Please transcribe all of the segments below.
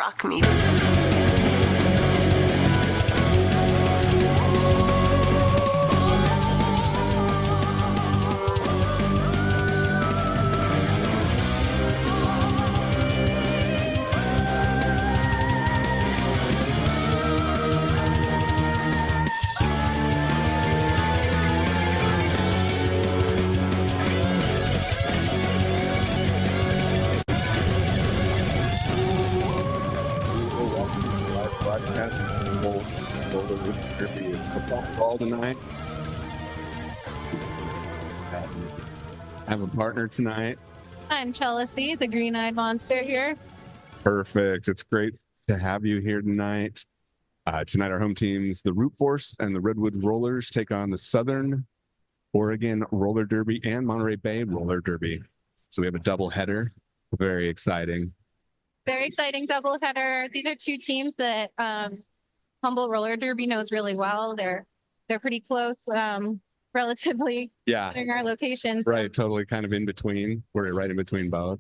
rock meter. Football tonight. I have a partner tonight. I'm Chelsea, the green-eyed monster here. Perfect. It's great to have you here tonight. Tonight, our home teams, the Root Force and the Redwood Rollers, take on the Southern Oregon Roller Derby and Monterey Bay Roller Derby. So we have a double header. Very exciting. Very exciting doubleheader. These are two teams that Humboldt Roller Derby knows really well. They're pretty close, relatively. Yeah. In our locations. Right. Totally kind of in between. We're right in between both.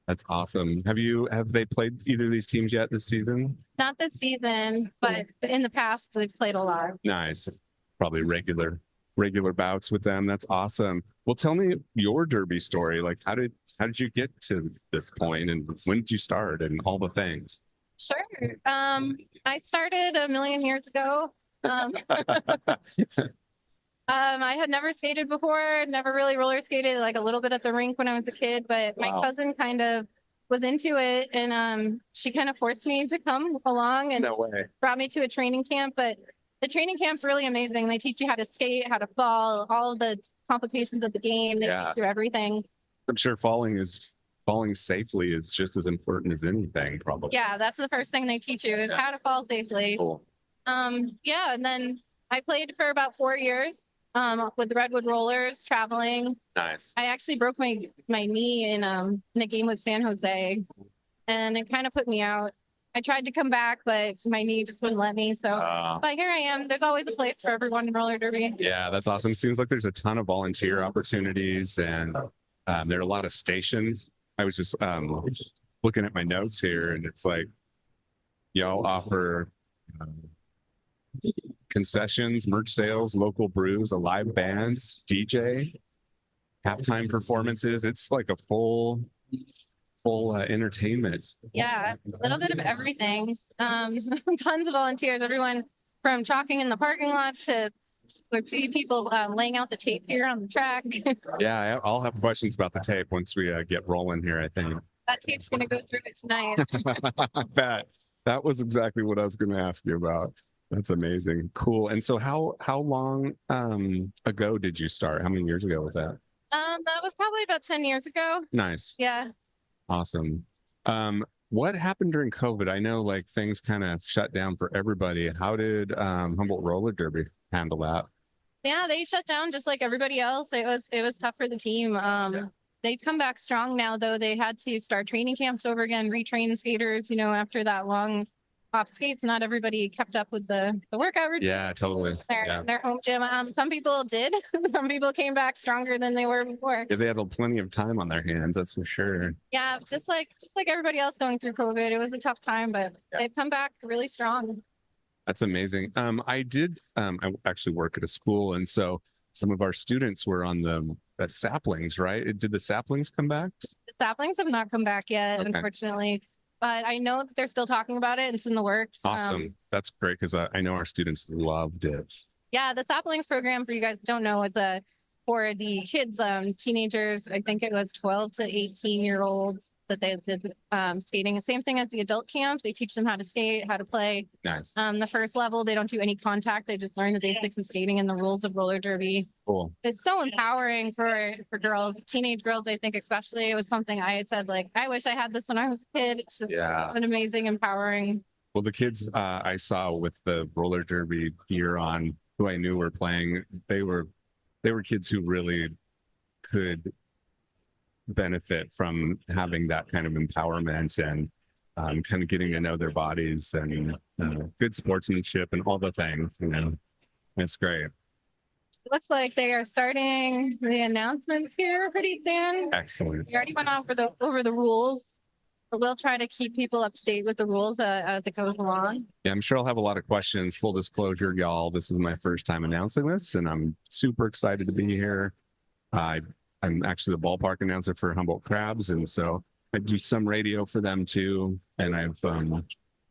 That's awesome. Have they played either of these teams yet this season? Not this season, but in the past they've played a lot. Nice. Probably regular bouts with them. That's awesome. Well, tell me your derby story. Like, how did you get to this point, and when did you start, and all the things? Sure. I started a million years ago. I had never skated before, never really roller skated, like a little bit at the rink when I was a kid, but my cousin kind of was into it, and she kind of forced me to come along and brought me to a training camp. But the training camp's really amazing. They teach you how to skate, how to fall, all the complications of the game. They teach you everything. I'm sure falling safely is just as important as anything, probably. Yeah, that's the first thing they teach you is how to fall safely. Cool. Yeah, and then I played for about 4 years with the Redwood Rollers, traveling. Nice. I actually broke my knee in a game with San Jose, and it kind of put me out. I tried to come back, but my knee just wouldn't let me. So, but here I am. There's always a place for everyone in roller derby. Yeah, that's awesome. Seems like there's a ton of volunteer opportunities, and there are a lot of stations. I was just looking at my notes here, and it's like y'all offer concessions, merch sales, local brews, a live band, DJ, halftime performances. It's like a full entertainment. Yeah, a little bit of everything. Tons of volunteers, everyone from chalking in the parking lots to we see people laying out the tape here on the track. Yeah, I'll have questions about the tape once we get rolling here, I think. That tape's going to go through it tonight. I bet. That was exactly what I was going to ask you about. That's amazing. Cool. And so how long ago did you start? How many years ago was that? That was probably about 10 years ago. Nice. Yeah. Awesome. What happened during COVID? I know like things kind of shut down for everybody. How did Humboldt Roller Derby handle that? Yeah, they shut down just like everybody else. It was tough for the team. They've come back strong now, though. They had to start training camps over again, retrain skaters, after that long off skates. Not everybody kept up with the workout routine. Yeah, totally. Their home gym. Some people did. Some people came back stronger than they were before. Yeah, they had plenty of time on their hands, that's for sure. Yeah, just like everybody else going through COVID. It was a tough time, but they've come back really strong. That's amazing. I actually work at a school, and so some of our students were on the saplings, right? Did the saplings come back? The saplings have not come back yet, unfortunately. But I know that they're still talking about it. It's in the works. Awesome. That's great because I know our students loved it. Yeah, the saplings program, for you guys who don't know, is for the kids, teenagers. I think it was 12 to 18-year-olds that they did skating. Same thing as the adult camp. They teach them how to skate, how to play. Nice. The first level, they don't do any contact. They just learn the basics of skating and the rules of roller derby. Cool. It's so empowering for girls, teenage girls, I think, especially. It was something I had said, like, I wish I had this when I was a kid. It's just an amazing, empowering. Well, the kids I saw with the roller derby gear on, who I knew were playing, they were kids who really could benefit from having that kind of empowerment and kind of getting to know their bodies and good sportsmanship and all the things. It's great. It looks like they are starting the announcements here pretty soon. Excellent. We already went over the rules. But we'll try to keep people up to date with the rules as it goes along. Yeah, I'm sure I'll have a lot of questions. Full disclosure, y'all, this is my first time announcing this, and I'm super excited to be here. I'm actually the ballpark announcer for Humboldt Crabs, and so I do some radio for them too. And I've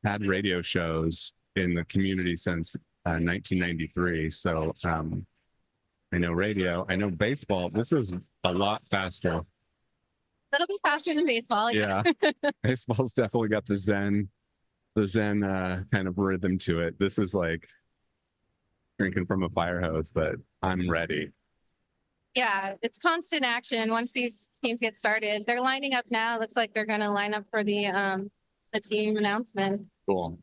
had radio shows in the community since 1993. So I know radio, I know baseball. This is a lot faster. That'll be faster than baseball. Yeah, baseball's definitely got the zen kind of rhythm to it. This is like drinking from a fire hose, but I'm ready. Yeah, it's constant action. Once these teams get started, they're lining up now. Looks like they're going to line up for the team announcement. Cool.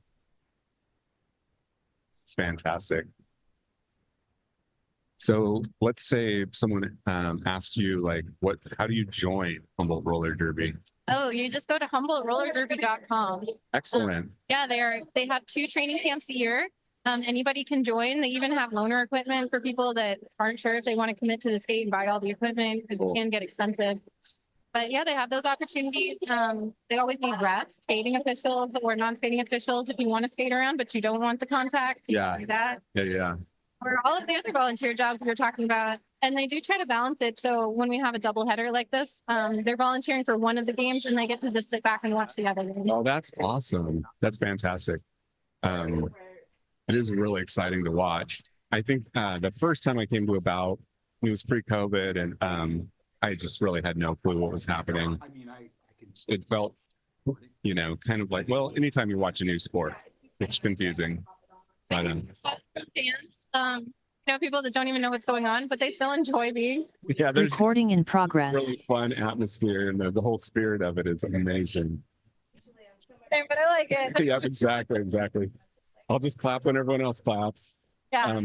This is fantastic. So let's say someone asks you, like, how do you join Humboldt Roller Derby? Oh, you just go to HumboldtRollerDerby.com. Excellent. Yeah, they have 2 training camps a year. Anybody can join. They even have loaner equipment for people that aren't sure if they want to commit to the skate and buy all the equipment, because it can get expensive. But yeah, they have those opportunities. They always need reps, skating officials or non-skating officials if you want to skate around, but you don't want the contact. Yeah. Do that. Yeah. Or all of the other volunteer jobs we were talking about. And they do try to balance it. So when we have a double header like this, they're volunteering for one of the games and they get to just sit back and watch the other game. Oh, that's awesome. That's fantastic. It is really exciting to watch. I think the first time I came to About, it was pre-COVID, and I just really had no clue what was happening. It felt, kind of like, well, anytime you watch a new sport, it's confusing. But fans, people that don't even know what's going on, but they still enjoy being. Yeah, there's recording in progress. Really fun atmosphere, and the whole spirit of it is amazing. But I like it. Yeah, exactly. I'll just clap when everyone else claps. Yeah.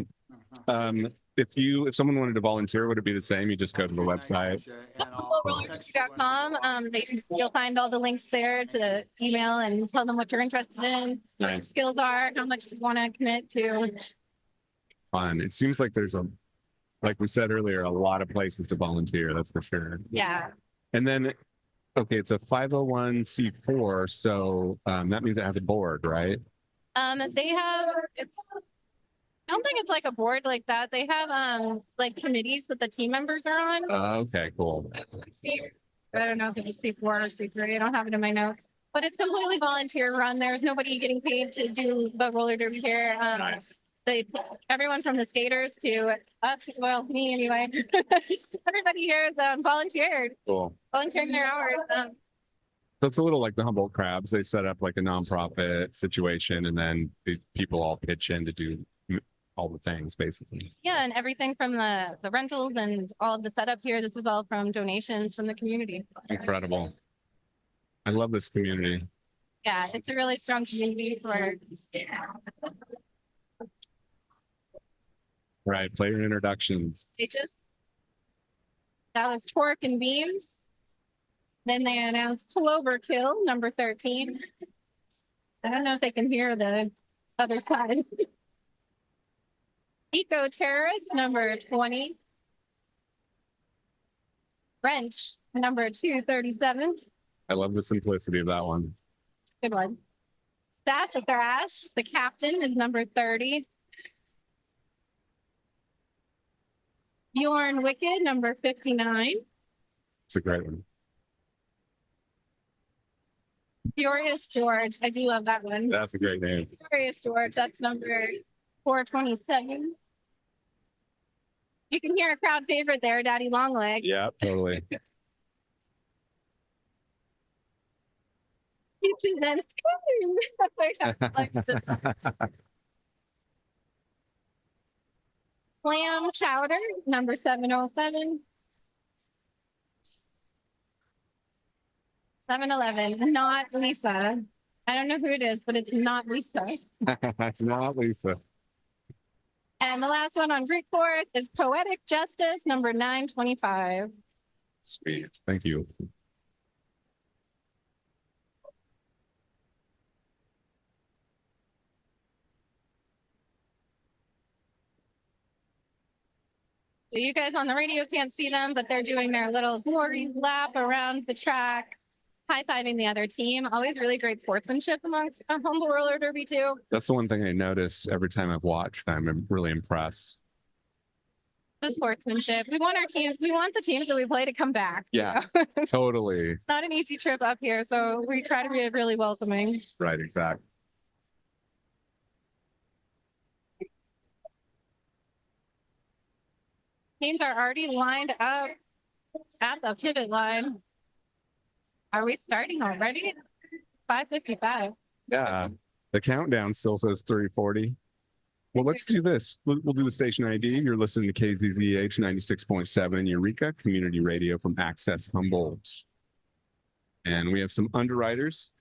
If someone wanted to volunteer, would it be the same? You just go to the website. HumboldtRollerDerby.com. You'll find all the links there to email and tell them what you're interested in, what your skills are, how much you want to commit to. Fun. It seems like there's like we said earlier, a lot of places to volunteer. That's for sure. Yeah. And then, okay, it's a 501c4, so that means it has a board, right? They have. I don't think it's like a board like that. They have like committees that the team members are on. Okay, cool. I don't know if it's C4 or C3. I don't have it in my notes. But it's completely volunteer run. There's nobody getting paid to do the roller derby here. Nice. Everyone from the skaters to us, well, me anyway. Everybody here is volunteered. Cool. Volunteering their hours. So it's a little like the Humboldt Crabs. They set up like a nonprofit situation, and then the people all pitch in to do all the things, basically. Yeah, and everything from the rentals and all of the setup here, this is all from donations from the community. Incredible. I love this community. Yeah, it's a really strong community for. Right, player introductions. That was Torque and Beams. Then they announced Cloverkill, number 13. I don't know if they can hear the other side. Eco Terrorist, number 20. Wrench, number 237. I love the simplicity of that one. Good one. Sassafrash, the captain, is number 30. Bjorn Wicked, number 59. It's a great one. Furious George, I do love that one. That's a great name. Furious George, that's number 427. You can hear a crowd favorite there, Daddy Longleg. Yeah, totally. Peaches and Scream. Clam Chowder, number 707. 7-Eleven, not Lisa. I don't know who it is, but it's not Lisa. It's not Lisa. And the last one on Greek Force is Poetic Justice, number 925. Sweet. Thank you. So you guys on the radio can't see them, but they're doing their little glory lap around the track. high-fiving the other team. Always really great sportsmanship amongst Humboldt roller derby too. That's the one thing I notice every time I've watched. I'm really impressed. The sportsmanship. We want our team. We want the teams that we play to come back. Yeah, totally. It's not an easy trip up here, so we try to be really welcoming. Right, exactly. Teams are already lined up at the pivot line. Are we starting already? 5:55. Yeah, the countdown still says 3:40. Well, let's do this. We'll do the station ID. You're listening to KZZH 96.7 Eureka Community Radio from Access Humboldt. And we have some underwriters.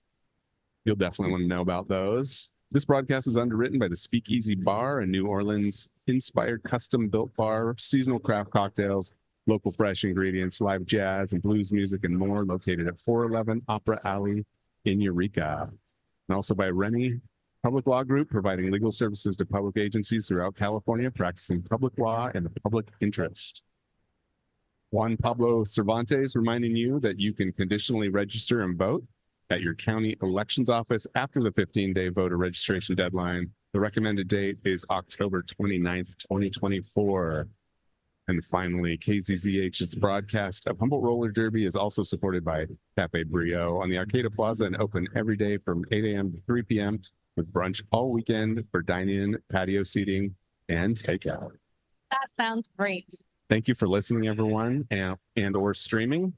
You'll definitely want to know about those. This broadcast is underwritten by the Speakeasy Bar, a New Orleans-inspired custom-built bar, seasonal craft cocktails, local fresh ingredients, live jazz and blues music, and more, located at 411 Opera Alley in Eureka. And also by Rennie Public Law Group, providing legal services to public agencies throughout California, practicing public law in the public interest. Juan Pablo Cervantes reminding you that you can conditionally register and vote at your county elections office after the 15-day voter registration deadline. The recommended date is October 29th, 2024. And finally, KZZH's broadcast of Humboldt Roller Derby is also supported by Cafe Brio on the Arcata Plaza and open every day from 8 a.m. to 3 p.m. with brunch all weekend for dine-in, patio seating, and takeout. That sounds great. Thank you for listening, everyone, and or streaming.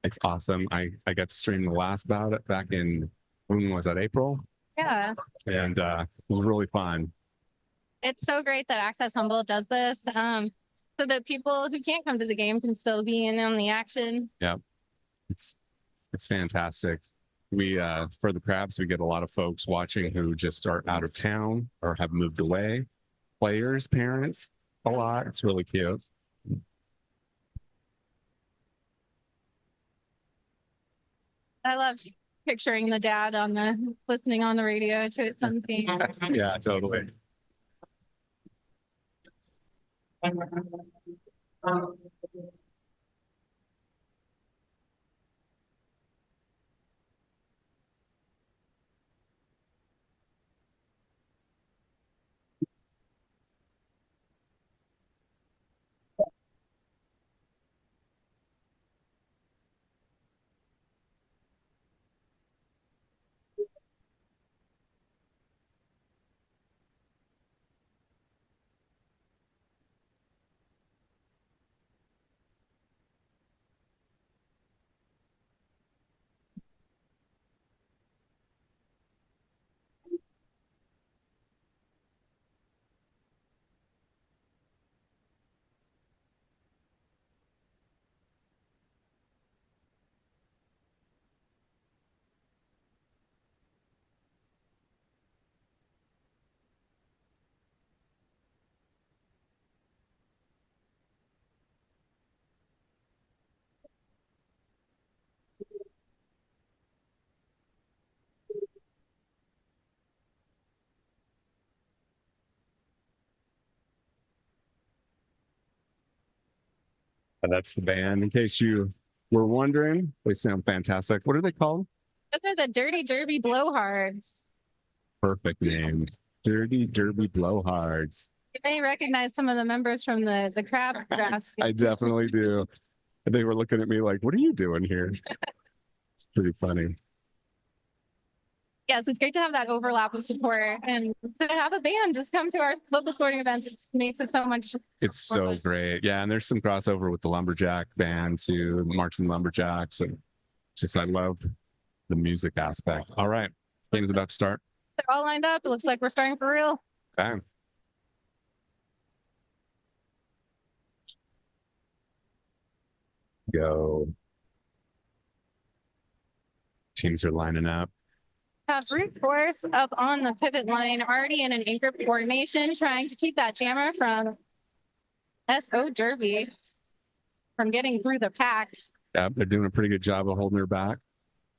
It's awesome. I got to stream the last bout back in, when was that, April? Yeah. And it was really fun. It's so great that Access Humboldt does this, so that people who can't come to the game can still be in on the action. Yeah, it's fantastic. We for the crabs, we get a lot of folks watching who just are out of town or have moved away. Players, parents, a lot. It's really cute. I love picturing the dad on the listening on the radio to his son's game. Yeah, totally. And that's the band. In case you were wondering, they sound fantastic. What are they called? Those are the Dirty Derby Blowhards. Perfect name. Dirty Derby Blowhards. You may recognize some of the members from the crab grass. I definitely do. They were looking at me like, what are you doing here? It's pretty funny. Yes, it's great to have that overlap of support and to have a band just come to our local sporting events. It just makes it so much. It's so great. Yeah. And there's some crossover with the Lumberjack band too, the Marching Lumberjacks. And just, I love the music aspect. All right. Game's about to start. They're all lined up. It looks like we're starting for real. Okay. Go. Teams are lining up. Have Brute Force up on the pivot line, already in an anchor formation, trying to keep that jammer from SO Derby from getting through the pack. Yeah, they're doing a pretty good job of holding her back.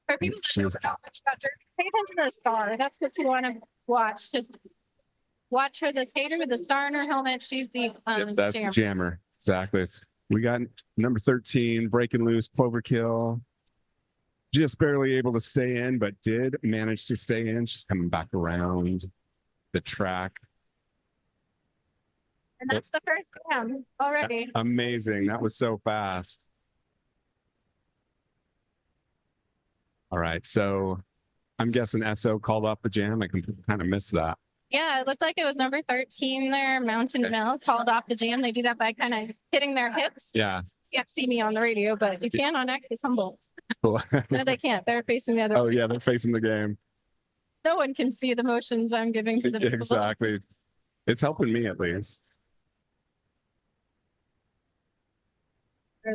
For people that don't know much about Derby, pay attention to the star. That's what you want to watch. Just watch her, the skater with the star in her helmet. She's the that's jammer. the jammer. Exactly. We got number 13, breaking loose, Cloverkill. just barely able to stay in, but did manage to stay in. She's coming back around the track. And that's the first jam already. Amazing. That was so fast. All right. So I'm guessing SO called off the jam. I can kind of miss that. Yeah, it looked like it was number 13 there, Mountain Mill, called off the jam. They do that by kind of hitting their hips. Yeah. You can't see me on the radio, but you can on Access Humboldt. No, they can't. They're facing the other Oh, way. yeah. They're facing the game. No one can see the motions I'm giving to the people. Exactly. It's helping me at least.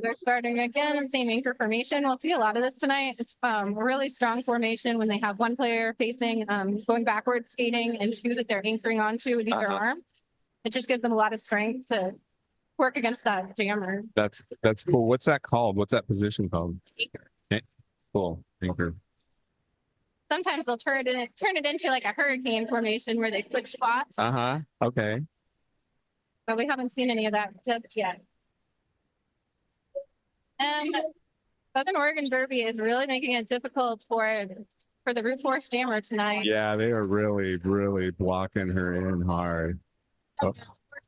They're starting again, same anchor formation. We'll see a lot of this tonight. It's a really strong formation when they have one player facing, going backwards skating, and two that they're anchoring onto with either arm. It just gives them a lot of strength to work against that jammer. That's cool. What's that called? What's that position called? Anchor. Cool. Anchor. Sometimes they'll turn it into like a hurricane formation where they switch spots. Okay. But we haven't seen any of that just yet. And Southern Oregon Derby is really making it difficult for the Route Force jammer tonight. Yeah, they are really, really blocking her in hard. Oh.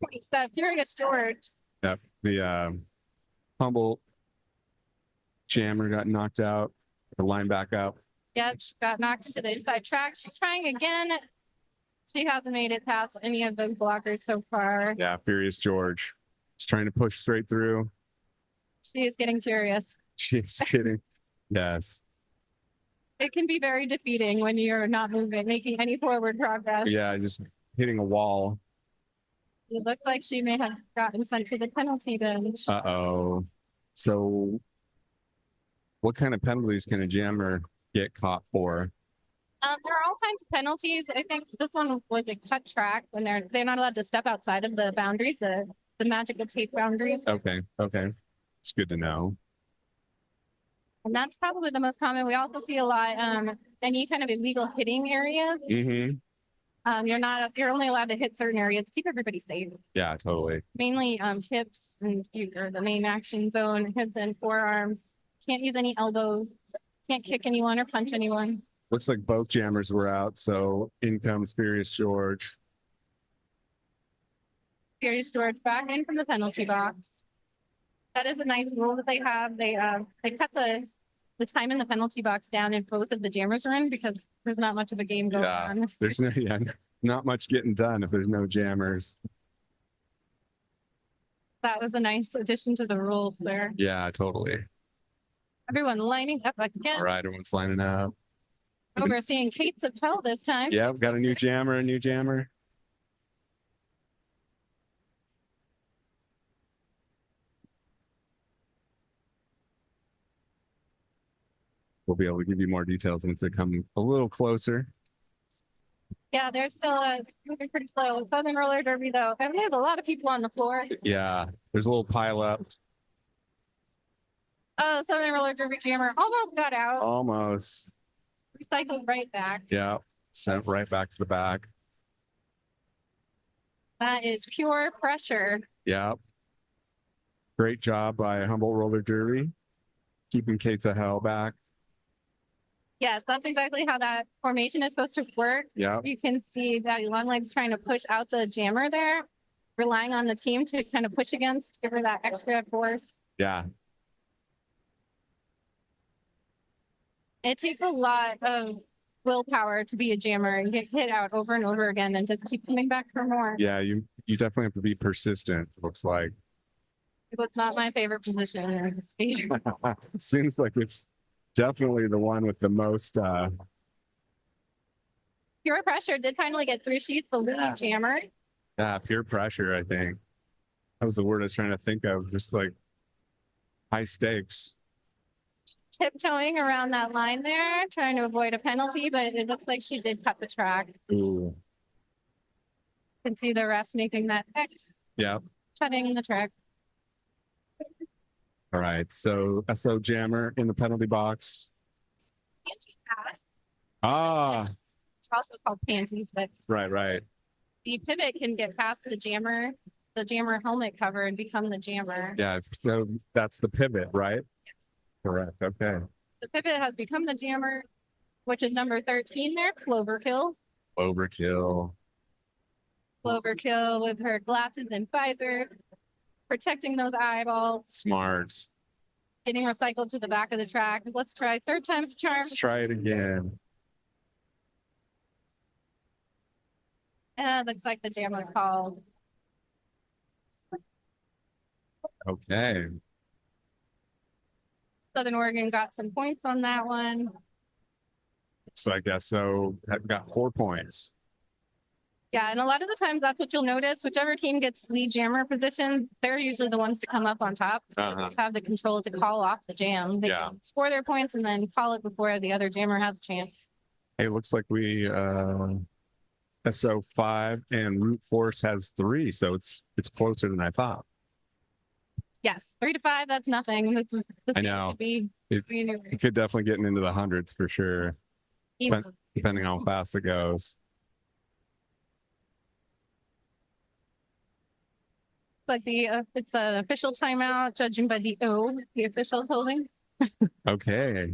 27, Furious George. Yep. The Humboldt jammer got knocked out. The line back up. Yep, she got knocked into the inside track. She's trying again. She hasn't made it past any of those blockers so far. Yeah, Furious George. She's trying to push straight through. She is getting furious. She's kidding. Yes. It can be very defeating when you're not making any forward progress. Yeah, just hitting a wall. It looks like she may have gotten sent to the penalty bench. Uh-oh. So what kind of penalties can a jammer get caught for? There are all kinds of penalties. I think this one was a cut track when they're not allowed to step outside of the boundaries, the magical tape boundaries. Okay. It's good to know. And that's probably the most common. We also see a lot any kind of illegal hitting areas. Mm-hmm. You're only allowed to hit certain areas. Keep everybody safe. Yeah, totally. Mainly hips and or the main action zone, hips and forearms. Can't use any elbows. Can't kick anyone or punch anyone. Looks like both jammers were out, so in comes Furious George. Furious George back in from the penalty box. That is a nice rule that they have. They cut the time in the penalty box down if both of the jammers are in because there's not much of a game going on. There's not much getting done if there's no jammers. That was a nice addition to the rules there. Yeah, totally. Everyone lining up again. All right, everyone's lining up. Oh, we're seeing Kate's of Hell this time. Yeah, we've got a new jammer. We'll be able to give you more details once they come a little closer. Yeah, they're still moving pretty slow. Southern Roller Derby, though, I mean, there's a lot of people on the floor. Yeah, there's a little pile up. Oh, Southern Roller Derby jammer almost got out. Almost. Recycled right back. Yeah, sent right back to the back. That is pure pressure. Yeah. Great job by Humboldt Roller Derby, keeping Kate's a hell back. Yes, that's exactly how that formation is supposed to work. Yeah. You can see Daddy Longlegs trying to push out the jammer there, relying on the team to kind of push against, give her that extra force. Yeah. It takes a lot of willpower to be a jammer and get hit out over and over again and just keep coming back for more. Yeah, you definitely have to be persistent, it looks like. It was not my favorite position as a skater. Seems like it's definitely the one with the most Pure pressure did finally get through. She's the lead jammer. yeah, pure pressure, I think. That was the word I was trying to think of, just like high stakes. Tiptoeing around that line there, trying to avoid a penalty, but it looks like she did cut the track. Ooh. You can see the refs making that X, Yeah. cutting the track. All right, so SO jammer in the penalty box. Anti-pass. Ah, It's also called panties, but right. the pivot can get past the jammer helmet cover and become the jammer. Yeah, so that's the pivot, right? Correct. Okay. The pivot has become the jammer, which is number 13 there, Cloverkill. Overkill. Cloverkill with her glasses and visor, protecting those eyeballs, Smart. getting recycled to the back of the track. Let's try third time's a charm. Let's try it again. Looks like the jammer called. Okay. Southern Oregon got some points on that one. So I guess so. I've got 4 points. Yeah, and a lot of the times that's what you'll notice. Whichever team gets lead jammer position, they're usually the ones to come up on top. Because they have the control to call off the jam. They can score their points and then call it before the other jammer has a chance. Hey, looks like we SO 5 and Root Force has 3, so it's closer than I thought. Yes, 3 to 5, that's nothing. I know. It could definitely get into the hundreds for sure, depending on how fast it goes. Like it's an official timeout, judging by the official holding. Okay.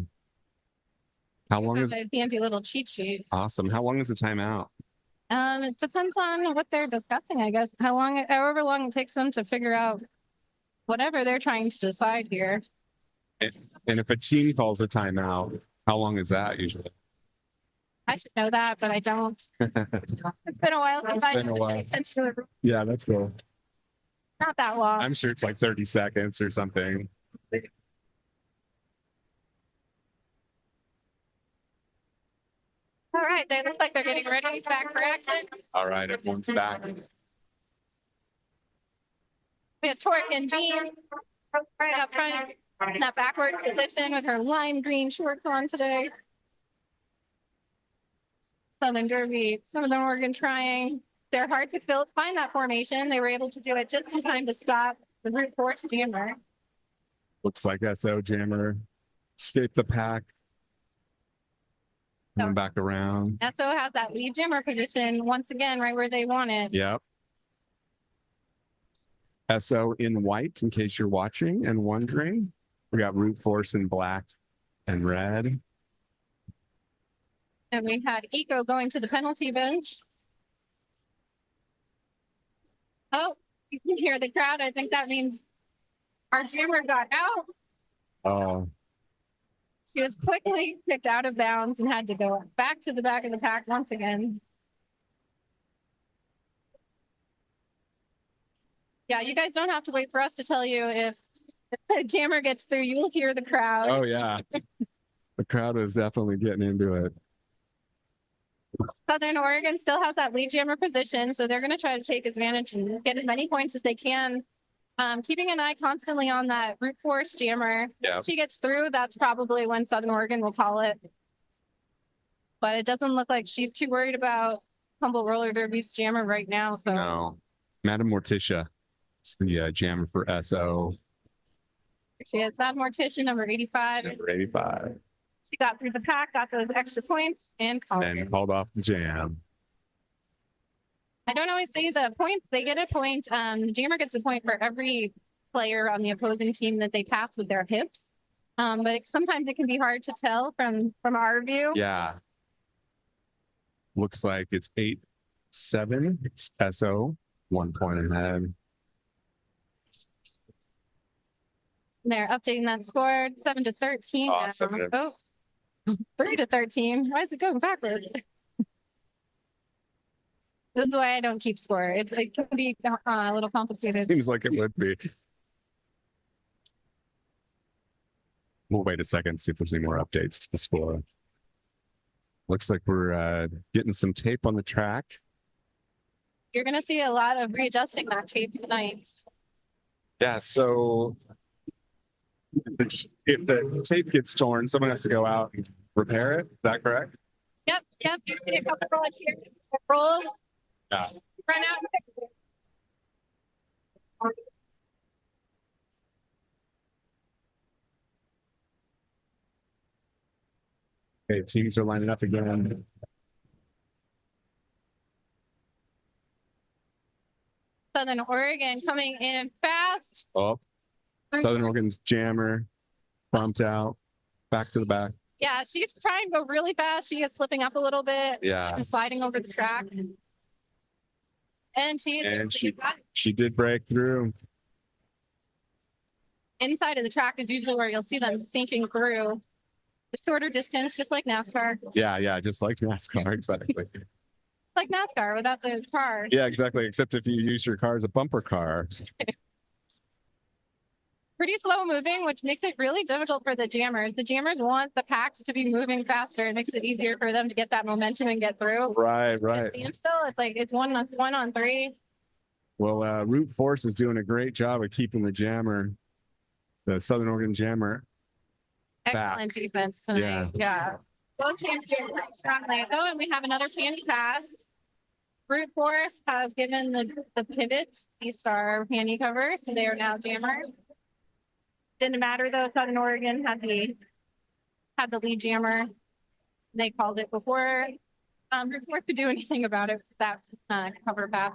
How long is the handy little cheat sheet? Awesome. How long is the timeout? It depends on what they're discussing, I guess. However long it takes them to figure out whatever they're trying to decide here. And if a team calls a timeout, how long is that usually? I should know that, but I don't. It's been a while since I paid attention to it. Yeah, that's cool. Not that long. I'm sure it's like 30 seconds or something. All right, they look like they're getting ready back for action. All right, everyone's back. We have Torque and Jean right up front in that backward position with her lime green shorts on today. Southern Derby, some of them Oregon trying. They're hard to find that formation. They were able to do it just in time to stop the Root Force jammer. Looks like SO jammer escaped the pack. Coming back around. SO has that lead jammer position once again, right where they want it. Yep. SO in white, in case you're watching and wondering. We got Root Force in black and red. And we had Eco going to the penalty bench. Oh, you can hear the crowd. I think that means our jammer got out. Oh. She was quickly kicked out of bounds and had to go back to the back of the pack once again. Yeah, you guys don't have to wait for us to tell you if the jammer gets through. You will hear the crowd. Oh, yeah. The crowd is definitely getting into it. Southern Oregon still has that lead jammer position, so they're going to try to take advantage and get as many points as they can. Keeping an eye constantly on that Root Force jammer. Yeah. If she gets through, that's probably when Southern Oregon will call it. But it doesn't look like she's too worried about Humboldt Roller Derby's jammer right now. So no, Madam Morticia is the jammer for SO. She has that Morticia, number 85. Number 85. She got through the pack, got those extra points, and called off the jam. I don't always say the points. They get a point. The jammer gets a point for every player on the opposing team that they pass with their hips. But sometimes it can be hard to tell from our view. Yeah. Looks like it's 8-7. It's SO, 1 point ahead. They're updating that score 7-13. Oh, 3-13. Why is it going backwards? This is why I don't keep score. It can be a little complicated. Seems like it would be. We'll wait a second, see if there's any more updates to the score. Looks like we're getting some tape on the track. You're going to see a lot of readjusting that tape tonight. Yeah, so if the tape gets torn, someone has to go out and repair it. Is that correct? Yep. You see a couple rollers here. Roll. Yeah. Run out. Okay, teams are lining up again. Southern Oregon coming in fast. Oh, Southern Oregon's jammer bumped out. back to the back. Yeah, she's trying to go really fast. She is slipping up a little bit. Yeah. And sliding over the track. And she did break through. Inside of the track is usually where you'll see them sinking through the shorter distance, just like NASCAR. Yeah, just like NASCAR, exactly. It's like NASCAR without the car. Yeah, exactly. Except if you use your car as a bumper car. Pretty slow moving, which makes it really difficult for the jammers. The jammers want the packs to be moving faster. It makes it easier for them to get that momentum and get through. Right. Still, it's like it's one on three. Well, Root Force is doing a great job of keeping the jammer, the Southern Oregon jammer. Excellent defense tonight. Yeah. Both teams doing quite strongly. Oh, and we have another candy pass. Root Force has given the pivot star handy cover, so they are now jammer. Didn't matter though. Southern Oregon had the lead jammer. They called it before Root Force could do anything about it. That cover path.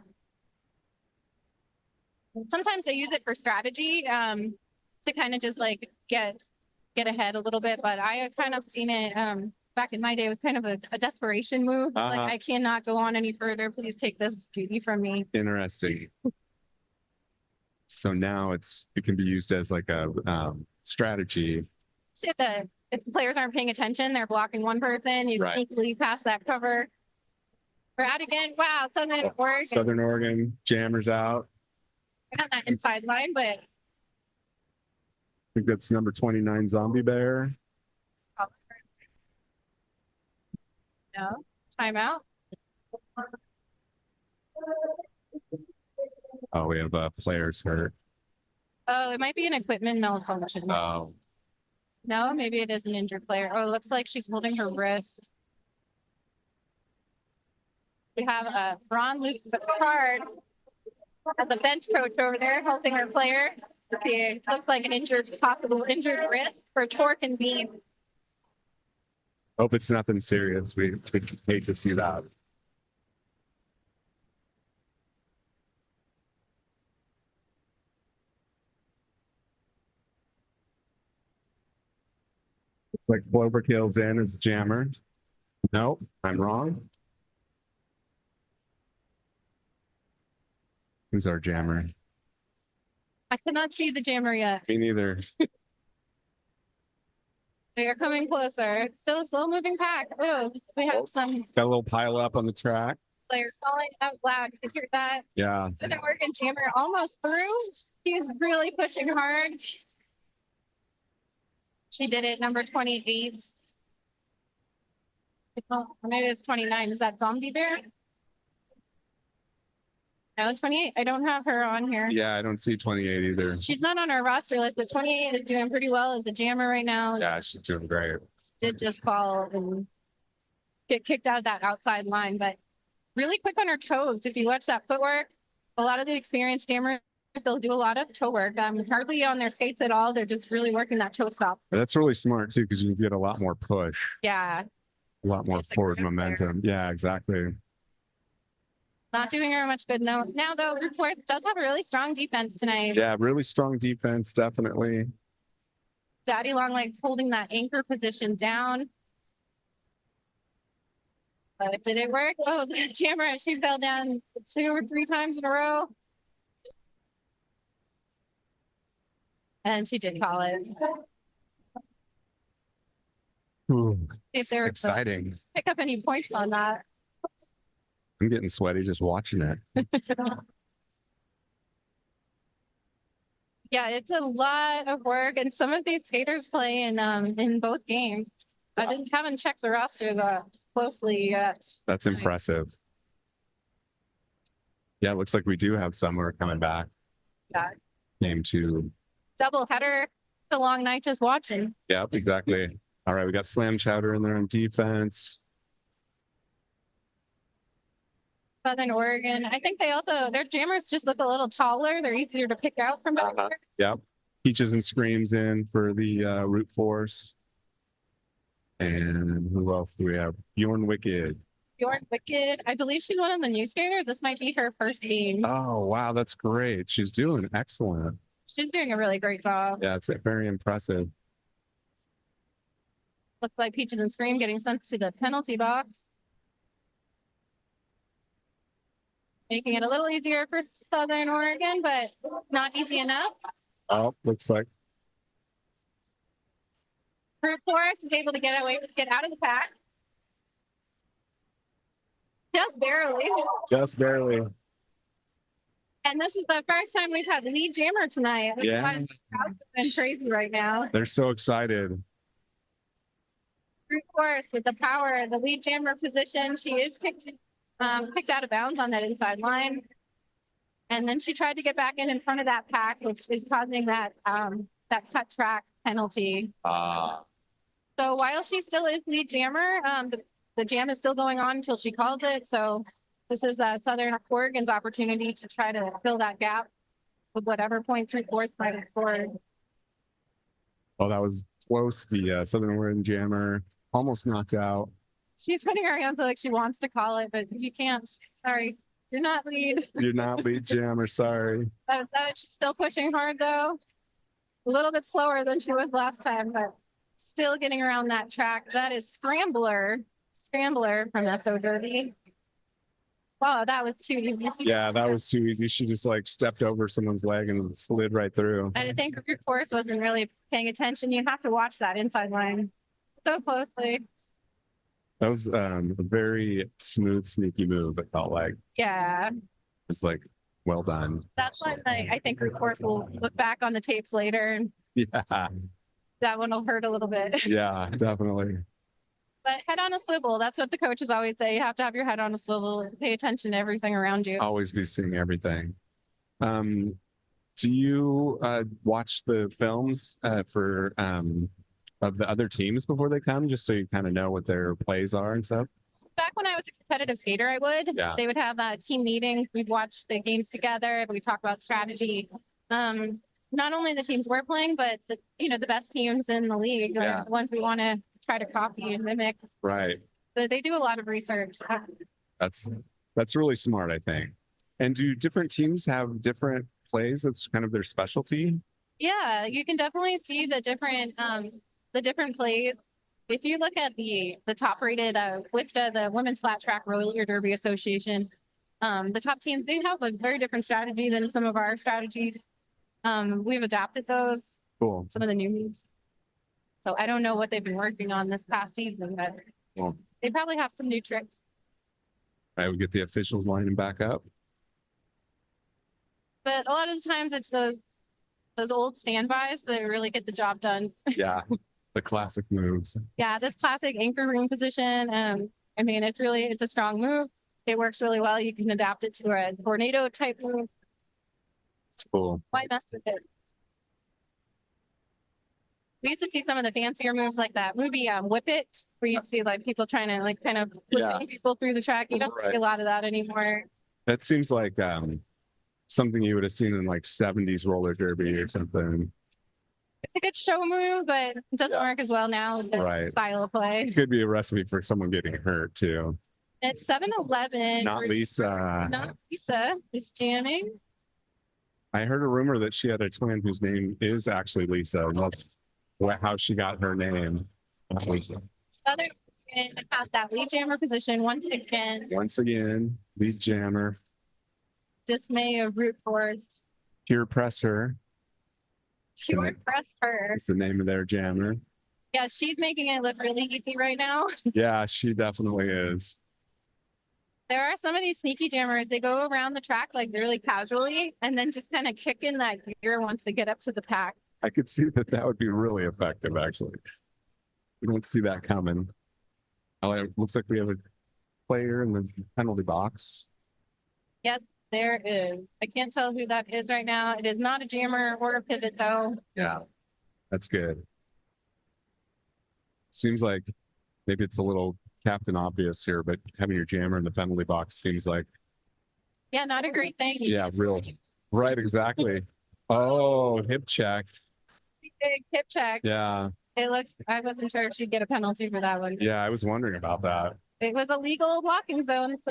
Sometimes they use it for strategy to kind of just like get ahead a little bit, but I have kind of seen it back in my day. It was kind of a desperation move. Like, I cannot go on any further. Please take this duty from me. Interesting. So now it can be used as like a strategy. So if the players aren't paying attention, they're blocking one person, you sneakily pass that cover. We're out again. Wow, Southern Oregon jammers out. Not that inside line, but I think that's number 29, Zombie Bear. No, timeout. Oh, we have players hurt. Oh, it might be an equipment malfunction. Oh. No, maybe it is an injured player. Oh, it looks like she's holding her wrist. We have a Ron Luke Picard as a bench coach over there helping her player. It looks like an possible injured wrist for Torque and Beam. Hope it's nothing serious. We hate to see that. Looks like Cloverkill's in as jammer. Nope, I'm wrong. Who's our jammer? I cannot see the jammer yet. Me neither. They are coming closer. It's still a slow moving pack. Oh, we have some. Got a little pile up on the track. Players falling. That was loud. You could hear that. Yeah. Southern Oregon jammer almost through. She's really pushing hard. She did it, number 28. Maybe it's 29. Is that Zombie Bear? No, 28. I don't have her on here. Yeah, I don't see 28 either. She's not on our roster list, but 28 is doing pretty well as a jammer right now. Yeah, she's doing great. Did just fall and get kicked out of that outside line, but really quick on her toes. If you watch that footwork, a lot of the experienced jammers, they'll do a lot of toe work. Hardly on their skates at all. They're just really working that toe stop. That's really smart too, because you get a lot more push. Yeah. A lot more forward momentum. Yeah, exactly. Not doing her much good now though. Root Force does have a really strong defense tonight. Yeah, really strong defense, definitely. Daddy Longlegs holding that anchor position down. But did it work? Oh, the jammer, she fell down 2 or 3 times in a row. And she did call it. Ooh, if they were exciting. Pick up any points on that. I'm getting sweaty just watching it. Yeah, it's a lot of work, and some of these skaters play in both games. I haven't checked the roster that closely yet. That's impressive. Yeah, it looks like we do have some who are coming back. Yeah. Game 2. Double header. It's a long night just watching. Yep, exactly. All right, we got Slam Chowder in there on defense. Southern Oregon. I think their jammers just look a little taller. They're easier to pick out from back there. Yep. Peaches and Screams in for the Root Force. And who else do we have? Bjorn Wicked. Bjorn Wicked. I believe she's one of the new skaters. This might be her first game. Oh, wow. That's great. She's doing excellent. She's doing a really great job. Yeah, it's very impressive. Looks like Peaches and Scream getting sent to the penalty box. Making it a little easier for Southern Oregon, but not easy enough. Oh, looks like. Brute Force is able to get out of the pack. Just barely. Just barely. And this is the first time we've had lead jammer tonight. Yeah. The crowd's been crazy right now. They're so excited. Brute Force with the power, the lead jammer position. She is picked out of bounds on that inside line. And then she tried to get back in front of that pack, which is causing that cut track penalty. So while she still is lead jammer, the jam is still going on until she calls it. So this is Southern Oregon's opportunity to try to fill that gap with whatever point Brute Force might have scored. Oh, that was close. The Southern Oregon jammer almost knocked out. She's putting her hands like she wants to call it, but you can't. Sorry, you're not lead. You're not lead jammer. Sorry. She's still pushing hard though. A little bit slower than she was last time, but still getting around that track. That is Scrambler from SO Derby. Wow, that was too easy. Yeah, that was too easy. She just like stepped over someone's leg and slid right through. I think Brute Force wasn't really paying attention. You have to watch that inside line so closely. That was a very smooth, sneaky move. It felt like. Yeah. It's like, well done. That's one I think Brute Force will look back on the tapes later and Yeah. that one will hurt a little bit. Yeah, definitely. But head on a swivel. That's what the coaches always say. You have to have your head on a swivel and pay attention to everything around you. Always be seeing everything. Do you watch the films for of the other teams before they come, just so you kind of know what their plays are and stuff? Back when I was a competitive skater, I would. Yeah. They would have team meetings. We'd watch the games together. We'd talk about strategy. Not only the teams we're playing, but the best teams in the league, Yeah. the ones we want to try to copy and mimic. Right. So they do a lot of research. That's really smart, I think. And do different teams have different plays? That's kind of their specialty. Yeah, you can definitely see the different plays. If you look at the top rated WIFTA, the Women's Flat Track Roller Derby Association, the top teams, they have a very different strategy than some of our strategies. We've adapted those. Cool. Some of the new moves. So I don't know what they've been working on this past season, but Well, they probably have some new tricks. I would get the officials lining back up. But a lot of the times it's those old standbys that really get the job done. Yeah, the classic moves. Yeah, this classic anchor room position. I mean, it's a strong move. It works really well. You can adapt it to a tornado type move. It's cool. Why mess with it? We used to see some of the fancier moves like that movie Whip It, where you see like people trying to like kind of whipping people through the track. You don't see a lot of that anymore. That seems like something you would have seen in like 70s roller derby or something. It's a good show move, but it doesn't work as well now with the style of play. It could be a recipe for someone getting hurt too. It's 7-11. Not Lisa. Not Lisa is jamming. I heard a rumor that she had a twin whose name is actually Lisa. And that's how she got her name. Southern has that lead jammer position once again. Once again, lead jammer. Dismay of Brute Force. Pure Presser. Pure Presser. It's the name of their jammer. Yeah, she's making it look really easy right now. Yeah, she definitely is. There are some of these sneaky jammers, they go around the track like really casually and then just kind of kick in that gear once they get up to the pack. I could see that would be really effective, actually. We don't see that coming. Oh, it looks like we have a player in the penalty box. Yes, there is. I can't tell who that is right now. It is not a jammer or a pivot, though. Yeah, that's good. Seems like maybe it's a little Captain Obvious here, but having your jammer in the penalty box seems like. Yeah, not a great thing. Yeah, real. Right, exactly. Oh, hip check. Big hip check. Yeah. I wasn't sure if she'd get a penalty for that one. Yeah, I was wondering about that. It was a legal blocking zone. So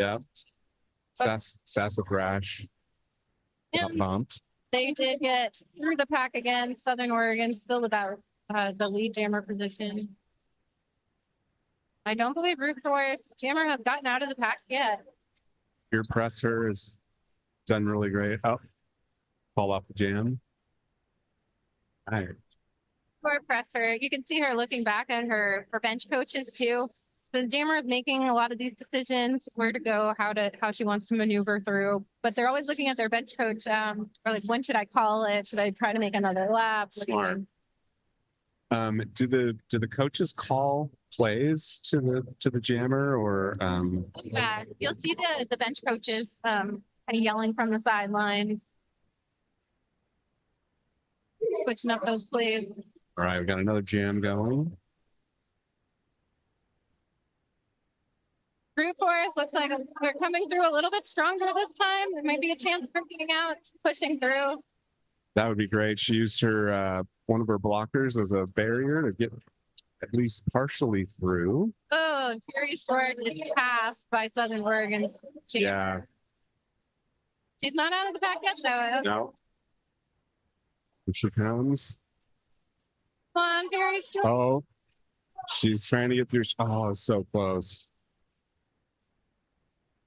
yeah. Sassafrash. Got bumped. They did get through the pack again. Southern Oregon still without the lead jammer position. I don't believe Root Force Jammer has gotten out of the pack yet. Your presser has done really great. Oh, fall off the jam. All right. Poor presser. You can see her looking back at her bench coaches too. The jammer is making a lot of these decisions, where to go, how she wants to maneuver through. But they're always looking at their bench coach, or like, when should I call it? Should I try to make another lap? Smart. Do the coaches call plays to the jammer, or Yeah, you'll see the bench coaches kind of yelling from the sidelines, switching up those plays. all right, we got another jam going. Brute Force looks like they're coming through a little bit stronger this time. There might be a chance for getting out, pushing through. That would be great. She used her one of her blockers as a barrier to get at least partially through. Oh, Furious George is passed by Southern Oregon's jammer. Yeah. She's not out of the pack yet, though. No. Here she comes. Come on, Furious George. Oh, she's trying to get through. Oh, so close.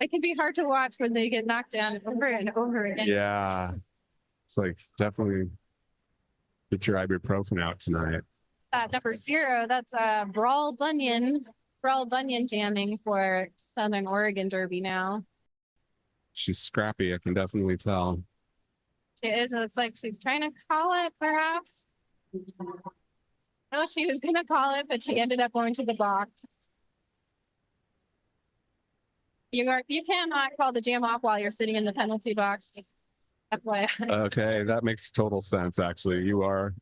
It can be hard to watch when they get knocked down over and over again. Yeah. It's like, definitely get your ibuprofen out tonight. Number 0, that's Brawl Bunyan jamming for Southern Oregon Derby now. She's scrappy, I can definitely tell. She is. It looks like she's trying to call it, perhaps. No, she was going to call it, but she ended up going to the box. You cannot call the jam off while you're sitting in the penalty box. Just FYI. Okay, that makes total sense, actually. You are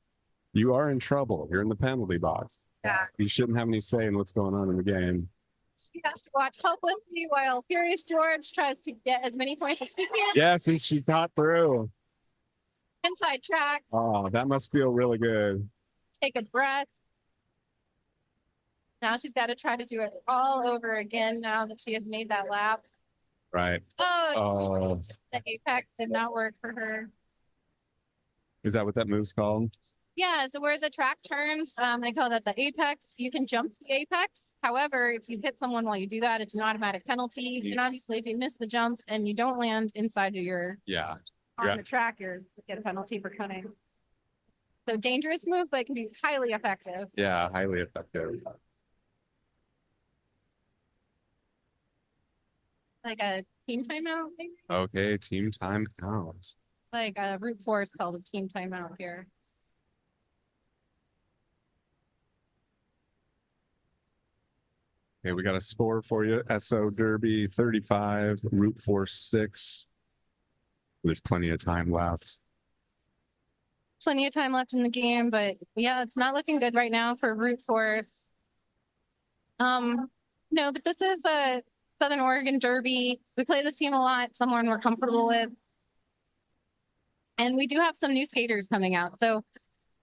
in trouble. You're in the penalty box. Yeah. You shouldn't have any say in what's going on in the game. She has to watch helplessly while Furious George tries to get as many points as she can. Yes, and she got through. Inside track. Oh, that must feel really good. Take a breath. Now she's got to try to do it all over again now that she has made that lap. Right. Oh, the apex did not work for her. Is that what that move's called? Yeah, so where the track turns, they call that the apex. You can jump the apex. However, if you hit someone while you do that, it's an automatic penalty. And obviously, if you miss the jump and you don't land inside of your on the track, you get a penalty for cutting. So dangerous move, but it can be highly effective. Yeah, highly effective. Like a team timeout, maybe? Okay, team time out. Like a Root Force called a team timeout here. Okay, we got a score for you. SO Derby 35, Root Force 6. There's plenty of time left. Plenty of time left in the game, but yeah, it's not looking good right now for Root Force. No, but this is a Southern Oregon Derby. We play this team a lot, someone we're comfortable with. And we do have some new skaters coming out. So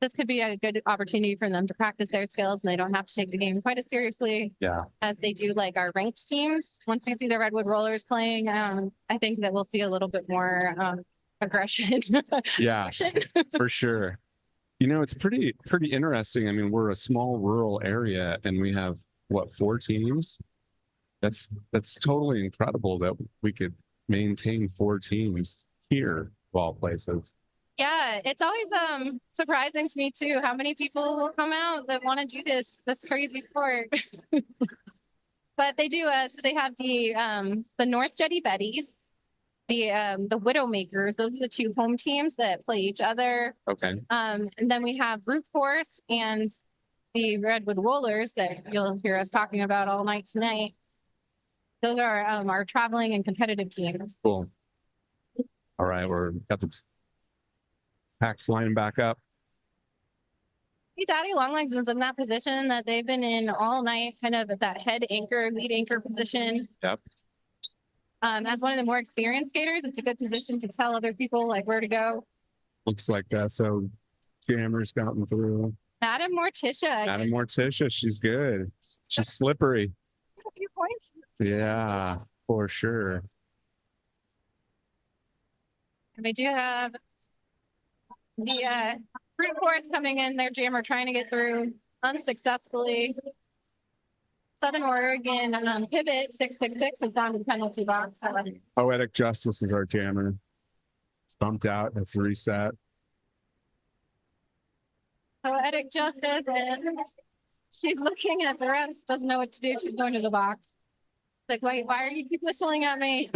this could be a good opportunity for them to practice their skills, and they don't have to take the game quite as seriously as they do like our ranked teams. Once we see the Redwood Rollers playing, I think that we'll see a little bit more aggression. Yeah, for sure. You know, it's pretty interesting. I mean, we're a small rural area and we have what, 4 teams? That's totally incredible that we could maintain 4 teams here of all places. Yeah, it's always surprising to me too how many people will come out that want to do this crazy sport. But they do. So they have the North Jetty Betties, the Widowmakers. Those are the 2 home teams that play each other. Okay. And then we have Root Force and the Redwood Rollers that you'll hear us talking about all night tonight. Those are our traveling and competitive teams. Cool. All right, got the packs lining back up. Daddy Longlegs is in that position that they've been in all night, kind of at that lead anchor position. Yep. As one of the more experienced skaters, it's a good position to tell other people like where to go. Looks like that. So Jammer's gotten through. Madam Morticia. She's good. She's slippery. A few points. Yeah, for sure. And we do have the Root Force coming in. Their jammer trying to get through unsuccessfully. Southern Oregon pivot 666 has gone to the penalty box. So Poetic Justice is our jammer. It's bumped out. That's the reset. Poetic Justice, and she's looking at the refs, doesn't know what to do. She's going to the box. Like, why are you keep whistling at me?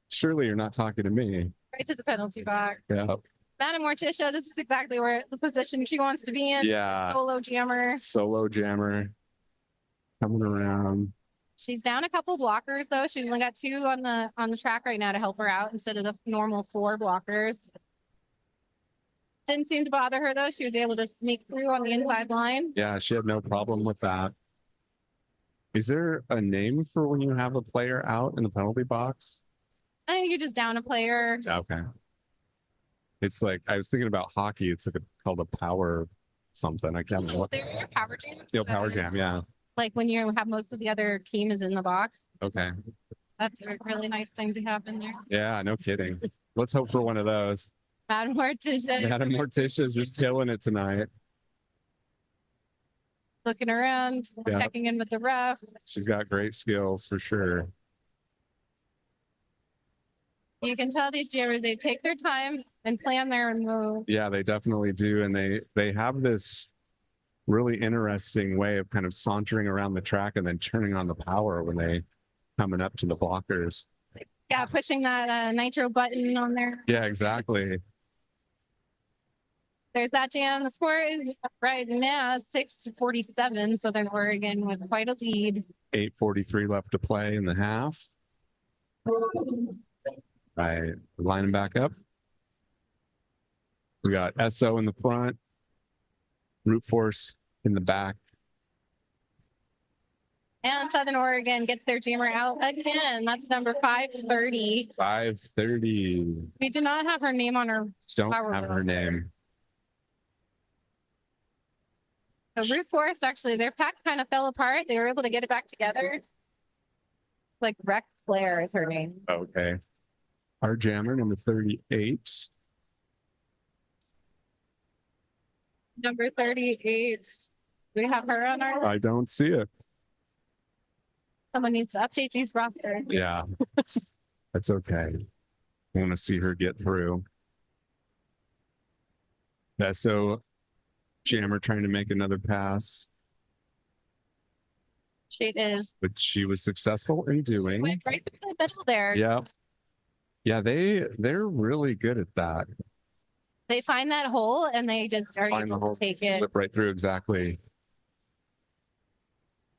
Surely you're not talking to me. Right to the penalty box. Yeah. Madam Morticia, this is exactly where the position she wants to be in. Yeah. Solo jammer. Solo jammer. Coming around. She's down a couple blockers though. She's only got 2 on the track right now to help her out instead of the normal 4 blockers. Didn't seem to bother her though. She was able to sneak through on the inside line. Yeah, she had no problem with that. Is there a name for when you have a player out in the penalty box? I think you just down a player. Okay. It's like, I was thinking about hockey. It's like called a power something. I can't remember. What. They're your power jam. Yeah, power jam. Yeah. Like when you have most of the other team is in the box. Okay. That's a really nice thing to have in there. Yeah, no kidding. Let's hope for one of those. Madam Morticia. Madam Morticia's just killing it tonight. Looking around, Yeah. checking in with the ref. She's got great skills for sure. You can tell these jammers, they take their time and plan their move. Yeah, they definitely do. And they have this really interesting way of kind of sauntering around the track and then turning on the power when they coming up to the blockers. Yeah, pushing that nitro button on there. Yeah, exactly. There's that jam. The score is right now 6-47. Southern Oregon with quite a lead. 8:43 left to play in the half. Right, lining back up. We got SO in the front, Root Force in the back. And Southern Oregon gets their jammer out again. That's number 530. 5:30. We do not have her name on her. Don't Power have her wheel. name. The Root Force, actually, their pack kind of fell apart. They were able to get it back together. Like Rex Flair is her name. Okay. Our jammer, number 38. Number 38. We have her on our. I don't see it. Someone needs to update these rosters. Yeah. That's okay. I want to see her get through. So jammer trying to make another pass, She is. which she was successful in doing. Went right through the middle there. Yeah. Yeah, they're really good at that. They find that hole and they just are Find the able hole, to take it. slip right through, exactly.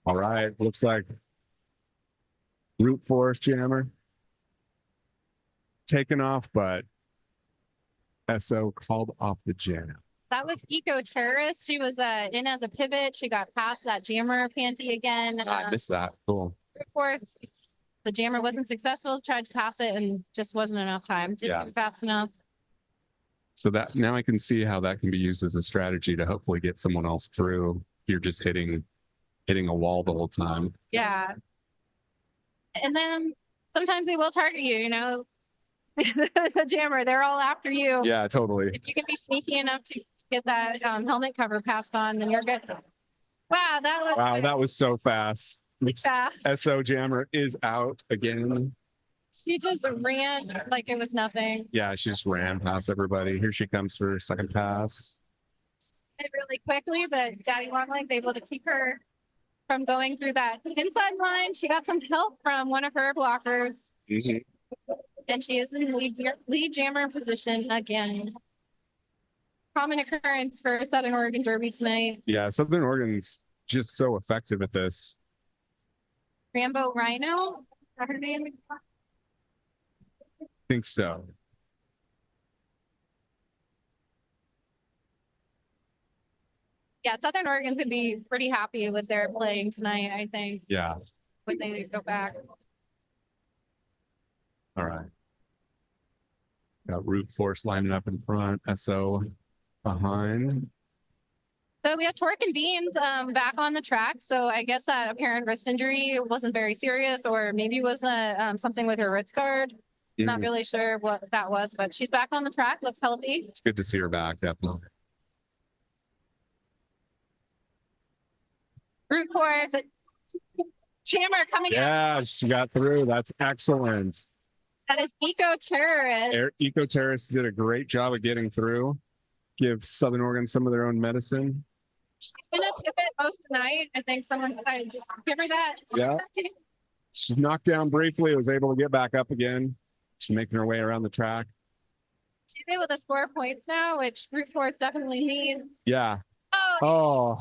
All right, looks like Root Force jammer taken off, but SO called off the jam. That was Eco Terrorist. She was in as a pivot. She got past that jammer panty again. I missed that. Cool. Of course, the jammer wasn't successful. Tried to pass it and just wasn't enough time. Didn't Yeah. do it fast enough. So that now I can see how that can be used as a strategy to hopefully get someone else through. You're just hitting a wall the whole time. Yeah. And then sometimes they will target you, you know. The jammer, they're all after you. Yeah, totally. If you can be sneaky enough to get that helmet cover passed on, then you're good. Wow, That was so fast. fast. SO jammer is out again. She just ran like it was nothing. Yeah, she just ran past everybody. Here she comes for her second pass. It really quickly, but Daddy Longleg's able to keep her from going through that inside line. She got some help from one of her blockers, and she is in lead jammer position again. Common occurrence for Southern Oregon Derby tonight. Yeah, Southern Oregon's just so effective at this. Rambo Rhino, is that her name? I think so. Yeah, Southern Oregon's gonna be pretty happy with their playing tonight, I think, Yeah. when they go back. All right. Got Root Force lining up in front, SO behind. So we have Torque and Beans back on the track. So I guess that apparent wrist injury wasn't very serious, or maybe was something with her wrist guard. Not really sure what that was, but she's back on the track, looks healthy. It's good to see her back, definitely. Brute force. Jammer coming out. Yeah, she got through. That's excellent. That is eco-terrorist. Eco-terrorists did a great job of getting through. Give Southern Oregon some of their own medicine. She's been a pivot most of the night. I think someone decided to just give her that. Yeah. She's knocked down briefly, was able to get back up again. She's making her way around the track. She's able to score points now, which brute force definitely needs. Yeah. Oh.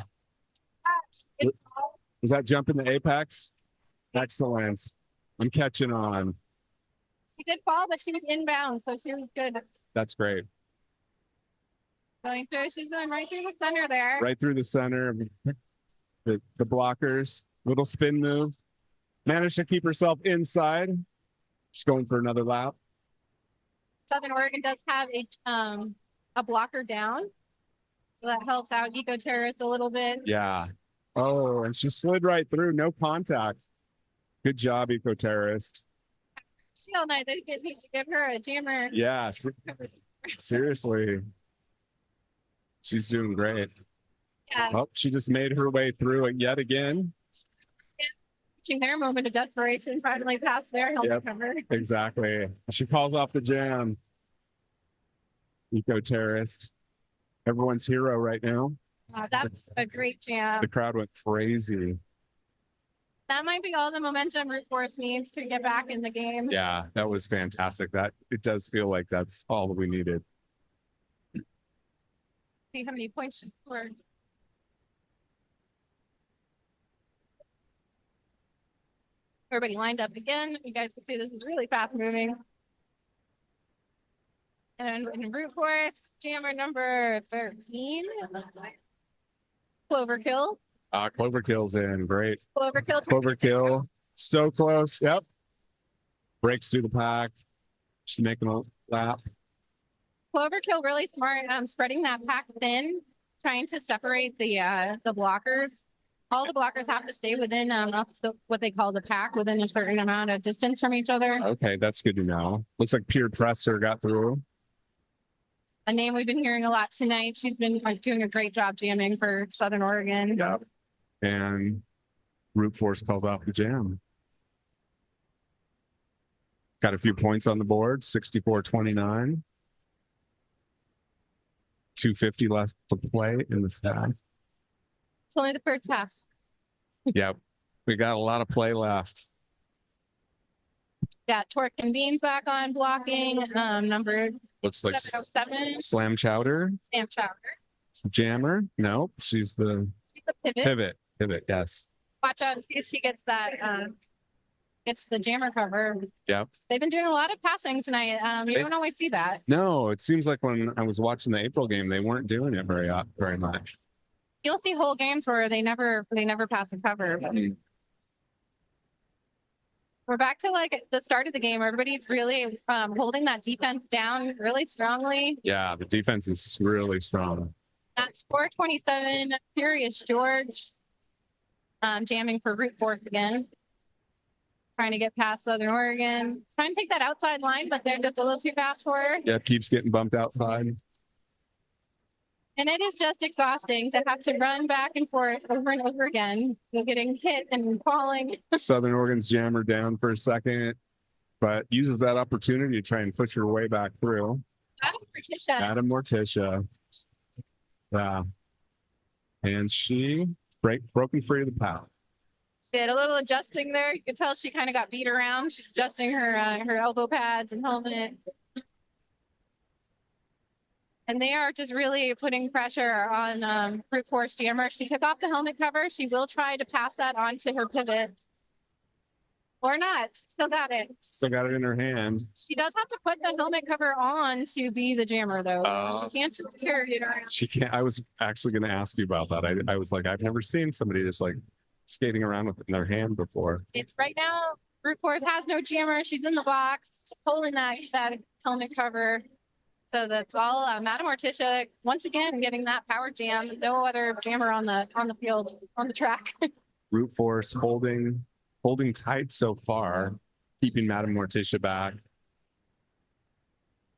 Was that jump in the apex? Excellent. I'm catching on. She did fall, but she was inbound, so she was good. That's great. Going through, she's going right through the center there. Right through the center of the blockers. Little spin move. Managed to keep herself inside. Just going for another lap. Southern Oregon does have a blocker down. So that helps out eco-terrorist a little bit. Yeah. Oh, and she slid right through. No contact. Good job, eco-terrorist. Shield night, they need to give her a jammer. Yeah. Seriously. She's doing great. Yeah. Oh, she just made her way through it yet again. Reaching their moment of desperation, finally past their helmet cover. Exactly. She calls off the jam. Eco-terrorist. Everyone's hero right now. That was a great jam. The crowd went crazy. That might be all the momentum Brute Force needs to get back in the game. Yeah, that was fantastic. It does feel like that's all that we needed. See how many points she scored. Everybody lined up again. You guys can see this is really fast moving. And in Brute Force, jammer number 13. Cloverkill. Cloverkill's in. Great. Cloverkill. So close. Yep. Breaks through the pack. She's making a lap. Cloverkill really smart, spreading that pack thin, trying to separate the blockers. All the blockers have to stay within what they call the pack, within a certain amount of distance from each other. Okay, that's good to know. Looks like Peer Presser got through. A name we've been hearing a lot tonight. She's been doing a great job jamming for Southern Oregon. Yep. And Brute Force calls off the jam. Got a few points on the board, 64-29. 250 left to play in the sky. It's only the first half. Yep. We got a lot of play left. Got Torque and Beans back on blocking. Number Looks like 707. Slam Chowder. Slam Chowder. Jammer. No, she's the pivot. Pivot, yes. Watch out and see if she gets that. Gets the jammer cover. Yep. They've been doing a lot of passing tonight. You don't always see that. No, it seems like when I was watching the April game, they weren't doing it very much. You'll see whole games where they never pass the cover. But we're back to like the start of the game. Everybody's really holding that defense down really strongly. Yeah, the defense is really strong. That's 427. Furious George jamming for Brute Force again. Trying to get past Southern Oregon. Trying to take that outside line, but they're just a little too fast for her. Yeah, keeps getting bumped outside. And it is just exhausting to have to run back and forth over and over again. You're getting hit and falling. Southern Oregon's jammer down for a second, but uses that opportunity to try and push her way back through. Adam Morticia. Yeah. And she broken free of the path. Did a little adjusting there. You could tell she kind of got beat around. She's adjusting her elbow pads and helmet. And they are just really putting pressure on Brute Force jammer. She took off the helmet cover. She will try to pass that on to her pivot. Or not. Still got it. Still got it in her hand. She does have to put the helmet cover on to be the jammer, though. She can't just carry it around. She can't. I was actually going to ask you about that. I was like, I've never seen somebody just like skating around with it in their hand before. It's right now, Brute Force has no jammer. She's in the box, holding that helmet cover. So that's all Madam Morticia, once again, getting that power jam. No other jammer on the field, on the track. Brute Force holding tight so far, keeping Madam Morticia back.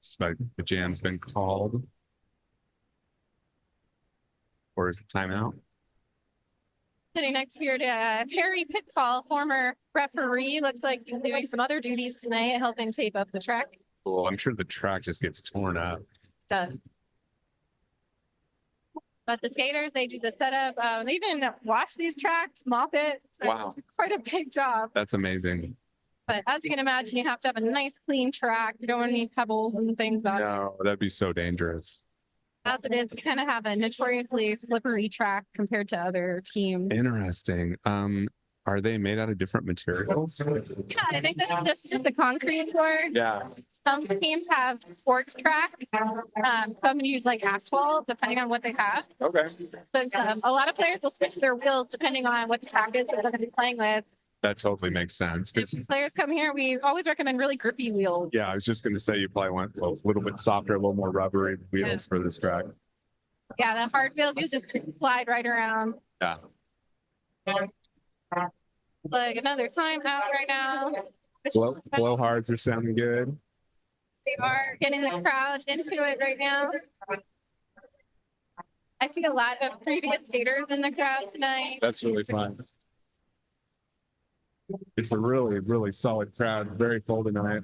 It's like the jam's been called. Or is it timeout? Sitting next here to Harry Pitfall, former referee. Looks like he's doing some other duties tonight, helping tape up the track. Cool. I'm sure the track just gets torn up. Done. But the skaters, they do the setup. They even wash these tracks, mop it. So Wow. it's quite a big job. That's amazing. But as you can imagine, you have to have a nice, clean track. You don't want any pebbles and things on it. No, that'd be so dangerous. As it is, we kind of have a notoriously slippery track compared to other teams. Interesting. Are they made out of different materials? Yeah, I think this is just a concrete floor. Yeah. Some teams have sports track. Some use like asphalt, depending on what they have. Okay. So a lot of players will switch their wheels depending on what the track is that they're going to be playing with. That totally makes sense. If players come here, we always recommend really grippy wheels. Yeah, I was just going to say you probably want a little bit softer, a little more rubbery wheels for this track. Yeah, the hard wheels, you just slide right around. Yeah. Like another time out right now. Blowhards are sounding good. They are getting the crowd into it right now. I see a lot of previous skaters in the crowd tonight. That's really fun. It's a really, really solid crowd. Very full tonight.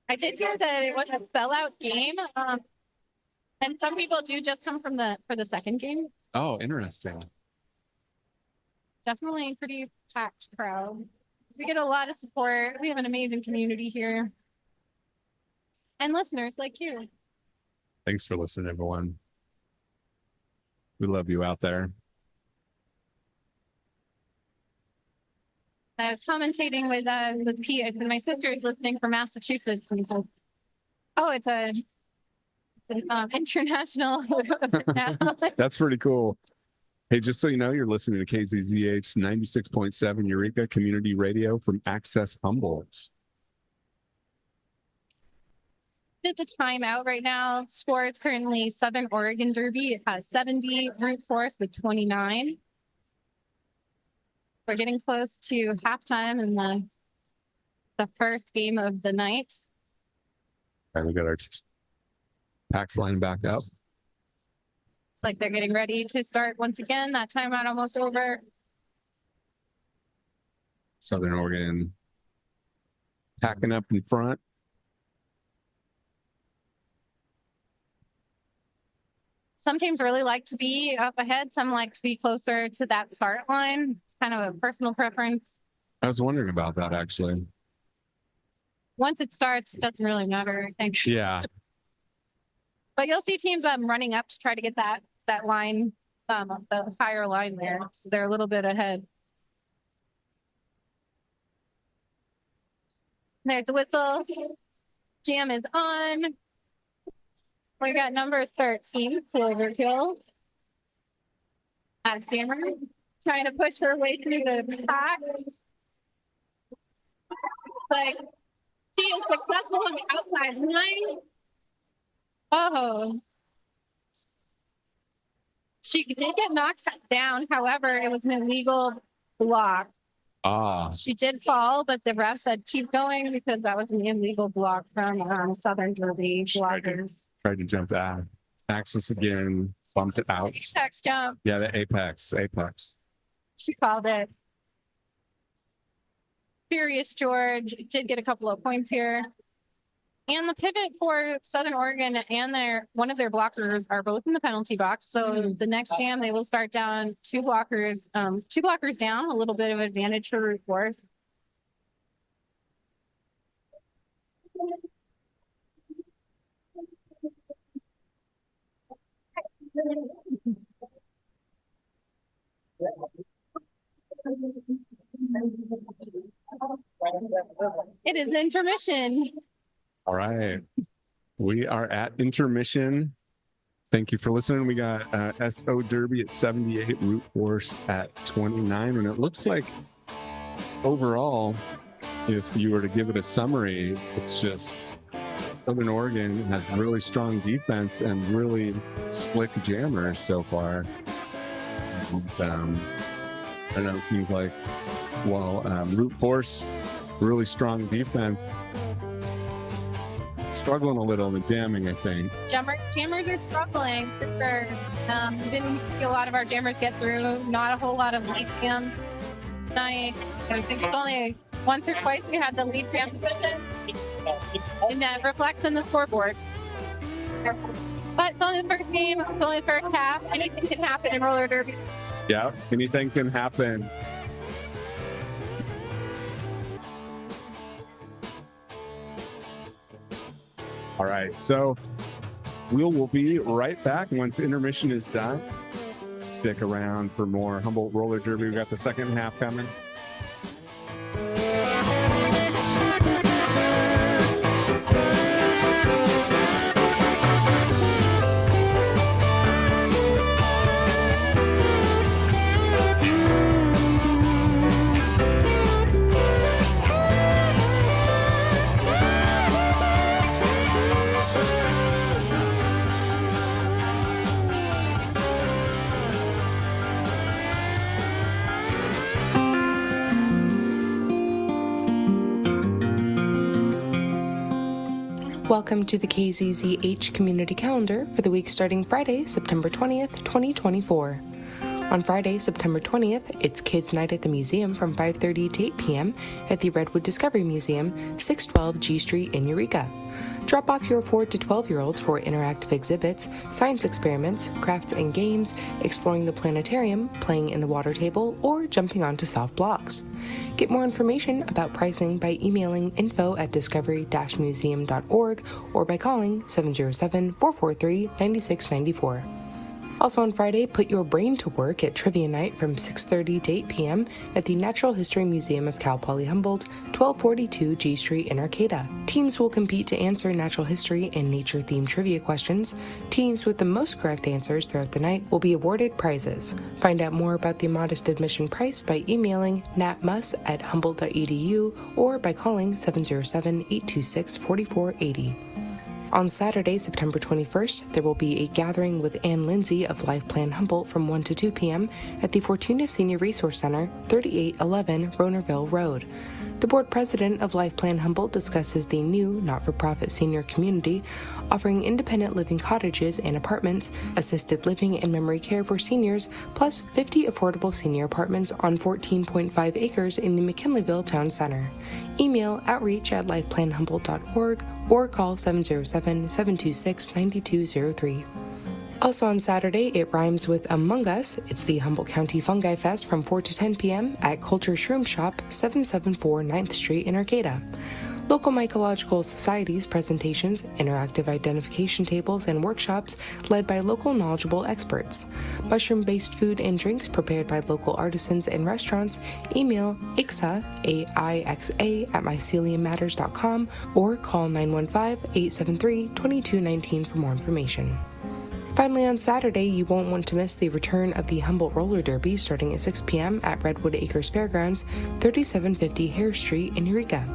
I did hear that it was a sellout game. And some people do just come for the second game. Oh, interesting. Definitely a pretty packed crowd. We get a lot of support. We have an amazing community here. And listeners like you. Thanks for listening, everyone. We love you out there. I was commentating with Pete. I said my sister is listening from Massachusetts, and so, oh, it's an international. That's pretty cool. Hey, just so you know, you're listening to KZZH 96.7 Eureka Community Radio from Access Humboldt. Just a timeout right now. Score is currently Southern Oregon Derby. It has 70, Brute Force with 29. We're getting close to halftime in the first game of the night. All right, we got our packs lined back up. Like they're getting ready to start once again. That timeout almost over. Southern Oregon packing up in front. Some teams really like to be up ahead. Some like to be closer to that start line. It's kind of a personal preference. I was wondering about that, actually. Once it starts, it doesn't really matter, I think. Yeah. But you'll see teams running up to try to get that line, the higher line there. So they're a little bit ahead. There's the whistle. Jam is on. We got number 13, Cloverkill. As Jammer trying to push her way through the pack. Like, she is successful on the outside line. Oh. She did get knocked down. However, it was an illegal block. Ah. She did fall, but the ref said keep going because that was an illegal block from Southern Derby blockers. Tried to jump that. Access again. Bumped it out. Apex jump. Yeah, the apex. She called it. Furious George did get a couple of points here. And the pivot for Southern Oregon and one of their blockers are both in the penalty box. So the next jam, they will start down two blockers down, a little bit of advantage for Brute Force. It is intermission. All right. We are at intermission. Thank you for listening. We got SO Derby at 78, Brute Force at 29. And it looks like overall, if you were to give it a summary, it's just Southern Oregon has really strong defense and really slick jammers so far. And, I don't know, it seems like, well, Brute Force, really strong defense. struggling a little in the jamming, I think. Jammers are struggling for sure. Didn't see a lot of our jammers get through. Not a whole lot of lead jams tonight. I think it's only once or twice we had the lead jam position, and that reflects on the scoreboard. But it's only the first game. It's only the first half. Anything can happen in roller derby. Yeah, anything can happen. All right, so we will be right back once intermission is done. Stick around for more Humboldt roller derby. We've got the second half coming. Welcome to the KZZH Community Calendar for the week starting Friday, September 20th, 2024. On Friday, September 20th, it's Kids Night at the Museum from 5:30 to 8 p.m. at the Redwood Discovery Museum, 612 G Street in Eureka. Drop off your 4 to 12-year-olds for interactive exhibits, science experiments, crafts and games, exploring the planetarium, playing in the water table, or jumping onto soft blocks. Get more information about pricing by emailing info@discovery-museum.org or by calling 707-443-9694. Also on Friday, put your brain to work at Trivia Night from 6:30 to 8 p.m. at the Natural History Museum of Cal Poly Humboldt, 1242 G Street in Arcata. Teams will compete to answer natural history and nature-themed trivia questions. Teams with the most correct answers throughout the night will be awarded prizes. Find out more about the modest admission price by emailing natmus@humboldt.edu or by calling 707-826-4480. On Saturday, September 21st, there will be a gathering with Ann Lindsay of Life Plan Humboldt from 1 to 2 p.m. at the Fortuna Senior Resource Center, 3811 Ronerville Road. The board president of Life Plan Humboldt discusses the new not-for-profit senior community, offering independent living cottages and apartments, assisted living and memory care for seniors, plus 50 affordable senior apartments on 14.5 acres in the McKinleyville Town Center. Email outreach@lifeplanhumboldt.org or call 707-726-9203. Also on Saturday, it rhymes with Among Us. It's the Humboldt County Fungi Fest from 4 to 10 p.m. at Culture Shroom Shop, 774 9th Street in Arcata. Local mycological societies, presentations, interactive identification tables, and workshops led by local knowledgeable experts. Mushroom-based food and drinks prepared by local artisans and restaurants. Email aixa, A-I-X-A, @myceliummatters.com or call 915-873-2219 for more information. Finally, on Saturday, you won't want to miss the return of the Humboldt Roller Derby starting at 6 p.m. at Redwood Acres Fairgrounds, 3750 Hare Street in Eureka.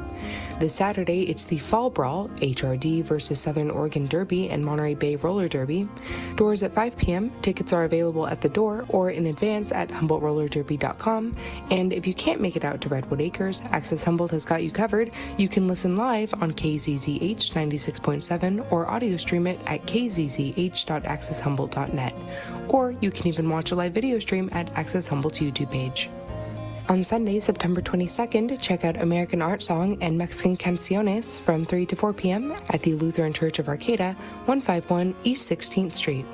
This Saturday, it's the Fall Brawl, HRD versus Southern Oregon Derby and Monterey Bay Roller Derby. Doors at 5 p.m. Tickets are available at the door or in advance at HumboldtRollerDerby.com. And if you can't make it out to Redwood Acres, Access Humboldt has got you covered. You can listen live on KZZH 96.7 or audio stream it at kzzh.accesshumboldt.net. Or you can even watch a live video stream at Access Humboldt's YouTube page. On Sunday, September 22nd, check out American Art Song and Mexican Canciones from 3 to 4 p.m. at the Lutheran Church of Arcata, 151 East 16th Street.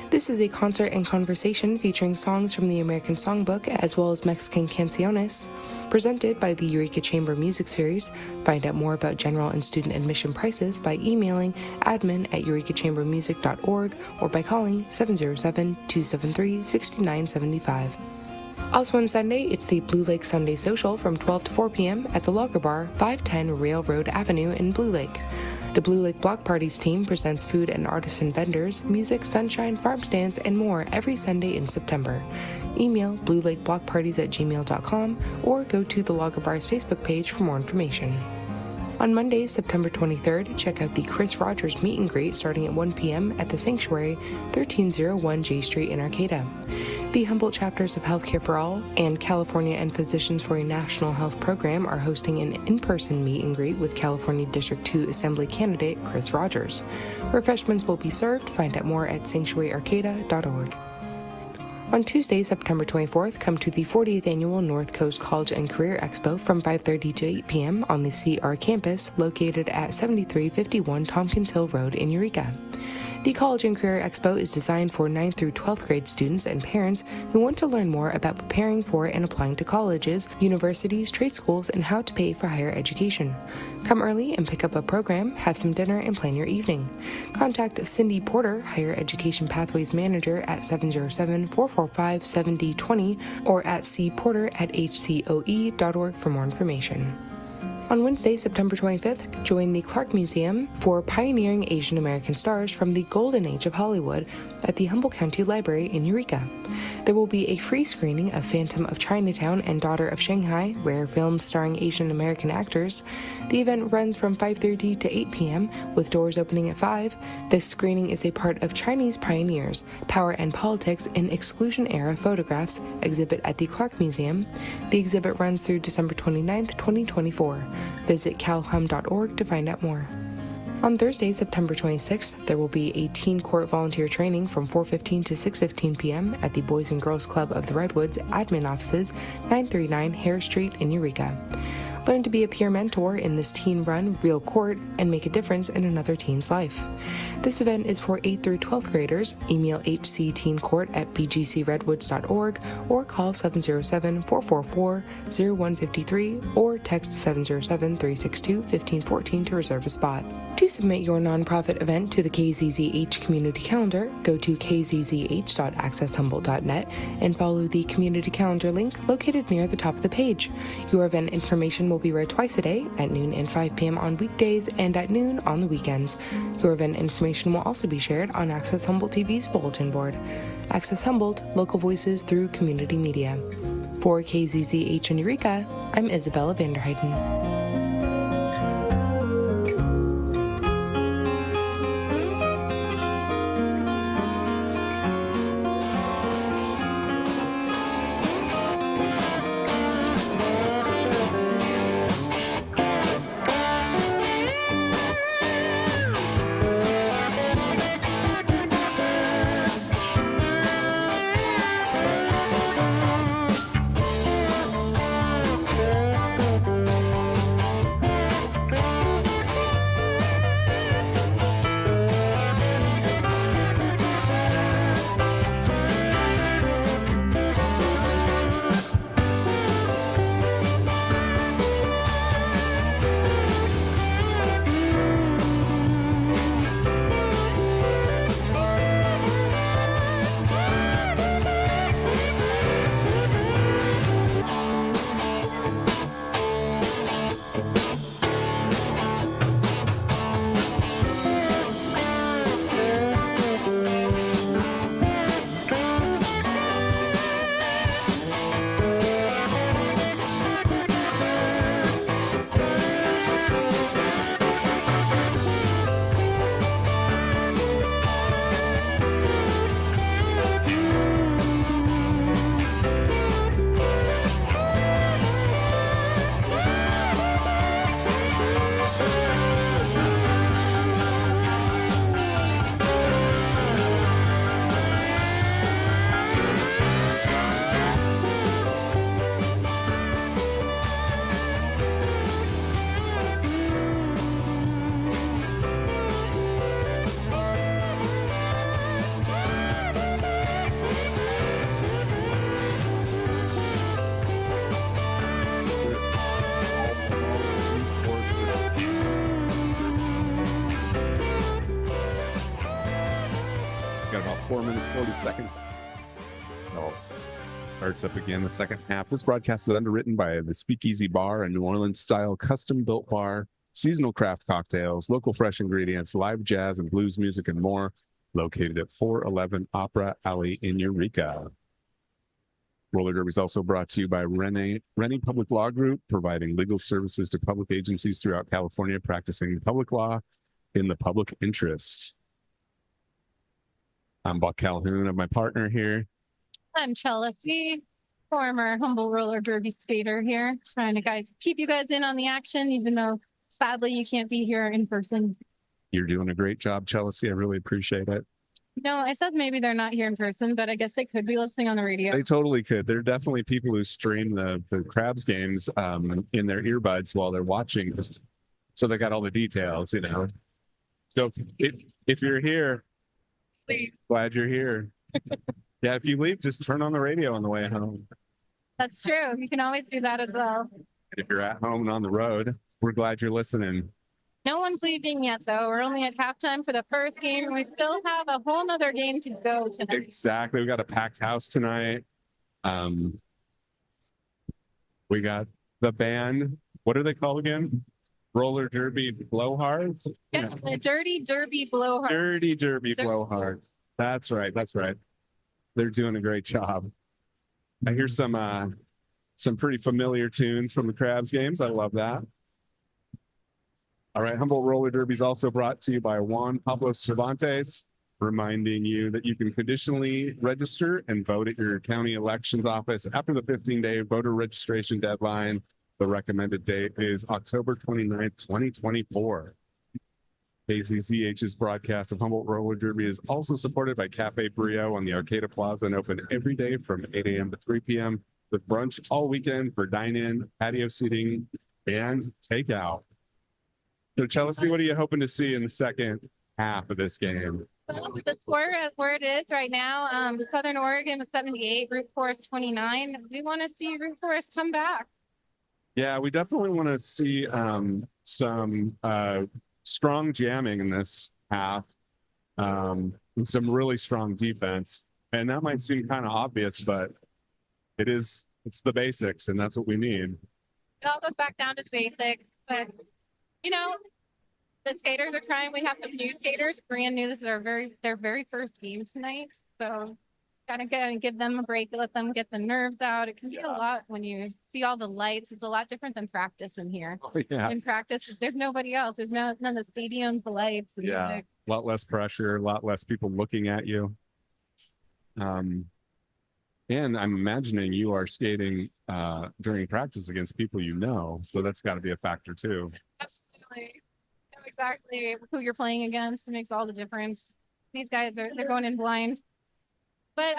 This is a concert and conversation featuring songs from the American Songbook as well as Mexican Canciones, presented by the Eureka Chamber Music Series. Find out more about general and student admission prices by emailing admin@eurekachambermusic.org or by calling 707-273-6975. Also on Sunday, it's the Blue Lake Sunday Social from 12 to 4 p.m. at the Lager Bar, 510 Railroad Avenue in Blue Lake. The Blue Lake Block Parties team presents food and artisan vendors, music, sunshine, farm stands, and more every Sunday in September. Email bluelakeblockparties@gmail.com or go to the Lager Bar's Facebook page for more information. On Monday, September 23rd, check out the Chris Rogers Meet and Greet starting at 1 p.m. at the Sanctuary, 1301 J Street in Arcata. The Humboldt chapters of Healthcare for All and California and Physicians for a National Health Program are hosting an in-person meet and greet with California District 2 Assembly candidate Chris Rogers. Refreshments will be served. Find out more at sanctuaryarcata.org. On Tuesday, September 24th, come to the 40th Annual North Coast College and Career Expo from 5:30 to 8 p.m. on the CR campus located at 7351 Tompkins Hill Road in Eureka. The College and Career Expo is designed for 9th through 12th grade students and parents who want to learn more about preparing for and applying to colleges, universities, trade schools, and how to pay for higher education. Come early and pick up a program, have some dinner, and plan your evening. Contact Cindy Porter, Higher Education Pathways Manager at 707-445-7020 or at cporter@hcoe.org for more information. On Wednesday, September 25th, join the Clark Museum for Pioneering Asian American Stars from the Golden Age of Hollywood at the Humboldt County Library in Eureka. There will be a free screening of Phantom of Chinatown and Daughter of Shanghai, rare films starring Asian American actors. The event runs from 5:30 to 8 p.m., with doors opening at 5. This screening is a part of Chinese Pioneers, Power and Politics in Exclusion-Era Photographs exhibit at the Clark Museum. The exhibit runs through December 29th, 2024. Visit calhum.org to find out more. On Thursday, September 26th, there will be a teen court volunteer training from 4:15 to 6:15 p.m. at the Boys and Girls Club of the Redwoods admin offices, 939 Hare Street in Eureka. Learn to be a peer mentor in this teen-run real court and make a difference in another teen's life. This event is for 8th through 12th graders. Email hcteencourt@bgcredwoods.org or call 707-444-0153 or text 707-362-1514 to reserve a spot. To submit your nonprofit event to the KZZH community calendar, go to kzzh.accesshumboldt.net and follow the community calendar link located near the top of the page. Your event information will be read twice a day, at noon and 5 p.m. on weekdays and at noon on the weekends. Your event information will also be shared on Access Humboldt TV's bulletin board. Access Humboldt, local voices through community media. For KZZH in Eureka, I'm Isabella Vanderheiden. Got about 4 minutes, 40 seconds. So starts up again the second half. This broadcast is underwritten by the Speakeasy Bar, a New Orleans-style custom-built bar, seasonal craft cocktails, local fresh ingredients, live jazz and blues music, and more. Located at 411 Opera Alley in Eureka. Roller Derby is also brought to you by Rennie Public Law Group, providing legal services to public agencies throughout California, practicing public law in the public interest. I'm Buck Calhoun. I'm my partner here. I'm Chelsea, former Humboldt roller derby skater here, trying to keep you guys in on the action, even though sadly you can't be here in person. You're doing a great job, Chelsea. I really appreciate it. No, I said maybe they're not here in person, but I guess they could be listening on the radio. They totally could. There are definitely people who stream the Crabs games in their earbuds while they're watching, so they got all the details, you know. So if you're here, glad you're here. Yeah, if you leave, just turn on the radio on the way home. That's true. You can always do that as well. If you're at home and on the road, we're glad you're listening. No one's leaving yet, though. We're only at halftime for the first game, and we still have a whole nother game to go tonight. Exactly. We got a packed house tonight. We got the band. What are they called again? Roller Derby Blowhards? Yeah, the Dirty Derby Blowhard. Dirty Derby Blowhards. That's right. That's right. They're doing a great job. I hear some pretty familiar tunes from the Crabs games. I love that. All right, Humboldt Roller Derby is also brought to you by Juan Pablo Cervantes, reminding you that you can conditionally register and vote at your county elections office after the 15-day voter registration deadline. The recommended date is October 29th, 2024. KZCH's broadcast of Humboldt Roller Derby is also supported by Cafe Brio on the Arcata Plaza and open every day from 8 a.m. to 3 p.m. with brunch all weekend for dine-in, patio seating, and takeout. So Chelsea, what are you hoping to see in the second half of this game? Well, with the score at where it is right now, Southern Oregon with 78, Root Forest 29. We want to see Root Forest come back. Yeah, we definitely want to see some strong jamming in this half and some really strong defense. And that might seem kind of obvious, but it's the basics, and that's what we need. It all goes back down to the basics, but you know, the skaters are trying. We have some new skaters, brand new. This is their very first game tonight. So gotta give them a break, let them get the nerves out. It can be a lot when you see all the lights. It's a lot different than practice in here. Oh, yeah. In practice, there's nobody else. There's none of the stadiums, the lights. Yeah, a lot less pressure, a lot less people looking at you. And I'm imagining you are skating during practice against people you know, so that's got to be a factor too. Absolutely. Know exactly who you're playing against. It makes all the difference. These guys they're going in blind. But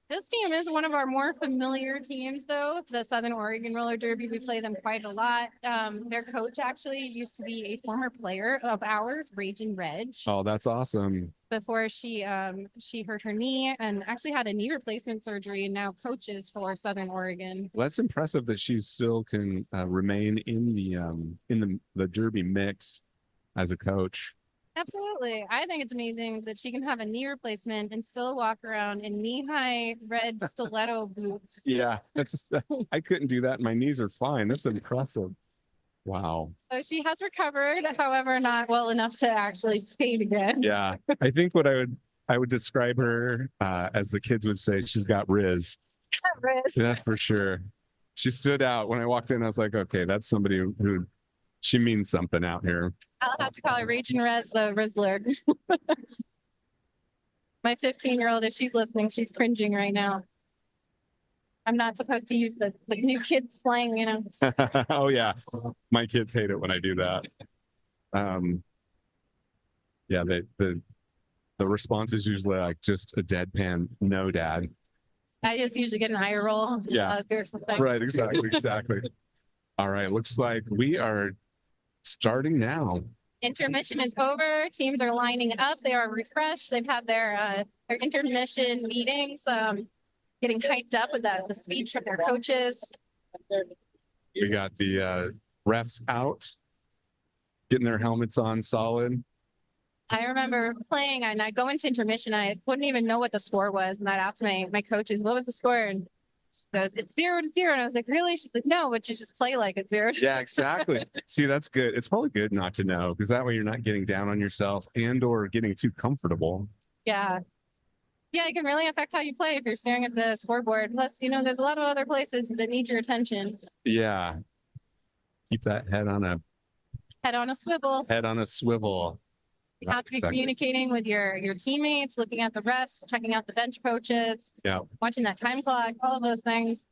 this team is one of our more familiar teams, though. The Southern Oregon Roller Derby, we play them quite a lot. Their coach actually used to be a former player of ours, Ragin' Reg. Oh, that's awesome. Before she hurt her knee and actually had a knee replacement surgery and now coaches for Southern Oregon. Well, that's impressive that she still can remain in the Derby mix as a coach. Absolutely. I think it's amazing that she can have a knee replacement and still walk around in knee-high red stiletto boots. Yeah, I couldn't do that. My knees are fine. That's impressive. Wow. So she has recovered, however, not well enough to actually skate again. Yeah, I think what I would describe her as the kids would say, she's got Riz. She's got Riz. That's for sure. She stood out when I walked in. I was like, okay, that's somebody who she means something out here. I'll have to call her Ragin' Rez the Rizzler. My 15-year-old, if she's listening, she's cringing right now. I'm not supposed to use the new kids slang, you know. Oh yeah, my kids hate it when I do that. Yeah, the response is usually like just a deadpan, no, dad. I just usually get an eye roll, yeah, or something. Right, exactly. All right, looks like we are starting now. Intermission is over. Teams are lining up. They are refreshed. They've had their intermission meetings, getting hyped up with the speech from their coaches. We got the refs out, getting their helmets on solid. I remember playing, and I go into intermission. I wouldn't even know what the score was, and I'd ask my coaches, "What was the score?" And she goes, "It's 0-0." And I was like, "Really?" She's like, "No, but you just play like it's 0-0." Yeah, exactly. See, that's good. It's probably good not to know, because that way you're not getting down on yourself and or getting too comfortable. Yeah. Yeah, it can really affect how you play if you're staring at the scoreboard. Plus, there's a lot of other places that need your attention. Yeah. Keep that head on a swivel. Head on a swivel. You have to be Exactly. communicating with your teammates, looking at the refs, checking out the bench coaches, Yeah. watching that time clock, all of those things.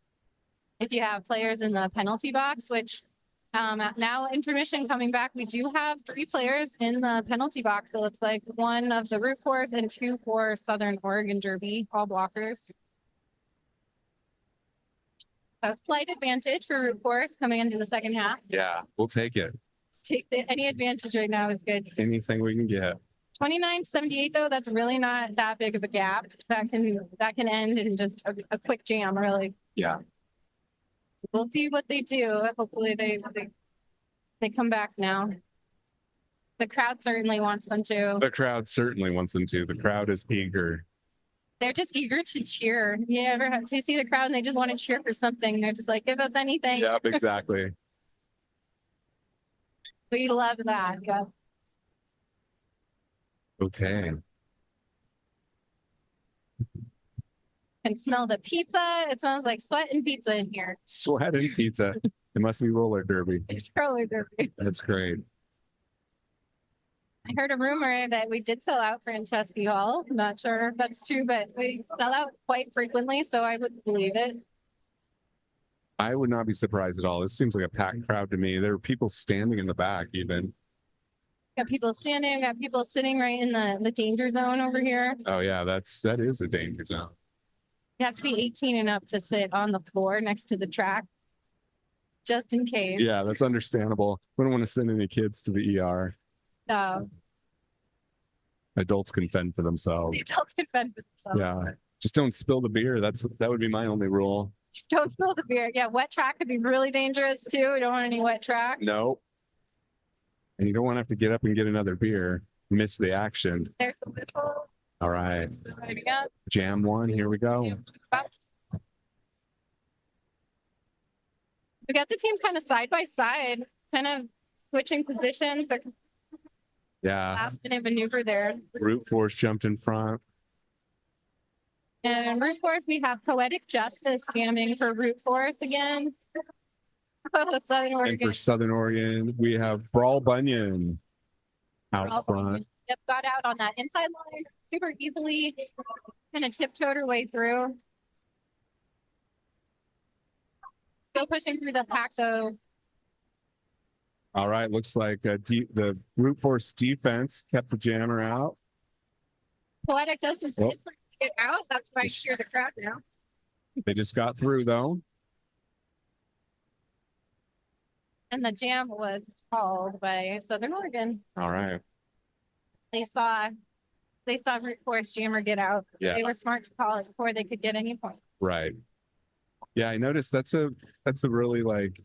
If you have players in the penalty box, which now intermission coming back, we do have 3 players in the penalty box. It looks like 1 of the Root Force and 2 for Southern Oregon Derby, all blockers. A slight advantage for Root Force coming into the second half. Yeah, we'll take it. Any advantage right now is good. Anything we can get. 29-78 though, that's really not that big of a gap. That can end in just a quick jam, really. Yeah. So we'll see what they do. Hopefully they come back now. The crowd certainly wants them to. The crowd certainly wants them to. The crowd is eager. They're just eager to cheer. You ever have to see the crowd and they just want to cheer for something? They're just like, give us anything. Yep, exactly. We love that. Yeah. Okay. Can smell the pizza. It smells like sweat and pizza in here. Sweat and pizza. It must be roller derby. It's roller derby. That's great. I heard a rumor that we did sell out Franceschi Hall. I'm not sure if that's true, but we sell out quite frequently, so I would believe it. I would not be surprised at all. This seems like a packed crowd to me. There are people standing in the back even. Got people standing, got people sitting right in the danger zone over here. Oh yeah, that is a danger zone. You have to be 18 and up to sit on the floor next to the track, just in case. Yeah, that's understandable. We don't want to send any kids to the ER. So Adults can fend for themselves. the adults can fend for themselves. Yeah. Just don't spill the beer. That would be my only rule. Don't spill the beer. Yeah, wet track could be really dangerous too. We don't want any wet tracks. No. And you don't want to have to get up and get another beer, miss the action. There's the whistle. All right. Lighting up. Jam 1, here we go. We got the teams kind of side by side, kind of switching positions. They're Yeah. last minute maneuver there. Root Force jumped in front. And in Root Force, we have Poetic Justice jamming for Root Force again. Oh, Southern And Oregon. for Southern Oregon, we have Brawl Bunyan out Brawl front. Bunyan. Yep, got out on that inside line super easily, kind of tiptoed her way through. Still pushing through the pack though. All right. Looks like the Root Force defense kept the jammer out. Poetic Justice Oh. did get out. That's why I hear the crowd now. They just got through though. And the jam was called by Southern Oregon. All right. They saw Root Force jammer get out. Yeah. They were smart to call it before they could get any points. Right. Yeah, I noticed that's a really like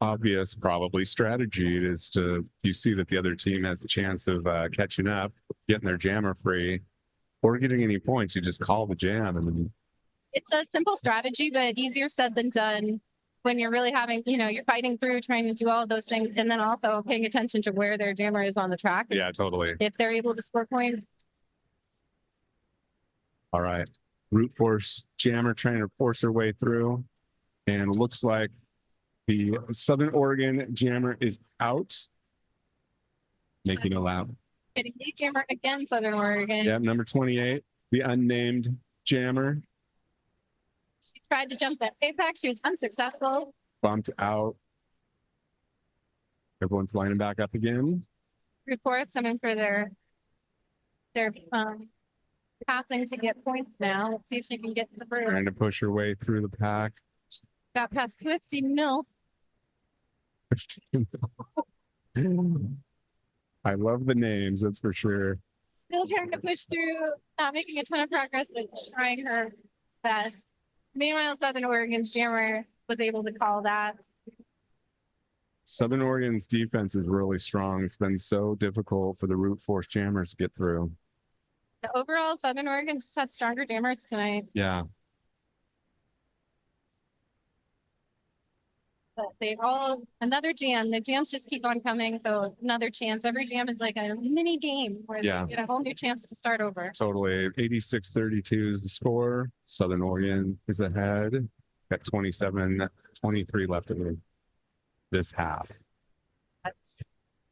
obvious probably strategy is to you see that the other team has a chance of catching up, getting their jammer free, or getting any points. You just call the jam and then It's a simple strategy, but easier said than done when you're really having, you're fighting through trying to do all of those things and then also paying attention to where their jammer is on the track. yeah, totally. If they're able to score points. All right. Root Force jammer trying to force her way through. And it looks like the Southern Oregon jammer is out. Making a lap. Getting lead jammer again, Southern Oregon. Yeah, number 28, the unnamed jammer. She tried to jump that apex. She was unsuccessful. Bumped out. Everyone's lining back up again. Root Force coming for their passing to get points now. Let's see if she can get through. Trying to push her way through the pack. Got past Swifty Mill. I love the names, that's for sure. Still trying to push through, not making a ton of progress, but trying her best. Meanwhile, Southern Oregon's jammer was able to call that. Southern Oregon's defense is really strong. It's been so difficult for the Root Force jammers to get through. The overall, Southern Oregon just had stronger jammers tonight, Yeah. but they all, another jam. The jams just keep on coming, so another chance. Every jam is like a mini game where Yeah. they get a whole new chance to start over. Totally. 86-32 is the score. Southern Oregon is ahead. Got 27-23 left in this half.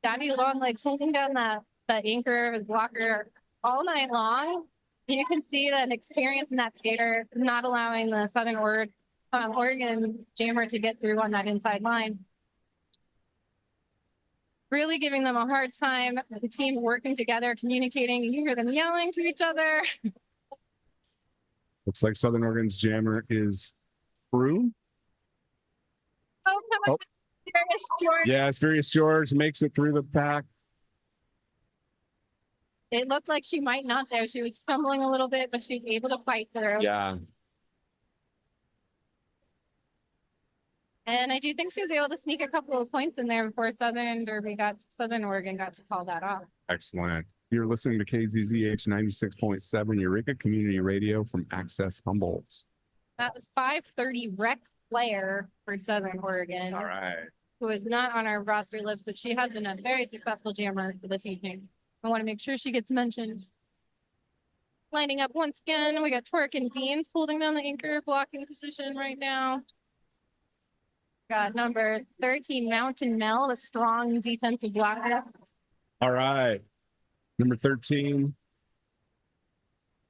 Daddy Longlegs holding down the anchor blocker all night long. You can see that experience in that skater not allowing the Southern Oregon jammer to get through on that inside line. Really giving them a hard time. The team working together, communicating. You hear them yelling to each other. Looks like Southern Oregon's jammer is through. Oh, come on. Furious George. Yeah, Furious George makes it through the pack. It looked like she might not there. She was stumbling a little bit, but she was able to fight through. Yeah. And I do think she was able to sneak a couple of points in there before Southern Oregon got to call that off. Excellent. You're listening to KZZH 96.7 Eureka Community Radio from Access Humboldt. That was 5:30 rec player for Southern Oregon. All right. Who is not on our roster list, but she has been a very successful jammer for this evening. I want to make sure she gets mentioned. Lining up once again, we got Twerk and Beans holding down the anchor blocking position right now. Got number 13, Mountain Mel, a strong defensive blocker. All right. Number 13.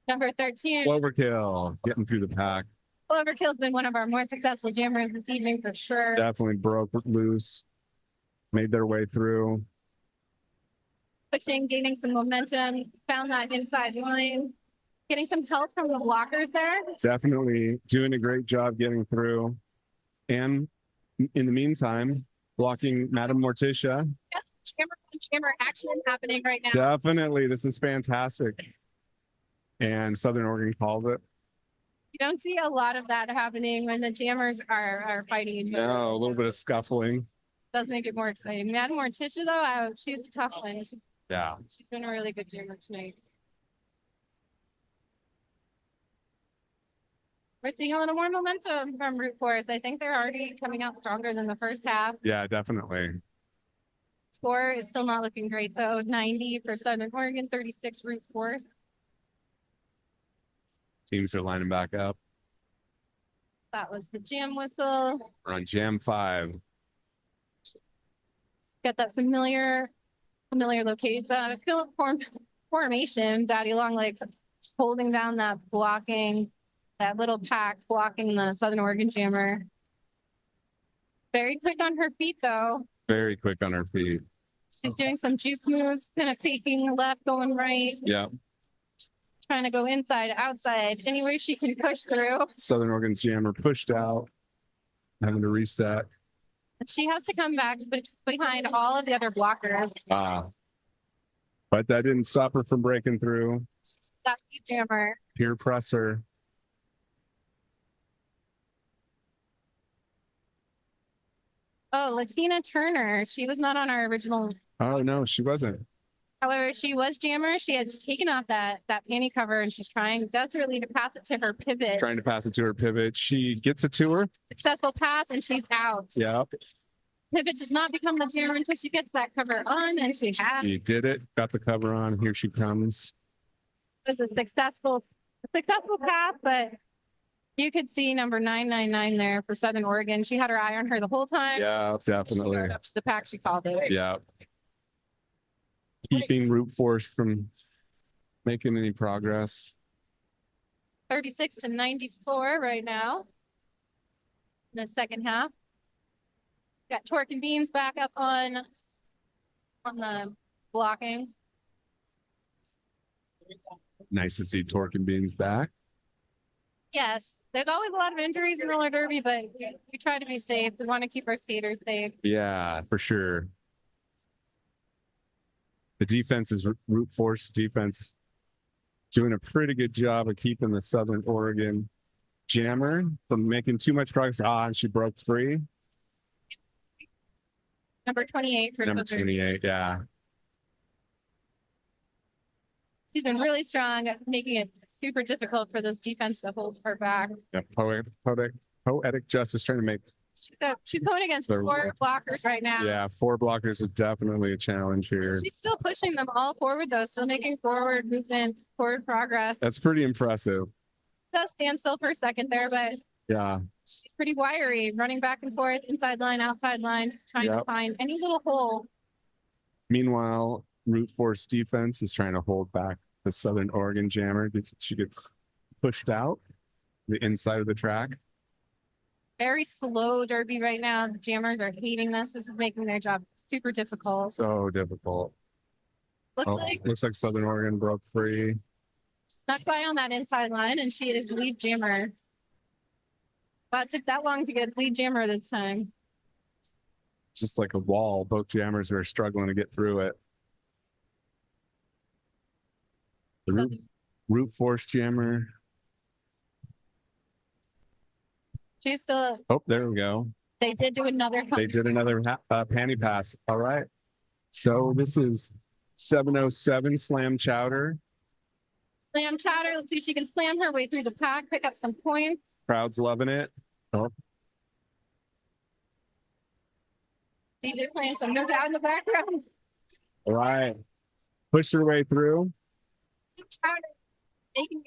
Number 13. Overkill getting through the pack. Overkill's been one of our more successful jammers this evening for sure. Definitely broke loose. Made their way through. Pushing, gaining some momentum, found that inside line, getting some help from the blockers there. Definitely doing a great job getting through. And in the meantime, blocking Madam Morticia. Yes, jammer action happening right now. Definitely. This is fantastic. And Southern Oregon calls it. You don't see a lot of that happening when the jammers are fighting each other. No, a little bit of scuffling. Does make it more exciting. Madam Morticia, though, she's a tough one. Yeah. She's been a really good jammer tonight. We're seeing a little more momentum from Root Force. I think they're already coming out stronger than the first half. Yeah, definitely. Score is still not looking great, though. 90 for Southern Oregon, 36 Root Force. Teams are lining back up. That was the jam whistle. We're on Jam 5. Got that familiar location, formation. Daddy Longlegs holding down that blocking, that little pack blocking the Southern Oregon jammer. Very quick on her feet, though. Very quick on her feet. She's doing some juke moves, kind of faking left, going right. Yeah. Trying to go inside, outside, any way she can push through. Southern Oregon's jammer pushed out, having to reset. She has to come back behind all of the other blockers. But that didn't stop her from breaking through. That jammer. Peer presser. Oh, Latina Turner. She was not on our original. Oh, no, she wasn't. However, she was jammer. She has taken off that panty cover and she's trying desperately to pass it to her pivot. Trying to pass it to her pivot. She gets it to her. Successful pass and she's out. Yeah. Pivot does not become the jammer until she gets that cover on, and she has. She did it. Got the cover on. Here she comes. It was a successful pass, but you could see number 999 there for Southern Oregon. She had her eye on her the whole time. Yeah, definitely. She got up to the pack, she called it. Yeah. Keeping Root Force from making any progress. 36 to 94 right now in the second half. Got Torque and Beans back up on the blocking. Nice to see Torque and Beans back. Yes, there's always a lot of injuries in roller derby, but we try to be safe. We want to keep our skaters safe. Yeah, for sure. The defense is Root Force defense doing a pretty good job of keeping the Southern Oregon jammer from making too much progress. And she broke free. Number 28 for Number 28, yeah. She's been really strong at making it super difficult for this defense to hold her back. Yeah, poetic justice trying to make. She's going against 4 blockers right now. Yeah, 4 blockers is definitely a challenge here. She's still pushing them all forward, though, still making forward movement, forward progress. That's pretty impressive. Does stand still for a second there, but yeah, she's pretty wiry, running back and forth, inside line, outside line, just trying to find any little hole. Meanwhile, Route Force defense is trying to hold back the Southern Oregon jammer. She gets pushed out the inside of the track. Very slow derby right now. The jammers are hating this. This is making their job super difficult. So difficult. Looks like Southern Oregon broke free. snuck by on that inside line, and she is lead jammer. Wow, it took that long to get lead jammer this time. Just like a wall. Both jammers are struggling to get through it. The Route Force jammer. She's still. Oh, there we go. They did do another. They did another panty pass. All right. So this is 707 Slam Chowder. Slam Chowder. Let's see if she can slam her way through the pack, pick up some points. Crowd's loving it. Oh, DJ playing some No Doubt in the background. all right. Push her way through. Chowder making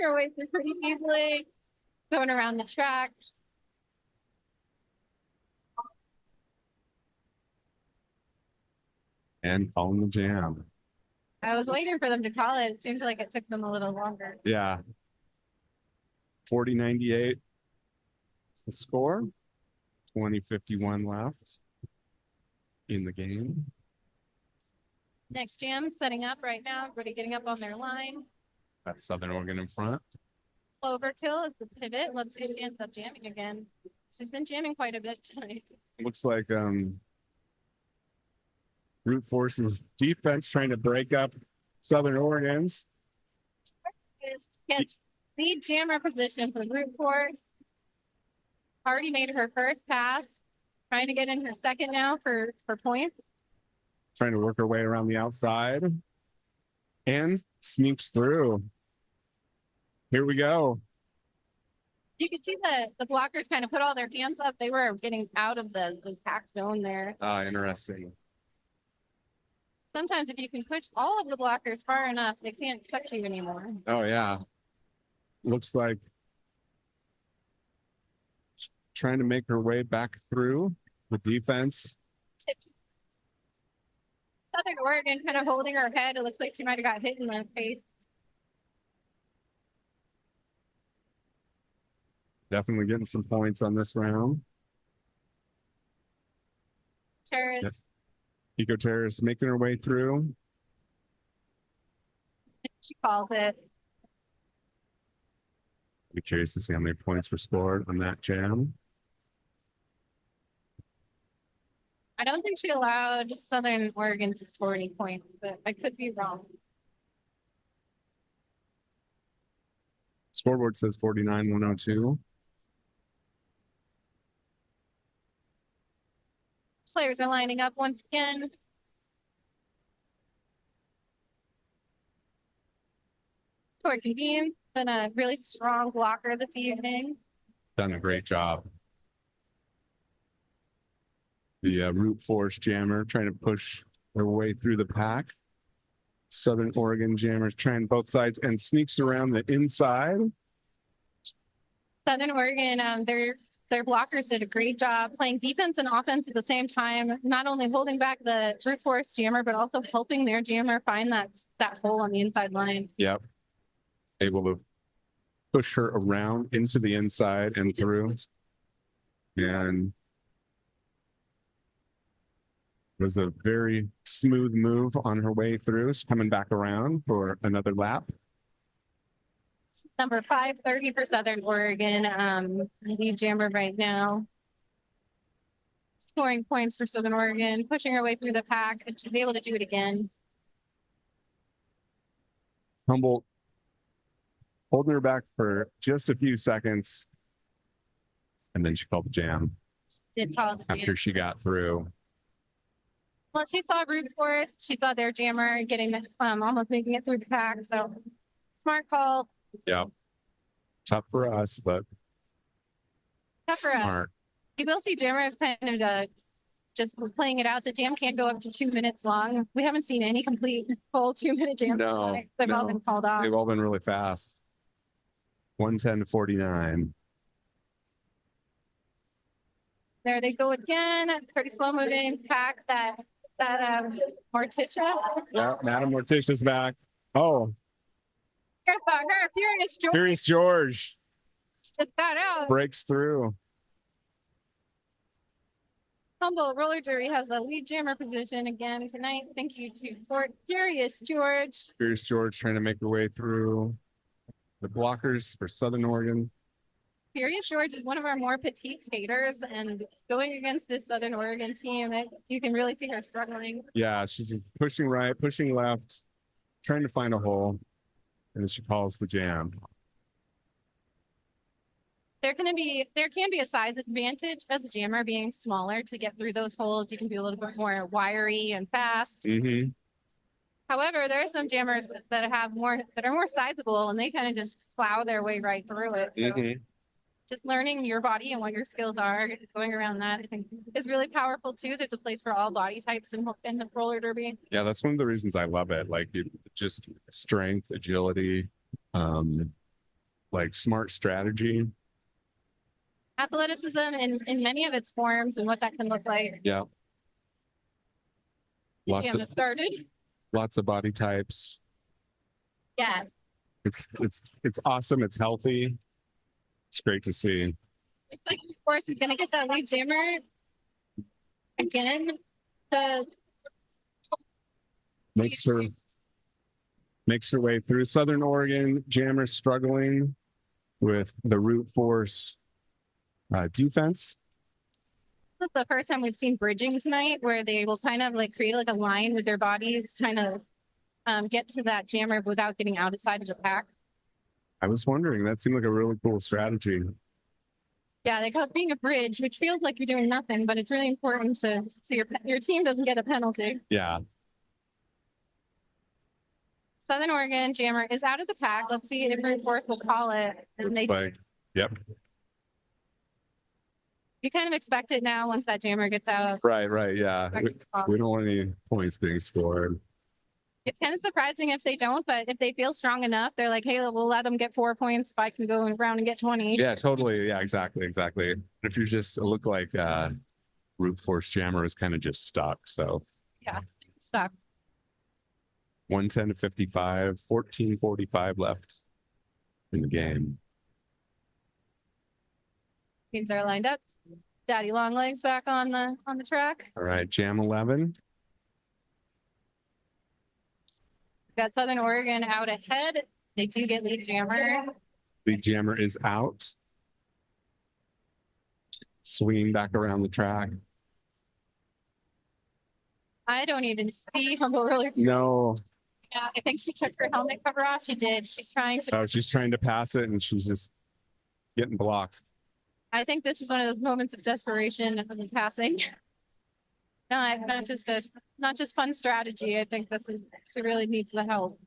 her way through pretty easily. Going around the track. And calling the jam. I was waiting for them to call it. It seems like it took them a little longer. Yeah. 40-98 is the score. 20-51 left in the game. Next jam setting up right now. Everybody getting up on their line. That's Southern Oregon in front. Overkill is the pivot. Let's see if she ends up jamming again. She's been jamming quite a bit tonight. Looks like Route Force's defense trying to break up Southern Oregon's. Gets lead jammer position for Route Force. Already made her first pass. Trying to get in her second now for points. Trying to work her way around the outside. And sneaks through. Here we go. You can see the blockers kind of put all their hands up. They were getting out of the pack zone there. Ah, interesting. Sometimes if you can push all of the blockers far enough, they can't touch you anymore. Oh, yeah. Looks like trying to make her way back through the defense. Southern Oregon kind of holding her head. It looks like she might have got hit in the face. Definitely getting some points on this round. Terrace. Yep. Eco Terrace making her way through. She calls it. Be curious to see how many points were scored on that jam. I don't think she allowed Southern Oregon to score any points, but I could be wrong. Scoreboard says 49-102. Players are lining up once again. Torque Bean, been a really strong blocker this evening. Done a great job. The Route Force jammer trying to push their way through the pack. Southern Oregon jammers trying both sides and sneaks around the inside. Southern Oregon, their blockers did a great job playing defense and offense at the same time, not only holding back the Route Force jammer, but also helping their jammer find that hole on the inside line. Yep. Able to push her around into the inside and through. And it was a very smooth move on her way through. She's coming back around for another lap. This is number 530 for Southern Oregon. Lead jammer right now. Scoring points for Southern Oregon, pushing her way through the pack, and she's able to do it again. Humboldt holding her back for just a few seconds. And then she called the jam Did call the after jam. she got through. Well, she saw Route Force. She saw their jammer getting the almost making it through the pack. So smart call. Yeah. Tough for us, but Tough for us. smart. You will see jammers kind of just playing it out. The jam can't go up to 2 minutes long. We haven't seen any complete full 2-minute jams. No, tonight. They've all no. been called off. They've all been really fast. 110-49. There they go again. Pretty slow moving pack that that Morticia. Yeah, Madam Morticia's back. Oh, Here's about her. Furious George Furious George just got out. breaks through. Humboldt roller derby has the lead jammer position again tonight. Thank you to Furious George. Furious George trying to make her way through the blockers for Southern Oregon. Furious George is one of our more petite skaters, and going against this Southern Oregon team, you can really see her struggling. Yeah, she's pushing right, pushing left, trying to find a hole, and then she calls the jam. There can be a size advantage as a jammer being smaller to get through those holes. You can be a little bit more wiry and fast. Mm-hmm. However, there are some jammers that are more sizable, and they kind of just plow their way right through it. So just learning your body and what your skills are, going around that, I think is really powerful too. There's a place for all body types in the roller derby. Yeah, that's one of the reasons I love it. Like just strength, agility, like smart strategy. Athleticism in many of its forms and what that can look like. Yeah. Lots of body types. Yes. It's awesome. It's healthy. It's great to see. Looks like, of course, he's gonna get that lead jammer again. Makes her way through. Southern Oregon jammer struggling with the root force defense. This is the first time we've seen bridging tonight, where they will kind of like create like a line with their bodies, trying to get to that jammer without getting outside of the pack. I was wondering, that seemed like a really cool strategy. Yeah, they call it being a bridge, which feels like you're doing nothing, but it's really important so your team doesn't get a penalty. Yeah. Southern Oregon jammer is out of the pack. Let's see if brute force will call it. Looks like, yep. You kind of expect it now once that jammer gets out. Right, yeah. We don't want any points being scored. It's kind of surprising if they don't, but if they feel strong enough, they're like, hey, we'll let them get 4 points if I can go around and get 20. Yeah, totally. Yeah, exactly. If you just look like root force jammer is kind of just stuck. So yeah, stuck. 110 to 55, 14:45 left in the game. Teams are lined up. Daddy Longlegs back on the track. All right, jam 11. Got Southern Oregon out ahead. They do get lead jammer. Lead jammer is out. Swinging back around the track. I don't even see Humboldt roller. No. Yeah, I think she took her helmet cover off. She did. She's trying to. Oh, she's trying to pass it, and she's just getting blocked. I think this is one of those moments of desperation of the passing. Not just fun strategy. I think she really needs the help.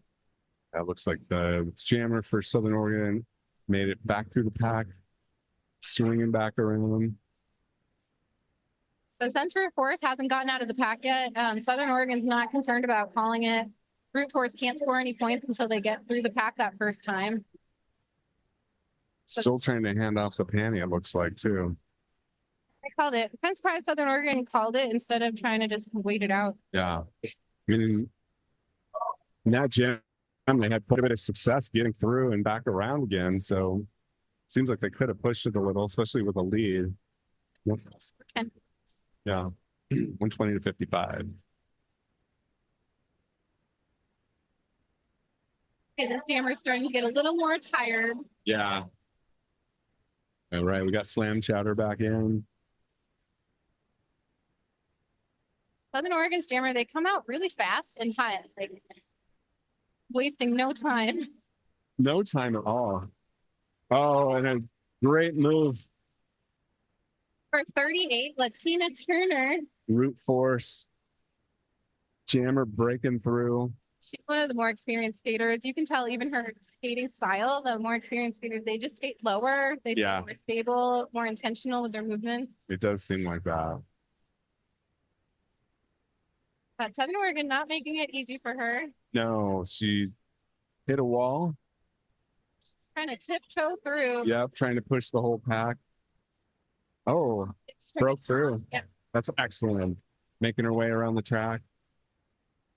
That looks like the jammer for Southern Oregon made it back through the pack, swinging back around. So since brute force hasn't gotten out of the pack yet, Southern Oregon's not concerned about calling it. Brute force can't score any points until they get through the pack that first time. Still trying to hand off the panty, it looks like, too. I called it. I'm surprised Southern Oregon called it instead of trying to just wait it out. Yeah. I mean, in that jam, they had quite a bit of success getting through and back around again. So it seems like they could have pushed it a little, especially with a lead. Yeah. 120 to 55. Okay, this jammer's starting to get a little more tired. Yeah. All right, we got Slam Chowder back in. Southern Oregon's jammer, they come out really fast and hot, like wasting no time. No time at all. Oh, and a great move. For 38, Latina Turner. Root force. Jammer breaking through. She's one of the more experienced skaters. You can tell even her skating style, the more experienced skaters, they just skate lower. They skate more stable, more intentional with their movements. It does seem like that. But Southern Oregon not making it easy for her. No, she hit a wall. She's trying to tiptoe through. Yep, trying to push the whole pack. Oh, broke through. Yeah. That's excellent. making her way around the track.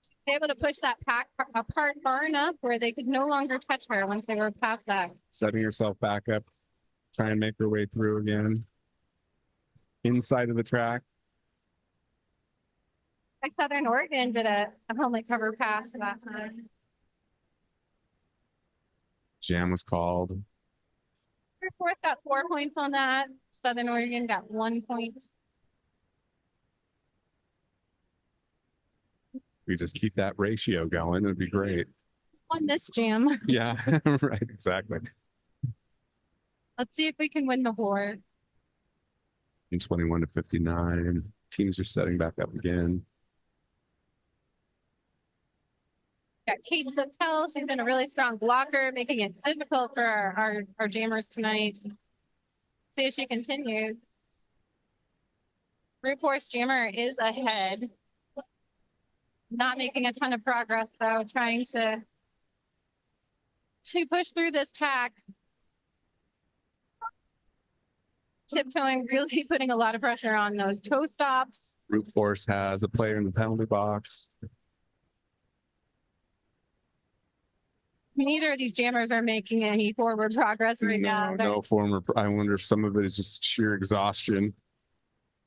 She's able to push that pack apart far enough where they could no longer touch her once they were past that. Setting herself back up, trying to make her way through again. Inside of the track. Like Southern Oregon did a helmet cover pass that time. Jam was called. Air Force got 4 points on that. Southern Oregon got 1 point. We just keep that ratio going. It'd be great. Won this jam. Yeah, right. Exactly. Let's see if we can win the war. In 21 to 59. Teams are setting back up again. Got Kate Zippel. She's been a really strong blocker, making it difficult for our jammers tonight. See if she continues. Brute Force Jammer is ahead. Not making a ton of progress though, trying to push through this pack. Tiptoeing, really putting a lot of pressure on those toe stops. Brute Force has a player in the penalty box. Neither of these jammers are making any forward progress right now. No former. I wonder if some of it is just sheer exhaustion.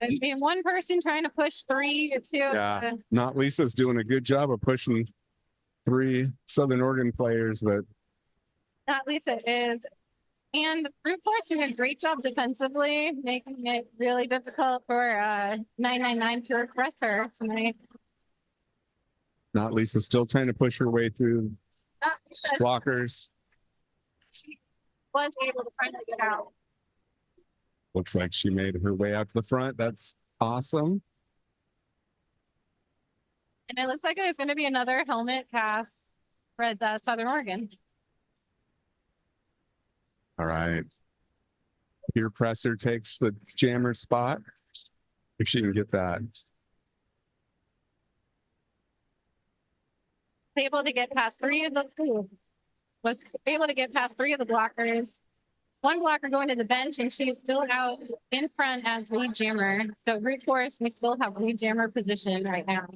There's being one person trying to push 3 or 2. Yeah, not Lisa's doing a good job of pushing 3 Southern Oregon players, but Not Lisa is. And Brute Force doing a great job defensively, making it really difficult for 999 Pure Crusher tonight. not Lisa still trying to push her way through blockers. She was able to finally get out. Looks like she made her way out to the front. That's awesome. And it looks like there's going to be another helmet pass for the Southern Oregon. All right. Peer presser takes the jammer spot. If she can get that. Able to get past 3 of the was able to get past 3 of the blockers. One blocker going to the bench, and she's still out in front as lead jammer. So Brute Force, we still have lead jammer position right now.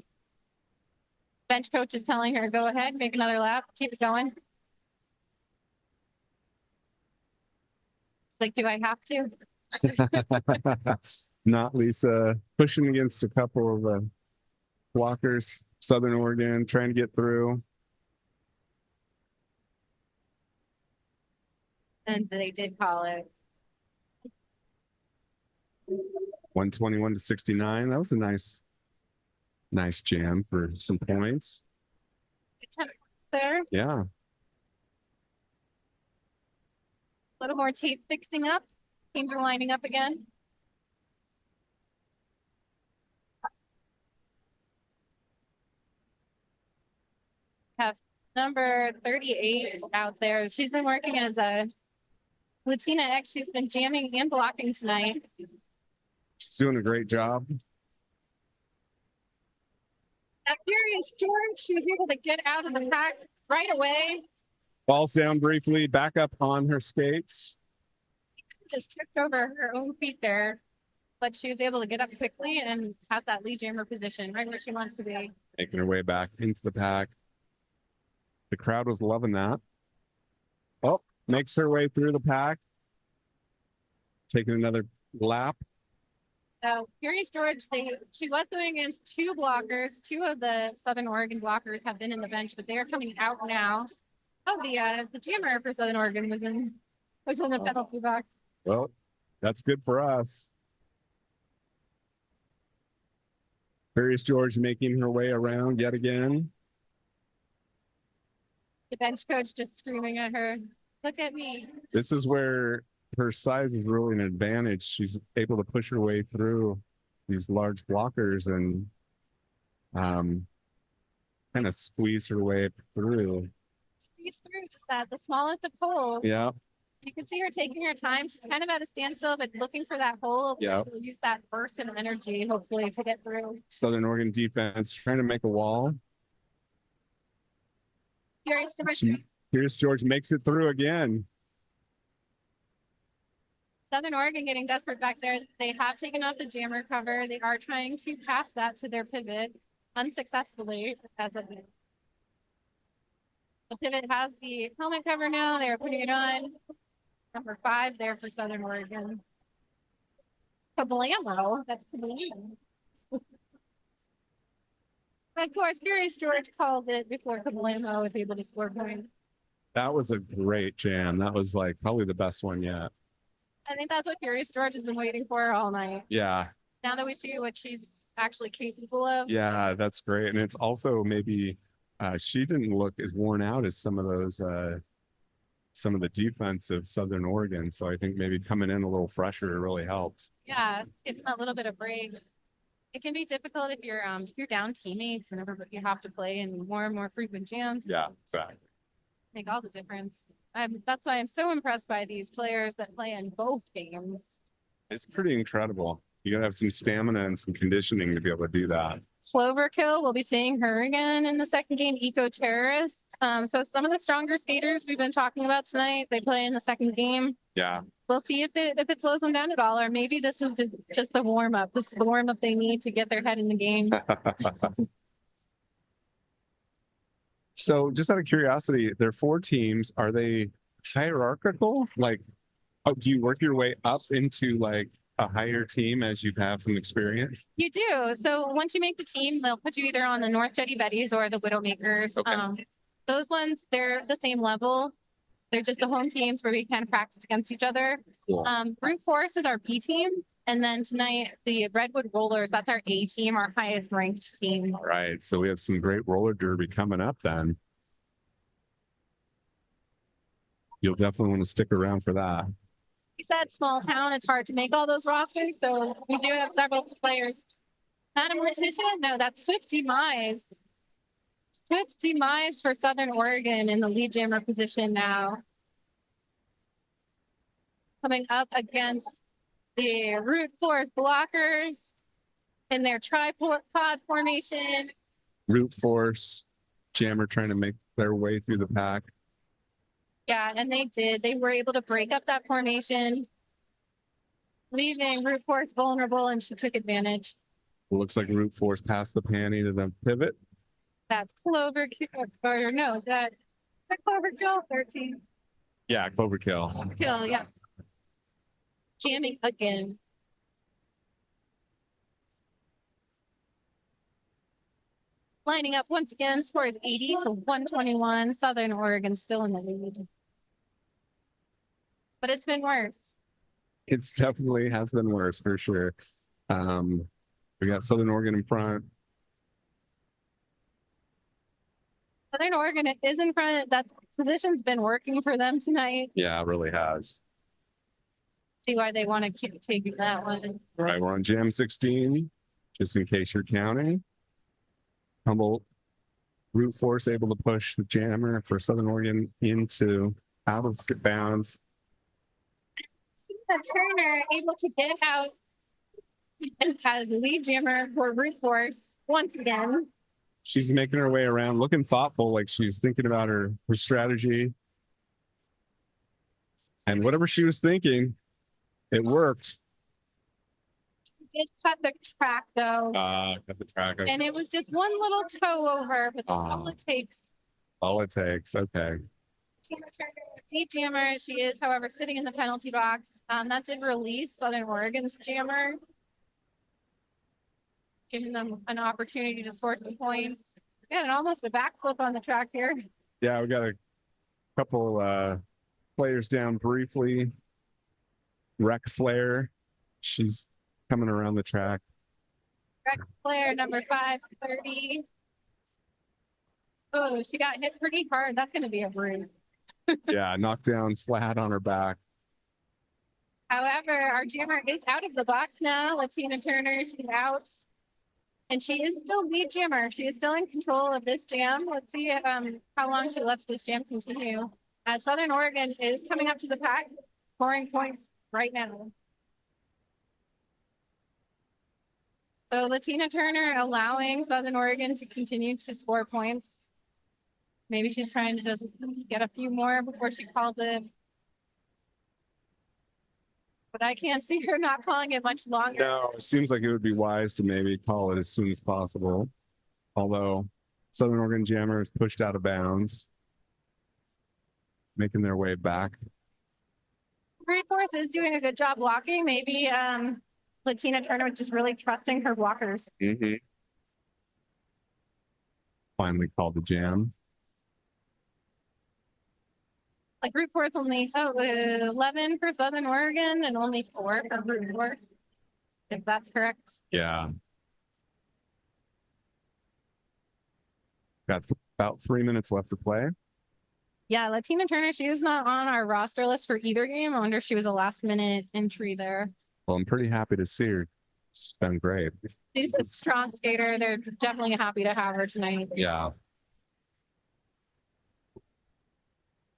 Bench coach is telling her, go ahead, make another lap, keep it going. Like, do I have to? Not Lisa pushing against a couple of blockers. Southern Oregon trying to get through. And they did call it. 121 to 69. That was a nice jam for some points. 10 points there. Yeah. A little more tape fixing up. Teams are lining up again. Have number 38 out there. She's been working as a Latina X. She's been jamming and blocking tonight. She's doing a great job. That Furious George, she was able to get out of the pack right away. Falls down briefly, back up on her skates. Just tripped over her own feet there, but she was able to get up quickly and have that lead jammer position right where she wants to be. Making her way back into the pack. The crowd was loving that. Oh, makes her way through the pack. Taking another lap. So Furious George, she was going against 2 blockers. 2 of the Southern Oregon blockers have been in the bench, but they are coming out now. Oh, the jammer for Southern Oregon was in the penalty box. Well, that's good for us. Furious George making her way around yet again. The bench coach just screaming at her, "Look at me." This is where her size is really an advantage. She's able to push her way through these large blockers and kind of squeeze her way through. Squeeze through just that, the smallest of holes. Yeah. You can see her taking her time. She's kind of at a standstill, but looking for that hole. Yeah. She'll use that burst of energy, hopefully, to get through. Southern Oregon defense trying to make a wall. Furious George makes it through again. Southern Oregon getting desperate back there. They have taken off the jammer cover. They are trying to pass that to their pivot unsuccessfully. The pivot has the helmet cover now. They're putting it on. Number 5 there for Southern Oregon. Kablamo. That's kablamo. Of course, Furious George called it before Kablamo was able to score points. That was a great jam. That was like probably the best one yet. I think that's what Furious George has been waiting for all night. Yeah. Now that we see what she's actually capable of. Yeah, that's great. And it's also maybe she didn't look as worn out as some of those some of the defense of Southern Oregon. So I think maybe coming in a little fresher really helped. Yeah, getting a little bit of break. It can be difficult if you're down teammates and everybody you have to play in more and more frequent jams. Yeah, exactly. Make all the difference. That's why I'm so impressed by these players that play in both games. It's pretty incredible. You gotta have some stamina and some conditioning to be able to do that. Cloverkill, we'll be seeing her again in the second game, Eco Terrorist. So some of the stronger skaters we've been talking about tonight, they play in the second game. Yeah. We'll see if it slows them down at all, or maybe this is just the warm up. This is the warm up they need to get their head in the game. So just out of curiosity, there are 4 teams. Are they hierarchical? Like, do you work your way up into like a higher team as you have some experience? You do. So once you make the team, they'll put you either on the North Jetty Betties or the Widowmakers. Okay. Those ones, they're the same level. They're just the home teams where we kind of practice against each other. Cool. Brute Force is our B team. And then tonight, the Redwood Rollers, that's our A team, our highest ranked team. All right. So we have some great roller derby coming up then. You'll definitely want to stick around for that. We said small town, it's hard to make all those rosters. So we do have several players. Madam Morticia? No, that's Swift Demise. Swift Demise for Southern Oregon in the lead jammer position now. Coming up against the Root Force Blockers in their tripod formation. Root Force, Jammer trying to make their way through the pack. Yeah, and they did. They were able to break up that formation, leaving Root Force vulnerable, and she took advantage. Looks like Root Force passed the panty to the pivot. That's Cloverkill, or no, is that Cloverkill 13? Yeah, Cloverkill. Kill, yeah. Jamming again. Lining up once again, score is 80 to 121. Southern Oregon still in the lead. But it's been worse. It's definitely has been worse for sure. We got Southern Oregon in front. Southern Oregon is in front. That position's been working for them tonight. Yeah, it really has. See why they want to keep taking that one. All right, we're on Jam 16, just in case you're counting. Humboldt Root Force able to push the jammer for Southern Oregon into out of bounds. Turner able to get out as lead jammer for Root Force once again. She's making her way around, looking thoughtful, like she's thinking about her strategy. And whatever she was thinking, it worked. Did cut the track though. Cut the track. Okay. And it was just one little toe over, but that's all it takes. All it takes. Okay. Lead jammer, she is, however, sitting in the penalty box. That did release Southern Oregon's jammer, giving them an opportunity to score some points. Yeah, and almost a backflip on the track here. Yeah, we got a couple players down briefly. Wreck Flair, she's coming around the track. Wreck Flair, number 530. Oh, she got hit pretty hard. That's going to be a bruise. Yeah, knocked down flat on her back. However, our jammer is out of the box now. Latina Turner, she's out. And she is still lead jammer. She is still in control of this jam. Let's see how long she lets this jam continue. Southern Oregon is coming up to the pack, scoring points right now. So Latina Turner allowing Southern Oregon to continue to score points. Maybe she's trying to just get a few more before she calls it. but I can't see her not calling it much longer. No, it seems like it would be wise to maybe call it as soon as possible. Although Southern Oregon Jammer is pushed out of bounds, making their way back. Brute Force is doing a good job blocking. Maybe Latina Turner was just really trusting her blockers. Mm-hmm. Finally called the jam. Like Brute Force only 11 for Southern Oregon and only 4 for Brute Force, if that's correct. Yeah. Got about 3 minutes left to play. Yeah, Latina Turner, she is not on our roster list for either game. I wonder if she was a last minute entry there. Well, I'm pretty happy to see her. It's been great. She's a strong skater. They're definitely happy to have her tonight. Yeah.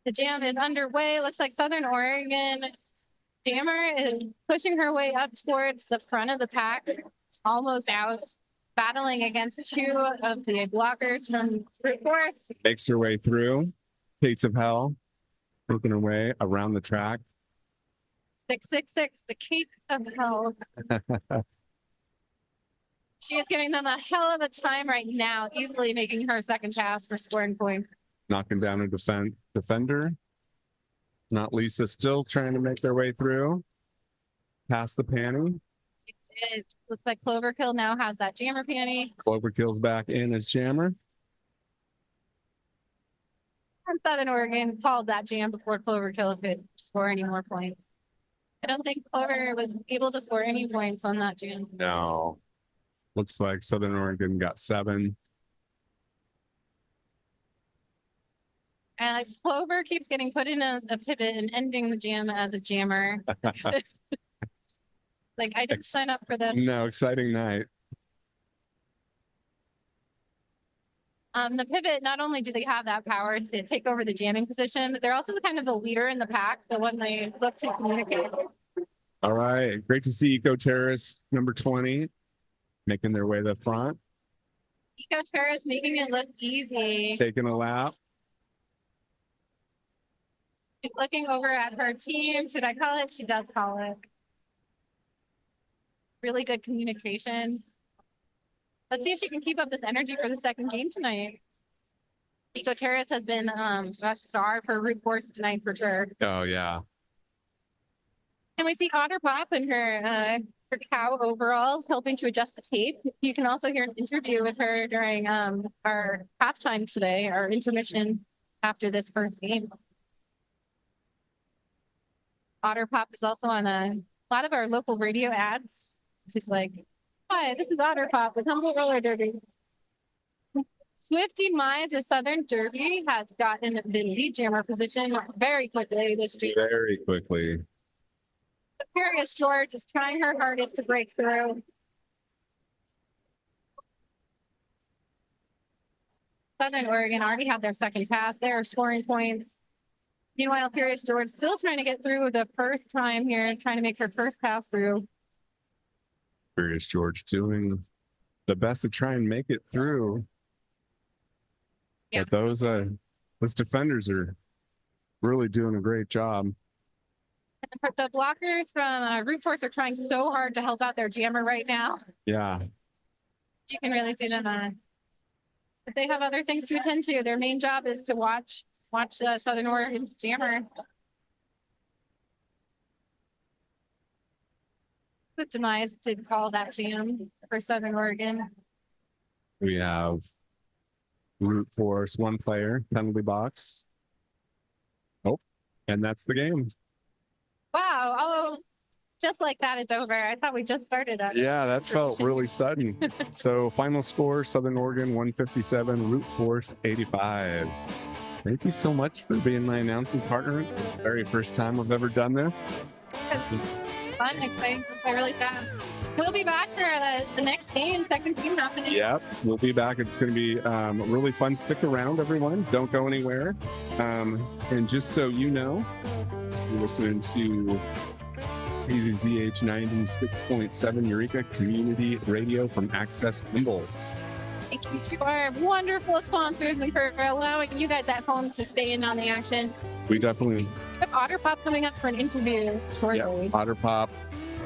The jam is underway. Looks like Southern Oregon Jammer is pushing her way up towards the front of the pack, almost out, battling against 2 of the blockers from Brute Force. Makes her way through. Gates of Hell, making her way around the track. 666, the Gates of Hell. She is giving them a hell of a time right now, easily making her second pass for scoring points. Knocking down a defender. Not Lisa, still trying to make their way through. Past the panty. It looks like Cloverkill now has that jammer panty. Cloverkill's back in as jammer. And Southern Oregon called that jam before Cloverkill could score any more points. I don't think Clover was able to score any points on that jam. No. Looks like Southern Oregon got 7. Clover keeps getting put in as a pivot and ending the jam as a jammer. Like, I didn't sign up for this. No, exciting night. The pivot, not only do they have that power to take over the jamming position, but they're also kind of the leader in the pack, the one they look to communicate. All right. Great to see Eco Terrace, number 20, making their way to the front. Eco Terrace making it look easy. Taking a lap. She's looking over at her team. Should I call it? She does call it. Really good communication. Let's see if she can keep up this energy for the second game tonight. Eco Terrace has been a star for Brute Force tonight for sure. Oh, yeah. And we see Otter Pop in her cow overalls helping to adjust the tape. You can also hear an interview with her during our halftime today, our intermission after this first game. Otter Pop is also on a lot of our local radio ads. Just like, hi, this is Otter Pop with Humboldt Roller Derby. Swifty Mize with Southern Derby has gotten the lead jammer position very quickly this year. Very quickly. Curious George is trying her hardest to break through. Southern Oregon already had their second pass. They are scoring points. Meanwhile, Curious George still trying to get through the first time here, trying to make her first pass through. Curious George doing the best to try and make it through. Yeah. But those defenders are really doing a great job. The blockers from Brute Force are trying so hard to help out their jammer right now. Yeah. You can really see them. But they have other things to attend to. Their main job is to watch Southern Oregon's jammer. Demise did call that jam for Southern Oregon. We have Brute Force, 1 player, penalty box. Oh, and that's the game. Wow. Oh, just like that, it's over. I thought we just started. Yeah, that felt really sudden. So final score, Southern Oregon 157, Brute Force 85. Thank you so much for being my announcing partner. Very first time I've ever done this. Fun, exciting, really fast. We'll be back for the next game, second game happening. Yep, we'll be back. It's going to be really fun. Stick around, everyone. Don't go anywhere. And just so you know, you're listening to KZVH 96.7 Eureka Community Radio from Access Humboldt. Thank you to our wonderful sponsors and for allowing you guys at home to stay in on the action. We definitely We have Otter Pop coming up for an interview shortly. Otter Pop.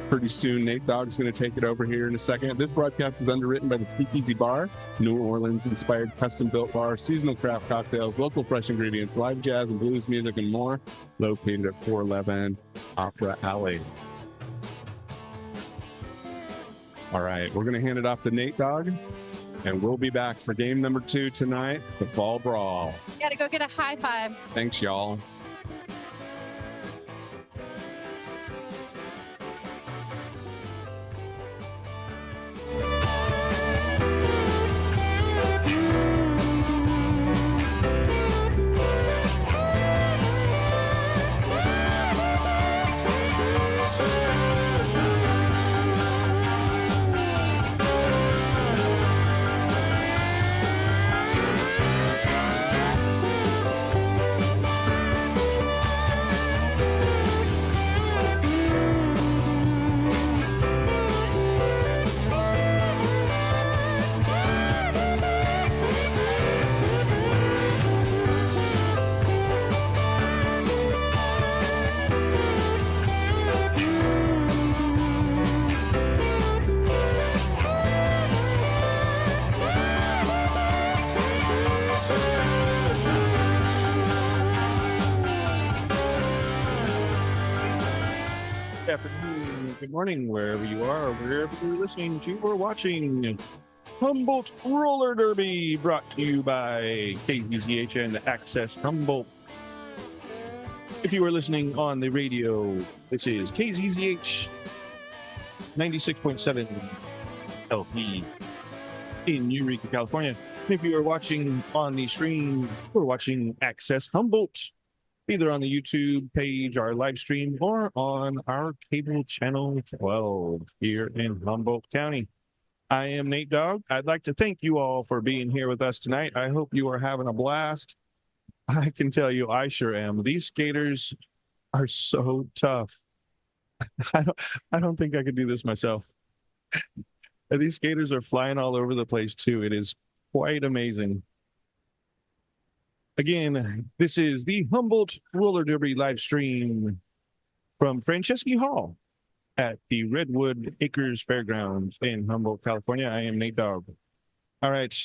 Pretty soon, Nate Dogg's going to take it over here in a second. This broadcast is underwritten by the Speakeasy Bar, New Orleans-inspired custom-built bar, seasonal craft cocktails, local fresh ingredients, live jazz and blues music, and more. Located at 411 Opera Alley. All right, we're going to hand it off to Nate Dogg, and we'll be back for game number 2 tonight, the Fall Brawl. Gotta go get a high five. Thanks, y'all. Good afternoon, good morning, wherever you are, wherever you're listening to or watching. Humboldt Roller Derby, brought to you by KZZH and Access Humboldt. If you are listening on the radio, this is KZZH 96.7 LP in Eureka, California. If you are watching on the stream, we're watching Access Humboldt, either on the YouTube page, our live stream, or on our cable channel 12 here in Humboldt County. I am Nate Dogg. I'd like to thank you all for being here with us tonight. I hope you are having a blast. I can tell you, I sure am. These skaters are so tough. I don't think I could do this myself. These skaters are flying all over the place too. It is quite amazing. Again, this is the Humboldt Roller Derby live stream from Franceschi Hall at the Redwood Acres Fairgrounds in Humboldt, California. I am Nate Dogg. All right.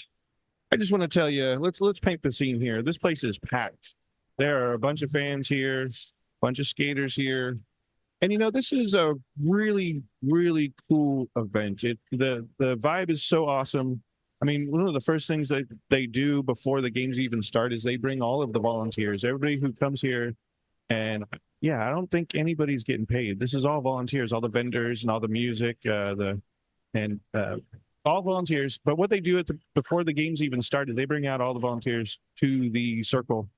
I just want to tell you, let's paint the scene here. This place is packed. There are a bunch of fans here, a bunch of skaters here. And you know, this is a really, really cool event. The vibe is so awesome. I mean, one of the first things that they do before the games even start is they bring all of the volunteers, everybody who comes here. And yeah, I don't think anybody's getting paid. This is all volunteers, all the vendors and all the music, all volunteers. But what they do before the games even started, they bring out all the volunteers to the circle,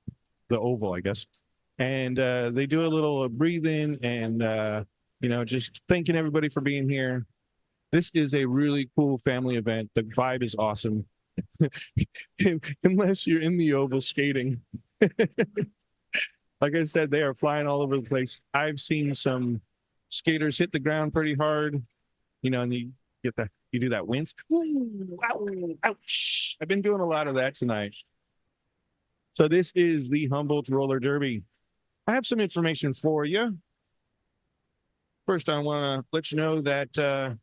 the oval, I guess. And they do a little breathing and, just thanking everybody for being here. This is a really cool family event. The vibe is awesome. Unless you're in the oval skating. Like I said, they are flying all over the place. I've seen some skaters hit the ground pretty hard, and you do that wince. Ooh, ow, ouch. I've been doing a lot of that tonight. So this is the Humboldt Roller Derby. I have some information for you. First, I want to let you know that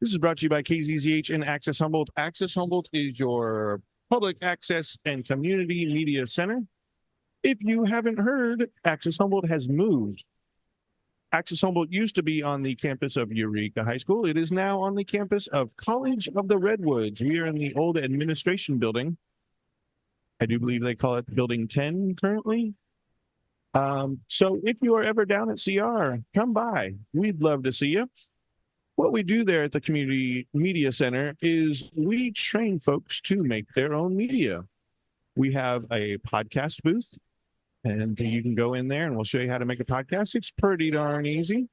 this is brought to you by KZZH and Access Humboldt. Access Humboldt is your public access and community media center. If you haven't heard, Access Humboldt has moved. Access Humboldt used to be on the campus of Eureka High School. It is now on the campus of College of the Redwoods. We are in the old administration building. I do believe they call it Building 10 currently. So if you are ever down at CR, come by. We'd love to see you. What we do there at the Community Media Center is we train folks to make their own media. We have a podcast booth, and you can go in there and we'll show you how to make a podcast. It's pretty darn easy.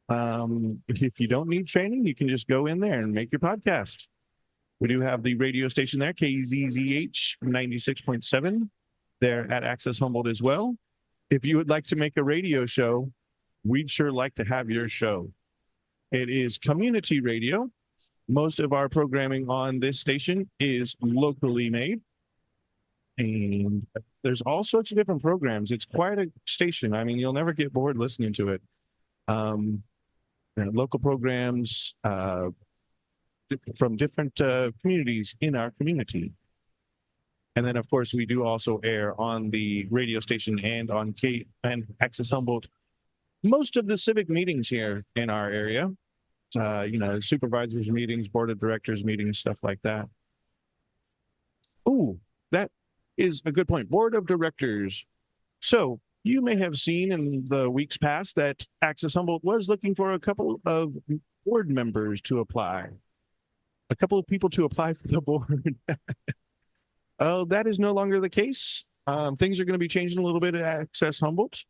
If you don't need training, you can just go in there and make your podcast. We do have the radio station there, KZZH 96.7, there at Access Humboldt as well. If you would like to make a radio show, we'd sure like to have your show. It is community radio. Most of our programming on this station is locally made. And there's all sorts of different programs. It's quite a station. I mean, you'll never get bored listening to it. Local programs from different communities in our community. And then, of course, we do also air on the radio station and on and Access Humboldt most of the civic meetings here in our area. Supervisors meetings, board of directors meetings, stuff like that. Ooh, that is a good point. Board of directors. So you may have seen in the weeks past that Access Humboldt was looking for a couple of board members to apply. A couple of people to apply for the board. Oh, that is no longer the case. Things are going to be changing a little bit at Access Humboldt.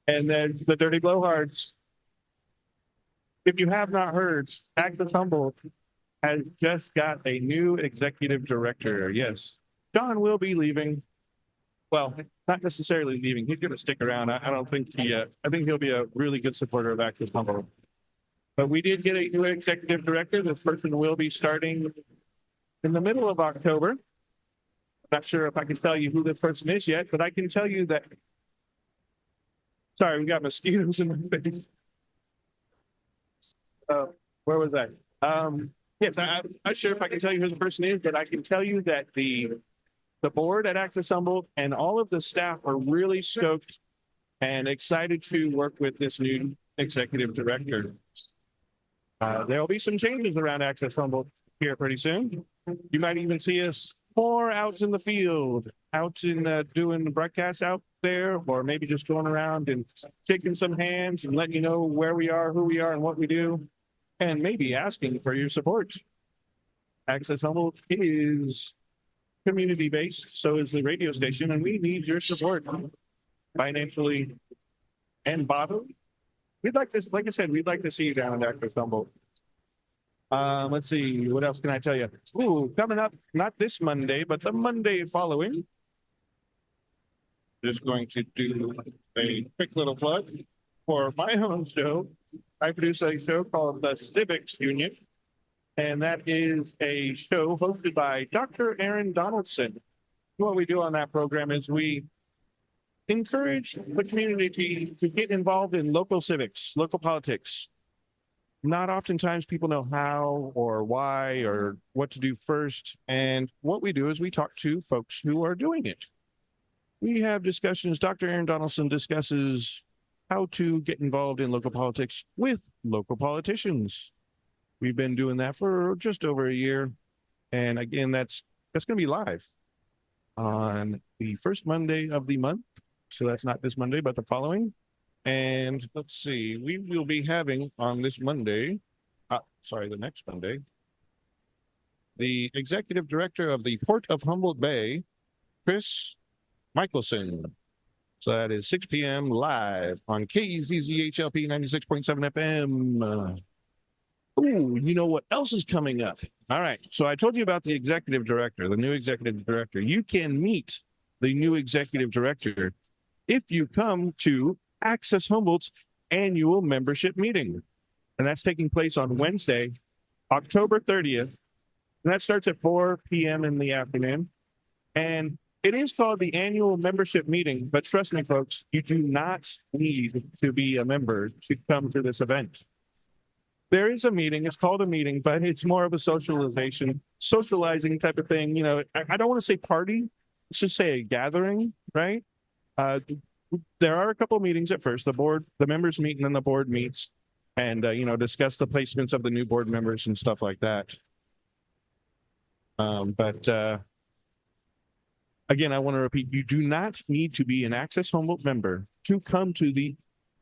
And then the dirty blowhards. If you have not heard, Access Humboldt has just got a new executive director. Yes, John will be leaving. Well, not necessarily leaving. He's going to stick around. I don't think I think he'll be a really good supporter of Access Humboldt. But we did get a new executive director. This person will be starting in the middle of October. I'm not sure if I can tell you who this person is yet, but I can tell you that. Sorry, we got mosquitoes in my face. Where was that? Yes, I'm not sure if I can tell you who the person is, but I can tell you that the board at Access Humboldt and all of the staff are really stoked and excited to work with this new executive director. There'll be some changes around Access Humboldt here pretty soon. You might even see us more out in the field, out in doing the broadcasts out there, or maybe just going around and shaking some hands and letting you know where we are, who we are, and what we do, and maybe asking for your support. Access Humboldt is community-based, so is the radio station, and we need your support financially and bodily. We'd like this, like I said, we'd like to see you down at Access Humboldt. Let's see, what else can I tell you? Ooh, coming up, not this Monday, but the Monday following. Just going to do a quick little plug for my own show. I produce a show called the Civics Union, and that is a show hosted by Dr. Aaron Donaldson. What we do on that program is we encourage the community to get involved in local civics, local politics. Not oftentimes people know how or why or what to do first. And what we do is we talk to folks who are doing it. We have discussions. Dr. Aaron Donaldson discusses how to get involved in local politics with local politicians. We've been doing that for just over a year. And again, that's going to be live on the first Monday of the month. So that's not this Monday, but the following. And let's see, we will be having on this Monday, the next Monday, the executive director of the Port of Humboldt Bay, Chris Michelson. So that is 6 p.m. live on KZZHLP 96.7 FM. Ooh, you know what else is coming up? All right. So I told you about the executive director, the new executive director. You can meet the new executive director if you come to Access Humboldt's annual membership meeting. And that's taking place on Wednesday, October 30th. And that starts at 4 p.m. in the afternoon. And it is called the annual membership meeting, but trust me, folks, you do not need to be a member to come to this event. There is a meeting, it's called a meeting, but it's more of a socializing type of thing. You know, I don't want to say party, let's just say a gathering, right? There are a couple of meetings at first. The members meet and then the board meets and, discuss the placements of the new board members and stuff like that. Again, I want to repeat, you do not need to be an Access Humboldt member to come to the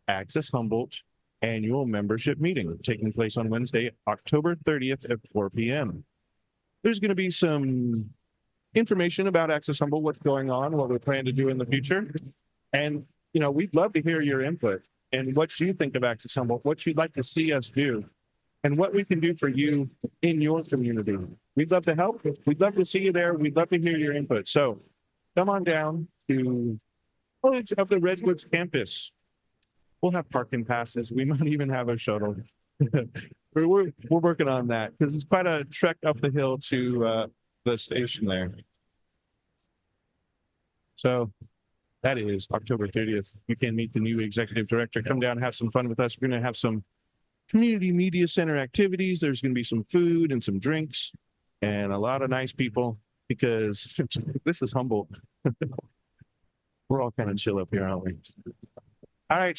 Access Humboldt annual membership meeting taking place on Wednesday, October 30th at 4 p.m. There's going to be some information about Access Humboldt, what's going on, what we plan to do in the future. And, we'd love to hear your input and what you think of Access Humboldt, what you'd like to see us do, and what we can do for you in your community. We'd love to help. We'd love to see you there. We'd love to hear your input. So come on down to College of the Redwoods campus. We'll have parking passes. We might even have a shuttle. we're working on that because it's quite a trek up the hill to the station there. So that is October 30th. You can meet the new executive director. Come down and have some fun with us. We're going to have some community media center activities. There's going to be some food and some drinks and a lot of nice people because this is Humboldt. We're all kind of chill up here, aren't we? All right.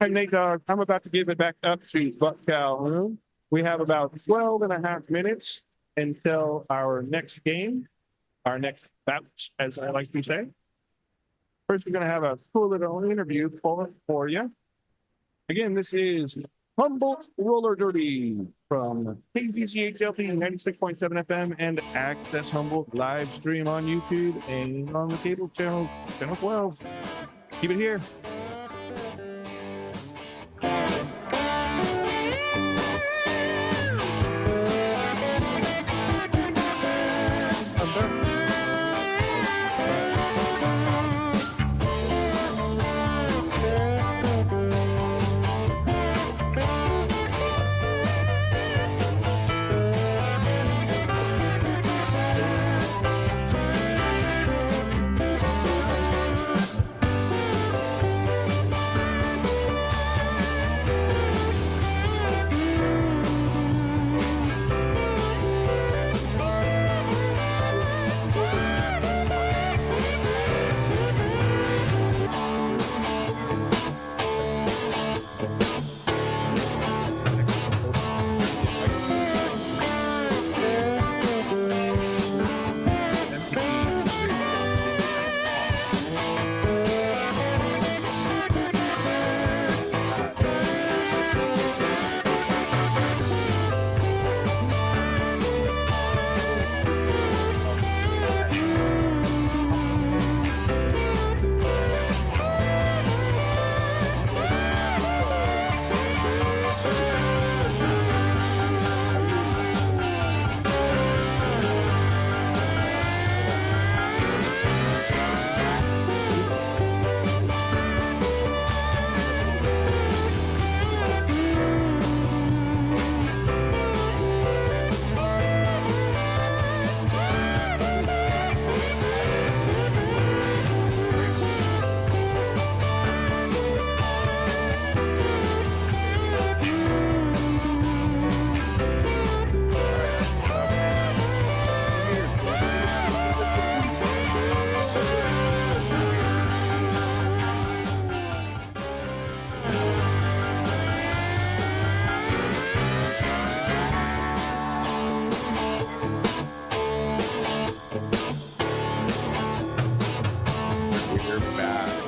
Hey, Nate Dogg, I'm about to give it back up to Buck Calhoun. We have about 12 and a half minutes until our next game, our next bout, as I like to say. First, we're going to have a cool little interview for you. Again, this is Humboldt Roller Derby from KZCHLP 96.7 FM and Access Humboldt live stream on YouTube and on the cable channel 12. Keep it here.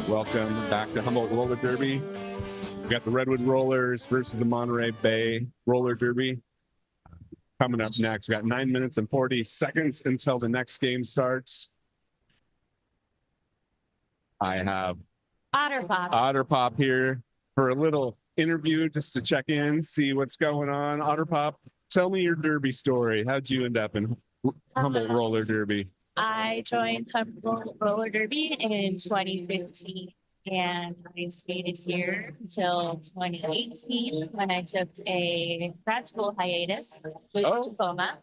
Welcome back to Humboldt Roller Derby. We got the Redwood Rollers versus the Monterey Bay Roller Derby. Coming up next, we got 9 minutes and 40 seconds until the next game starts. I have Otter Pop here for a little interview just to check in, see what's going on. Otter Pop, tell me your derby story. How'd you end up in Humboldt Roller Derby? I joined Humboldt Roller Derby in 2015 and I skated here until 2018 when I took a grad school hiatus with Tacoma,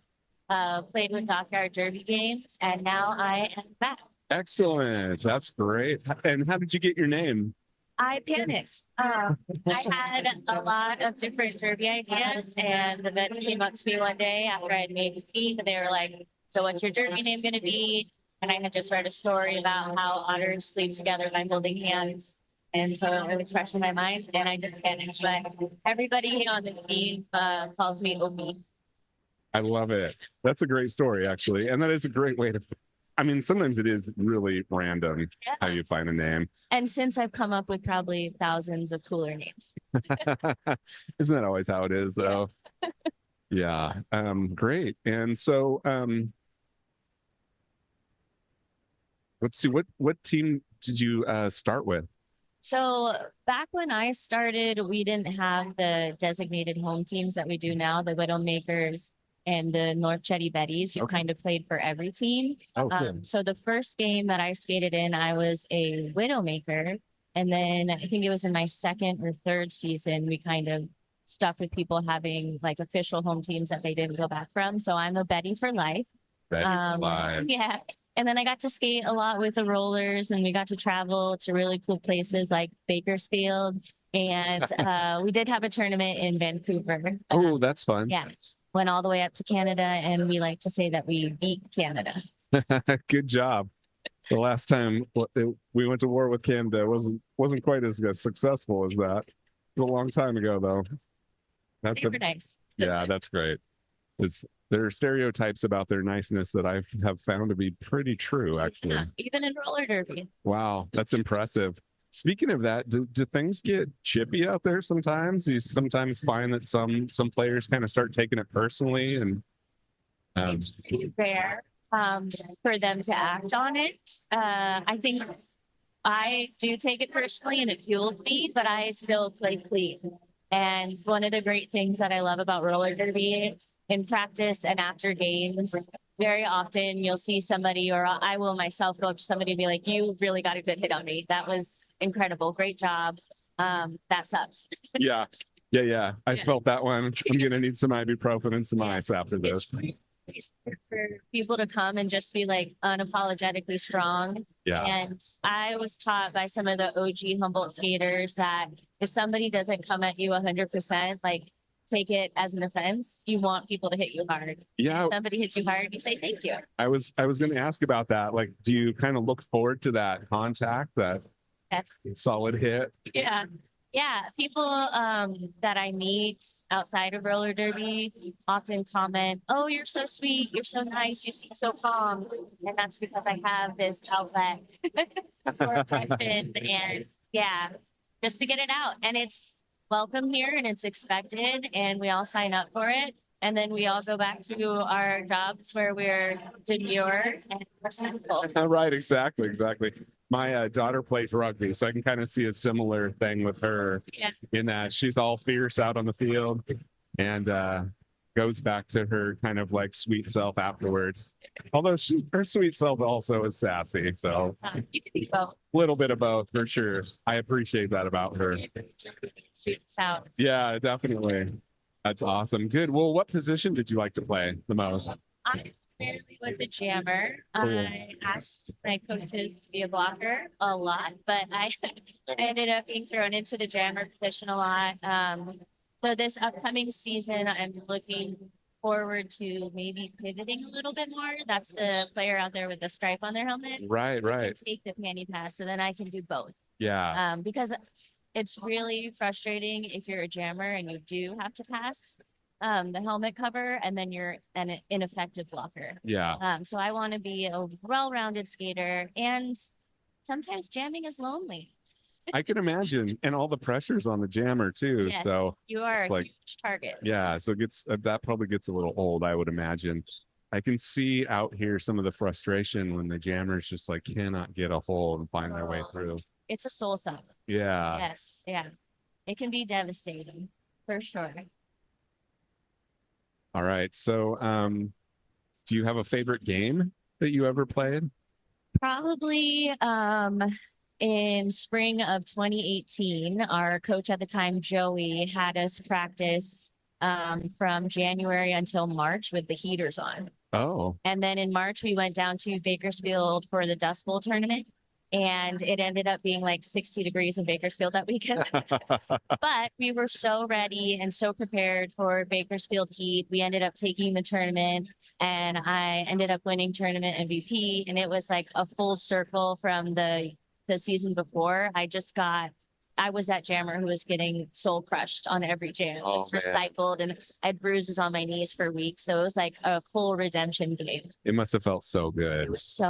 played with Dockyard Derby games, and now I am back. Excellent. That's great. And how did you get your name? I panicked. I had a lot of different derby ideas, and the vets came up to me one day after I had made the team, and they were like, "So what's your derby name going to be?" And I had just read a story about how otters sleep together by holding hands. And so it was fresh in my mind, and I just panicked. But everybody on the team calls me Opie. I love it. That's a great story, actually. And that is a great way to, I mean, sometimes it is really random how you find a name. And since I've come up with probably thousands of cooler names. Isn't that always how it is, though? Yeah. Great. And so, let's see, what team did you start with? So back when I started, we didn't have the designated home teams that we do now, the Widowmakers and the North Chetty Betties. You kind of played for every team. So the first game that I skated in, I was a Widowmaker. And then I think it was in my second or third season, we kind of stuck with people having like official home teams that they didn't go back from. So I'm a Betty for life. Betty for life. Yeah. And then I got to skate a lot with the rollers, and we got to travel to really cool places like Bakersfield. And we did have a tournament in Vancouver. Oh, that's fun. Yeah. Went all the way up to Canada, and we like to say that we beat Canada. Good job. The last time we went to war with Canada wasn't quite as successful as that. It was a long time ago, though. That's Super nice. yeah, that's great. There are stereotypes about their niceness that I have found to be pretty true, actually. Yeah, even in roller derby. Wow, that's impressive. Speaking of that, do things get chippy out there sometimes? Do you sometimes find that some players kind of start taking it personally and It's pretty rare for them to act on it. I think I do take it personally and it fuels me, but I still play clean. And one of the great things that I love about roller derby in practice and after games, very often you'll see somebody, or I will myself go up to somebody and be like, you really got a good hit on me. That was incredible. Great job. That sucked. yeah. I felt that one. I'm gonna need some ibuprofen and some ice after this. It's really nice for people to come and just be like unapologetically strong. Yeah. And I was taught by some of the OG Humboldt skaters that if somebody doesn't come at you 100%, like take it as an offense. You want people to hit you hard. Yeah. If somebody hits you hard, you say thank you. I was going to ask about that. Like, do you kind of look forward to that contact, that Yes. solid hit? Yeah. Yeah. People that I meet outside of roller derby often comment, oh, you're so sweet. You're so nice. You seem so calm. And that's because I have this outlet for aggression and yeah, just to get it out. And it's welcome here and it's expected and we all sign up for it. And then we all go back to our jobs where we're demure and respectful. Right. Exactly. My daughter plays rugby, so I can kind of see a similar thing with her Yeah. in that she's all fierce out on the field and goes back to her kind of like sweet self afterwards. Although her sweet self also is sassy, so You can be both. a little bit of both for sure. I appreciate that about her. Sweets out. Yeah, definitely. That's awesome. Good. Well, what position did you like to play the most? I primarily was a jammer. I asked my coaches to be a blocker a lot, but I ended up being thrown into the jammer position a lot. So this upcoming season, I'm looking forward to maybe pivoting a little bit more. That's the player out there with the stripe on their helmet. Right. Take the panty pass, so then I can do both. Yeah. Because it's really frustrating if you're a jammer and you do have to pass the helmet cover and then you're an ineffective blocker. Yeah. So I want to be a well-rounded skater, and sometimes jamming is lonely. I can imagine. And all the pressures on the jammer too. Yeah. So You are a Like- huge target. yeah, so it gets that probably gets a little old, I would imagine. I can see out here some of the frustration when the jammers just like cannot get a hold and find their way through. It's a soul suck. Yeah. Yes. Yeah. It can be devastating for sure. All right. So do you have a favorite game that you ever played? Probably in spring of 2018, our coach at the time, Joey, had us practice from January until March with the heaters on. Oh, And then in March, we went down to Bakersfield for the Dust Bowl tournament. And it ended up being like 60 degrees in Bakersfield that weekend. But we were so ready and so prepared for Bakersfield heat. We ended up taking the tournament and I ended up winning tournament MVP. And it was like a full circle from the season before. I was that jammer who was getting soul crushed on every jam, Oh, just recycled, and I had bruises on my knees for weeks. So it was like a full redemption game. it must have felt so good. That's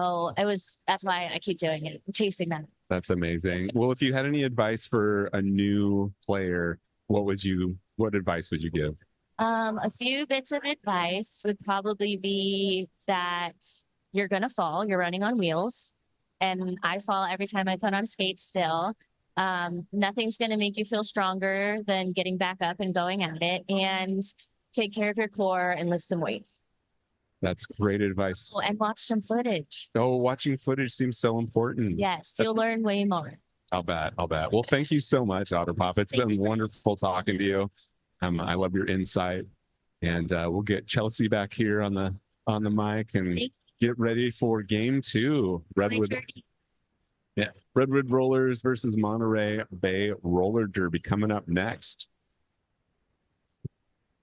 why I keep doing it. I'm chasing that. That's amazing. Well, if you had any advice for a new player, what advice would you give? A few bits of advice would probably be that you're going to fall. You're running on wheels. And I fall every time I put on skates still. Nothing's going to make you feel stronger than getting back up and going at it, and take care of your core and lift some weights. That's great advice. Oh, and watch some footage. Oh, watching footage seems so important. Yes, That's- you'll learn way more. I'll bet. Well, thank you so much, Otter Pop. It's been wonderful talking to you. I love your insight, and we'll get Chelsea back here on the mic and get ready for game 2. Redwood. Yeah, Redwood Rollers versus Monterey Bay Roller Derby coming up next.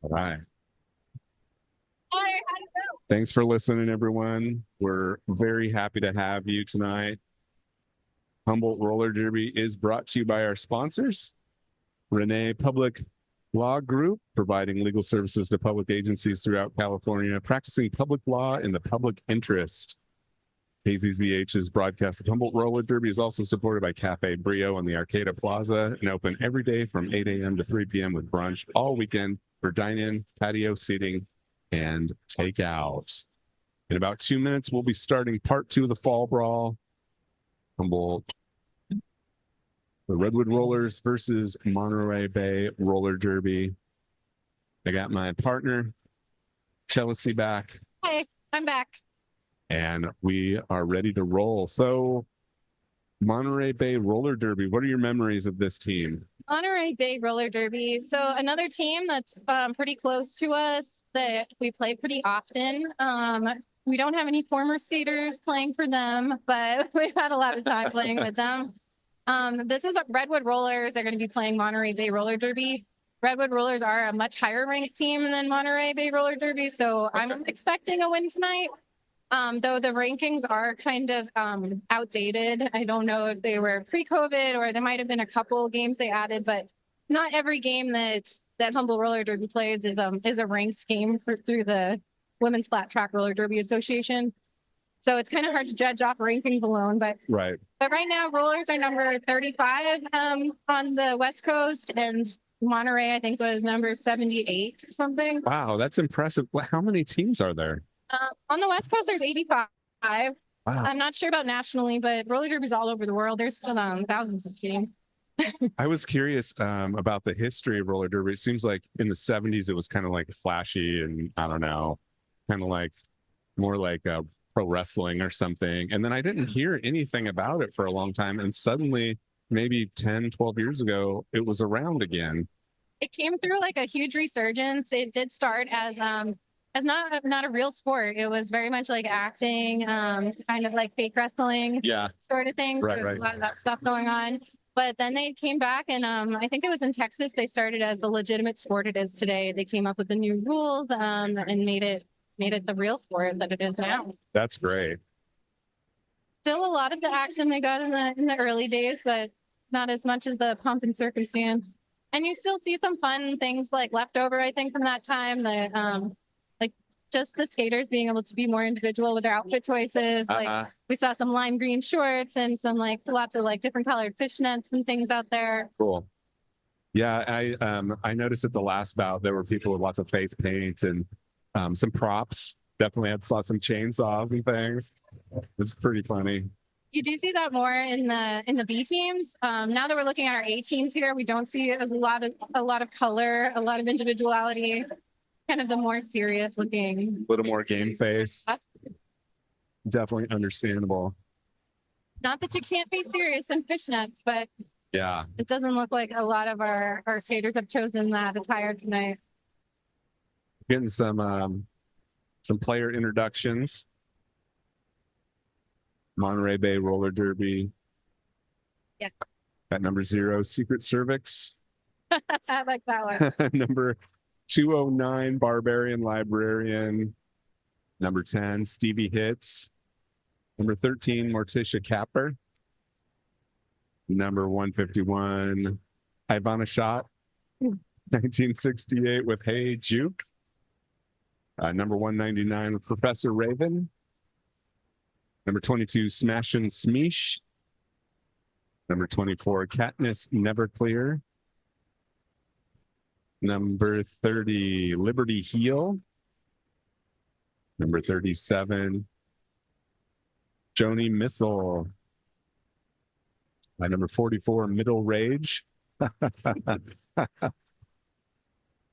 All right. Thanks for listening, everyone. We're very happy to have you tonight. Humboldt Roller Derby is brought to you by our sponsors, Renee Public Law Group, providing legal services to public agencies throughout California, practicing public law in the public interest. KZZH's broadcast of Humboldt Roller Derby is also supported by Cafe Brio in the Arcata Plaza and open every day from 8 a.m. to 3 p.m. with brunch all weekend for dine-in, patio seating, and takeout. In about 2 minutes, we'll be starting part 2 of the Fall Brawl. Humboldt, the Redwood Rollers versus Monterey Bay Roller Derby. I got my partner, Chelsea, back. Hey, I'm back. And we are ready to roll. So, Monterey Bay Roller Derby, what are your memories of this team? Monterey Bay Roller Derby. So another team that's pretty close to us that we play pretty often. We don't have any former skaters playing for them, but we've had a lot of time playing with them. This is Redwood Rollers. They're going to be playing Monterey Bay Roller Derby. Redwood Rollers are a much higher ranked team than Monterey Bay Roller Derby, so I'm expecting a win tonight. Though the rankings are kind of outdated. I don't know if they were pre-COVID or there might have been a couple games they added, but not every game that Humboldt Roller Derby plays is a ranked game through the Women's Flat Track Roller Derby Association. So it's kind of hard to judge off rankings alone, but right now rollers are number 35 on the West Coast, and Monterey I think was number 78 or something. Wow, that's impressive. How many teams are there? On the West Coast, there's 85. Wow. I'm not sure about nationally, but roller derby's all over the world. There's thousands of teams. I was curious about the history of roller derby. It seems like in the 70s, it was kind of like flashy and I don't know, kind of like more like pro wrestling or something. And then I didn't hear anything about it for a long time. And suddenly, maybe 10, 12 years ago, it was around again. It came through like a huge resurgence. It did start as not a real sport. It was very much like acting, kind of like fake wrestling, sort of thing. Right, so right. A lot of that stuff going on. But then they came back, and I think it was in Texas. They started as the legitimate sport it is today. They came up with the new rules and made it the real sport that it is now. That's great. Still a lot of the action they got in the early days, but not as much as the pomp and circumstance. And you still see some fun things like left over, I think, from that time. Like just the skaters being able to be more individual with their outfit choices. Like we saw some lime green shorts and some like lots of like different colored fishnets and things out there. Cool. Yeah, I noticed at the last bout there were people with lots of face paint and some props. Definitely saw some chainsaws and things. It's pretty funny. You do see that more in the B teams. Now that we're looking at our A teams here, we don't see a lot of color, a lot of individuality, kind of the more serious looking. A little more game face. Definitely understandable. Not that you can't be serious in fishnets, but yeah, it doesn't look like a lot of our skaters have chosen that attire tonight. Getting some player introductions. Monterey Bay Roller Derby. Yeah. At number 0, Secret Cervix. I like that one. Number 209, Barbarian Librarian. Number 10, Stevie Hits. Number 13, Morticia Capper. Number 151, Ivana Schott. 1968 with Hey Juke. Number 199 with Professor Raven. Number 22, Smashin' Smeesh. Number 24, Katniss Neverclear. Number 30, Liberty Heel. Number 37, Joni Missile. Number 44, Middle Rage.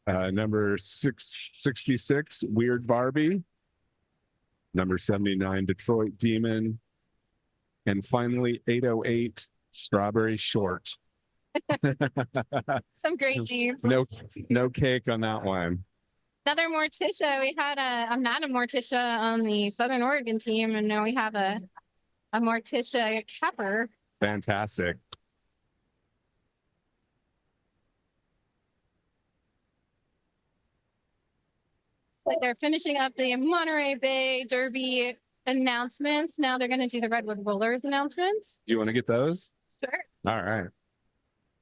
Number 666, Weird Barbie. Number 79, Detroit Demon. And finally, 808, Strawberry Short. Some great games. No cake on that one. Another Morticia. We had a Madam Morticia on the Southern Oregon team, and now we have a Morticia Capper. Fantastic. But they're finishing up the Monterey Bay Derby announcements. Now they're going to do the Redwood Rollers announcements. Do you want to get those? Sure. All right.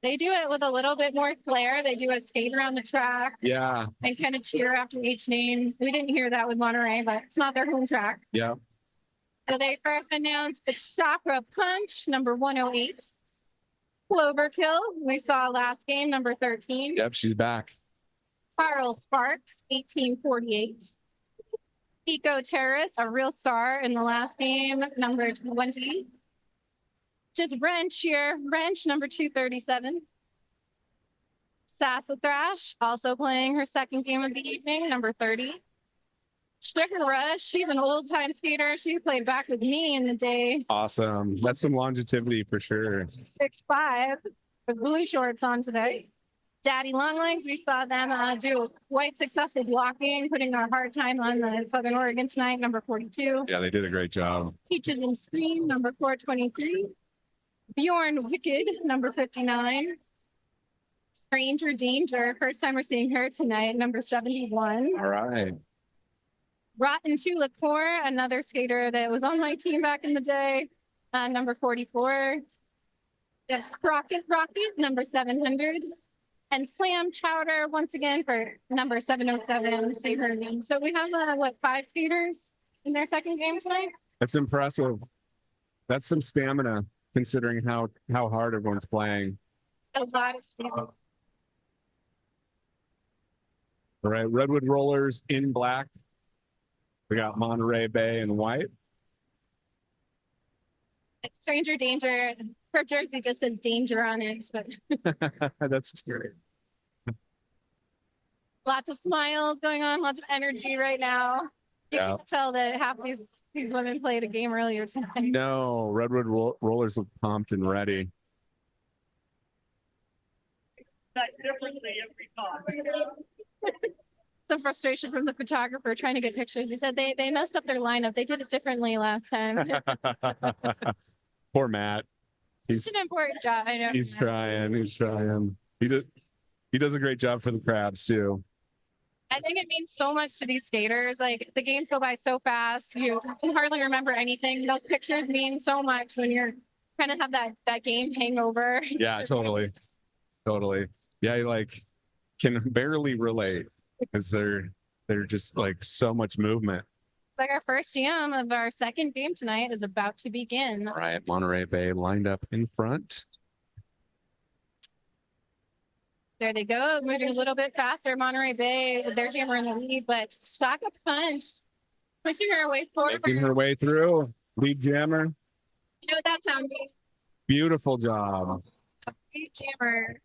They do it with a little bit more flair. They do a skate around the track Yeah. and kind of cheer after each name. We didn't hear that with Monterey, but it's not their home track. Yeah. So they first announced the Chakra Punch, number 108. Cloverkill, we saw last game, number 13. Yep. She's back. Carl Sparks, 1848. Eco Terrorist, a real star in the last game, number 20. Just Wrench here, Wrench, number 237. Sassathrash, also playing her second game of the evening, number 30. Sugar Rush, she's an old time skater. She played back with me in the day. Awesome. That's some longevity for sure. 6'5", with blue shorts on today. Daddy Longlegs, we saw them do quite successful blocking, putting a hard time on the Southern Oregon tonight, number 42. Yeah, they did a great job. Peaches and Scream, number 423. Bjorn Wicked, number 59. Stranger Danger, first time we're seeing her tonight, number 71. All right. Rotten to Liqueur, another skater that was on my team back in the day, number 44. Yes, Rocket, number 700. And Slam Chowder, once again, for number 707, say her name. So we have, 5 skaters in their second game tonight? That's impressive. That's some stamina, considering how hard everyone's playing. A lot of stamina. All right. Redwood Rollers in black. We got Monterey Bay in white. Stranger Danger, her jersey just says danger on it, but That's great. lots of smiles going on, lots of energy right now. You Yeah. can tell that half these women played a game earlier tonight. No, Redwood Rollers look pumped and ready. Some frustration from the photographer trying to get pictures. He said they messed up their lineup. They did it differently last time. Poor Matt. Such an important job. I know. He's trying. He does a great job for the Crabs too. I think it means so much to these skaters. Like the games go by so fast. You can hardly remember anything. Those pictures mean so much when you're kind of have that game hangover. Yeah, totally. Yeah, you can barely relate because they're just like so much movement. It's like our first jam of our second game tonight is about to begin. All right, Monterey Bay lined up in front. There they go, moving a little bit faster. Monterey Bay, their jammer in the lead, but Shaka Punch pushing her way forward. Making her way through. Lead jammer. You know what that sound means? Beautiful job. Lead jammer.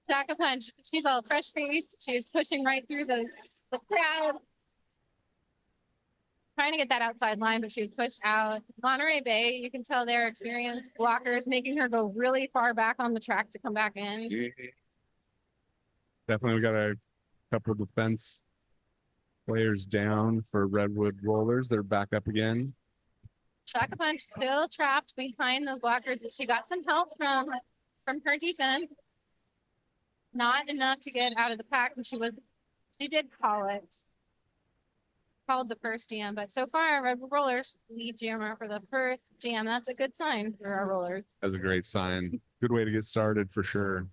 Shaka Punch, she's all fresh faced. She's pushing right through the crowd. Trying to get that outside line, but she was pushed out. Monterey Bay, you can tell their experienced blockers making her go really far back on the track to come back in. Yeah. Definitely, we got a couple of defense players down for Redwood Rollers. They're back up again. Shaka Punch still trapped behind those blockers, but she got some help from her defense. Not enough to get out of the pack, and she did called the first jam, but so far Redwood Rollers lead jammer for the first jam. That's a good sign for our rollers. That's a great sign. Good way to get started for sure.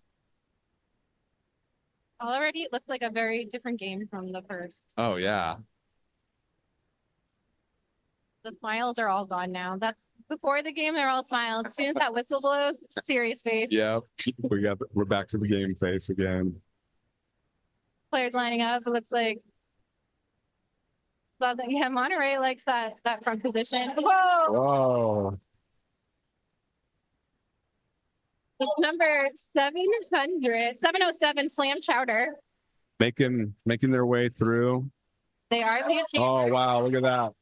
Already it looks like a very different game from the first. Oh yeah. The smiles are all gone now. That's before the game, they're all smiles. As soon as that whistle blows, serious face. Yep. We're back to the game face again. Players lining up. It looks like yeah, Monterey likes that front position. Whoa! Whoa. It's number 707 Slam Chowder. Making their way through. They are lead jammer. Oh wow, look at that.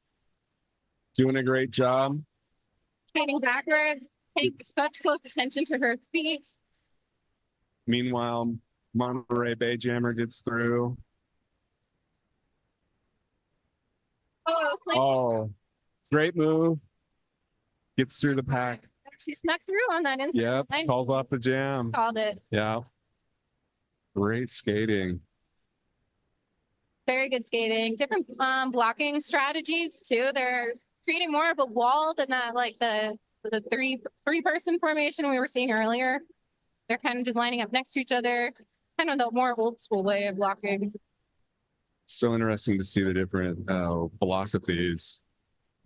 Doing a great job. Skating backwards, paying such close attention to her feet. Meanwhile, Monterey Bay Jammer gets through. Oh, it's like Oh, great move. Gets through the pack. she snuck through on that inside. Yep. line. Calls off the jam. Called it. Yeah. Great skating. Very good skating. Different blocking strategies too. They're creating more of a wall than that, like the three person formation we were seeing earlier. They're kind of just lining up next to each other, kind of the more old school way of blocking. So interesting to see the different philosophies.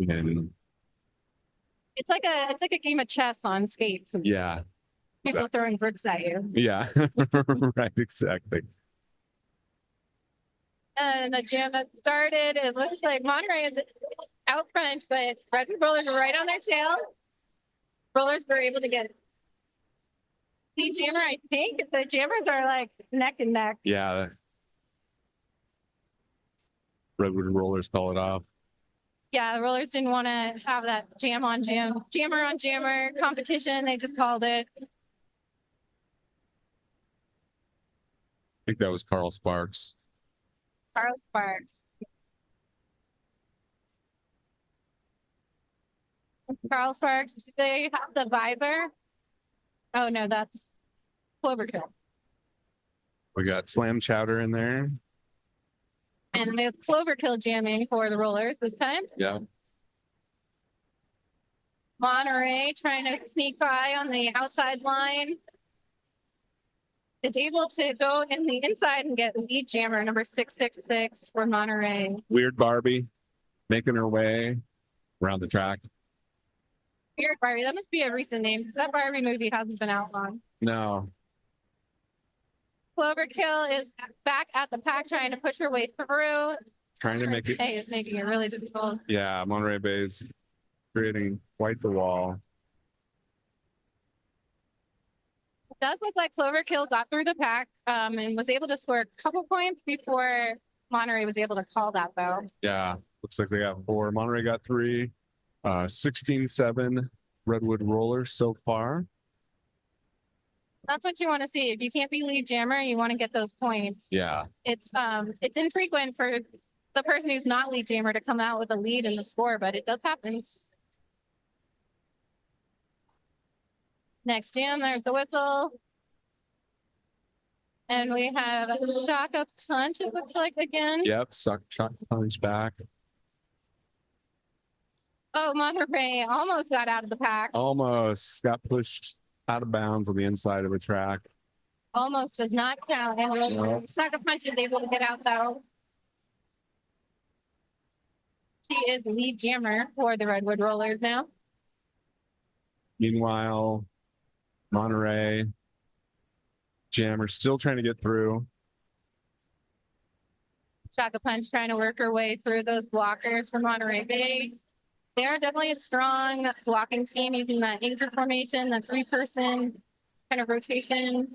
And It's like a game of chess on skates. yeah, People throwing bricks at you. yeah, right, exactly. And the jam has started. It looks like Monterey is out front, but Redwood Rollers are right on their tail. Rollers were able to get lead jammer. I think the jammers are like neck and neck. Yeah. Redwood Rollers call it off. Yeah, the Rollers didn't want to have that jammer on jammer competition. They just called it. I think that was Carl Sparks. Carl Sparks. Carl Sparks, do they have the visor? Oh no, that's Cloverkill. We got Slam Chowder in there. And they have Cloverkill jamming for the Rollers this time. Yeah. Monterey trying to sneak by on the outside line. Is able to go in the inside and get lead jammer number 666 for Monterey. Weird Barbie making her way around the track. Weird Barbie. That must be a recent name because that Barbie movie hasn't been out long. No. Cloverkill is back at the pack trying to push her way through. Trying to make it. Hey, it's making it really difficult. Yeah, Monterey Bay's creating quite the wall. It does look like Cloverkill got through the pack and was able to score a couple points before Monterey was able to call that though. Yeah, looks like they got 4. Monterey got 3. 16-7 Redwood Rollers so far. That's what you want to see. If you can't be lead jammer, you want to get those points. Yeah. It's infrequent for the person who's not lead jammer to come out with a lead in the score, but it does happen. Next jam, there's the whistle. And we have Shaka Punch, it looks like again. Yep. Shot punch back. Oh, Monterey almost got out of the pack. Almost got pushed out of bounds on the inside of the track. Almost does not count. And Nope. Shaka Punch is able to get out though. She is lead jammer for the Redwood Rollers now. Meanwhile, Monterey Jammer still trying to get through. Shaka Punch trying to work her way through those blockers for Monterey Bay. They are definitely a strong blocking team using that anchor formation, that 3-person kind of rotation.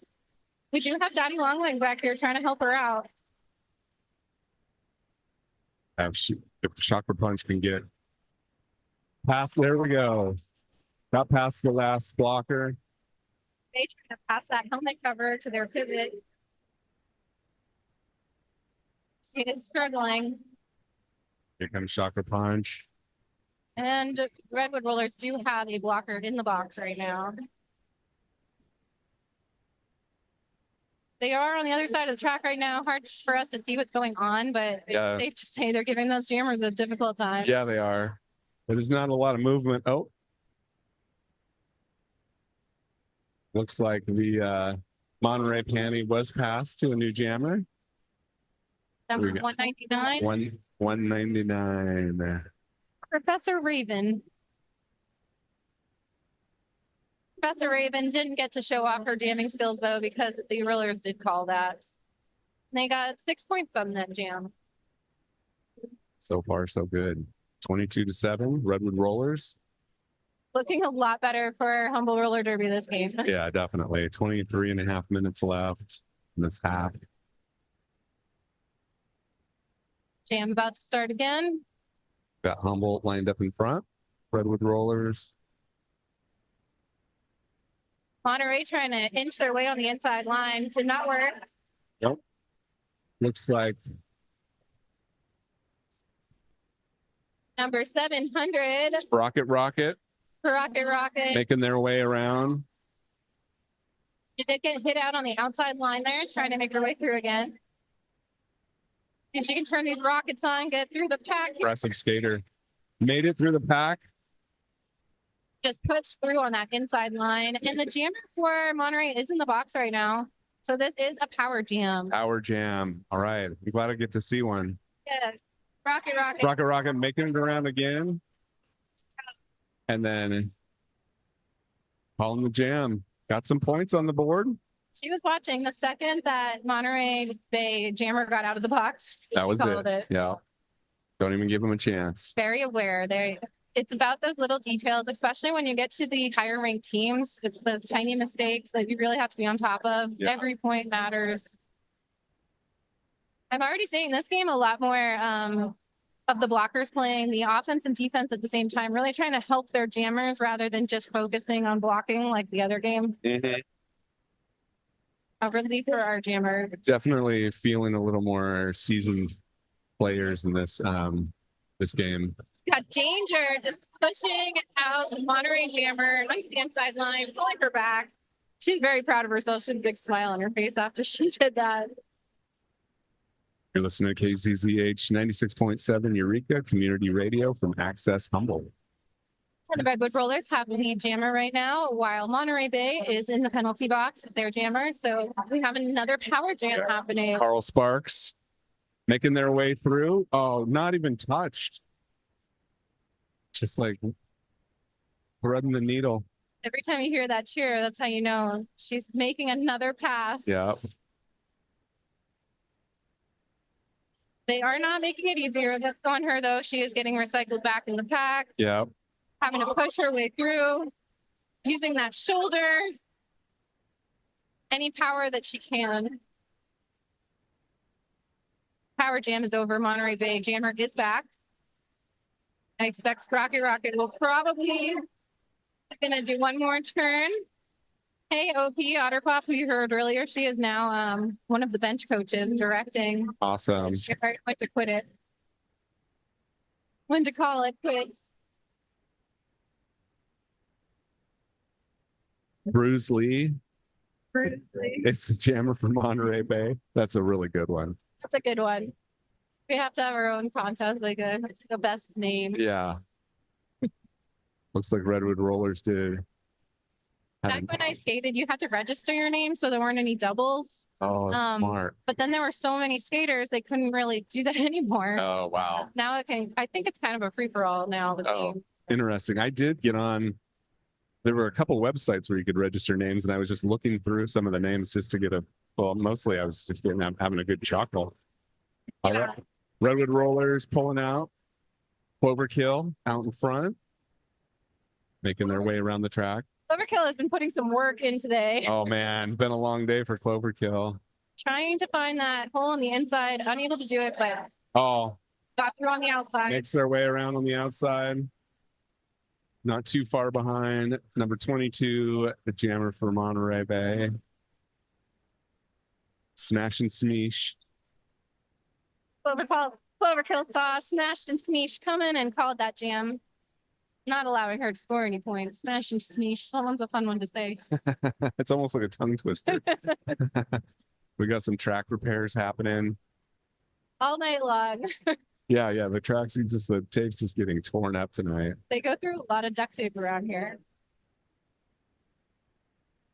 We do have Daddy Longlegs back here trying to help her out. If Shocker Punch can get past, there we go. Got past the last blocker. They try to pass that helmet cover to their pivot. She is struggling. Here comes Shocker Punch. And Redwood Rollers do have a blocker in the box right now. They are on the other side of the track right now. Hard for us to see what's going on, but Yeah. it's safe to say they're giving those jammers a difficult time. Yeah, they are. But there's not a lot of movement. Oh. Looks like the Monterey Panty was passed to a new jammer. Number we go. 199, 199. Professor Raven. Professor Raven didn't get to show off her jamming skills though because the rollers did call that. They got 6 points on that jam. So far, so good. 22-7, Redwood Rollers. Looking a lot better for Humboldt Roller Derby this game. Yeah, definitely. 23.5 minutes left in this half. Jam about to start again. Got Humboldt lined up in front. Redwood Rollers. Monterey trying to inch their way on the inside line. Did not work. Nope. Looks like Number 700, Sprocket Rocket Rocket. making their way around. She did get hit out on the outside line there, trying to make her way through again. See if she can turn these rockets on, get through the pack. Aggressive skater. Made it through the pack. Just pushed through on that inside line. And the jammer for Monterey is in the box right now. So this is a power jam. Power jam. All right. I'm glad I get to see one. Yes. Rocket. Sprocket Rocket making it around again. And then calling the jam. Got some points on the board. She was watching the second that Monterey Bay jammer got out of the box. That was Called it. Yeah. Don't even give them a chance. Very aware. It's about those little details, especially when you get to the higher ranked teams. It's those tiny mistakes that you really have to be on top of. Yeah. Every point matters. I'm already seeing this game a lot more of the blockers playing the offense and defense at the same time, really trying to help their jammers rather than just focusing on blocking like the other game. A relief for our jammers. Definitely feeling a little more seasoned players in this this game. Got Danger just pushing out the Monterey jammer onto the inside line, pulling her back. She's very proud of herself. She had a big smile on her face after she did that. You're listening to KZZH 96.7 Eureka Community Radio from Access Humboldt. And the Redwood Rollers have the lead jammer right now, while Monterey Bay is in the penalty box with their jammer. So we have another power jam happening. Carl Sparks making their way through. Oh, not even touched. Just like threading the needle. Every time you hear that cheer, that's how you know she's making another pass. Yeah. They are not making it easier. That's on her, though. She is getting recycled back in the pack, Yeah. having to push her way through, using that shoulder, any power that she can. Power jam is over. Monterey Bay jammer is back. I expect Rocket will probably gonna do one more turn. Hey, OP Otterpop, who you heard earlier, she is now one of the bench coaches directing. Awesome. She right when to quit it. When to call it quits. Bruce Lee. It's the jammer from Monterey Bay. That's a really good one. That's a good one. We have to have our own contest, like the best name. Yeah. Looks like Redwood Rollers did. Back when I skated, you had to register your name, so there weren't any doubles. Oh, smart. But then there were so many skaters, they couldn't really do that anymore. Oh, wow. Now I think it's kind of a free for all now. The teams. Interesting. I did get on. There were a couple websites where you could register names, and I was just looking through some of the names just to get mostly I was just having a good chuckle. All Yeah. right. Redwood Rollers pulling out. Cloverkill out in front. Making their way around the track. Cloverkill has been putting some work in today. Oh, man. Been a long day for Cloverkill. Trying to find that hole on the inside, unable to do it, but Oh, got through on the outside. makes their way around on the outside. Not too far behind. Number 22, the jammer for Monterey Bay. Smash and smeesh. Cloverkill saw Smashed and Smeesh coming and called that jam. Not allowing her to score any points. Smash and Smeesh. Someone's a fun one to say. It's almost like a tongue twister. We got some track repairs happening. All night long. Yeah. The tracks, the tape's just getting torn up tonight. They go through a lot of duct tape around here.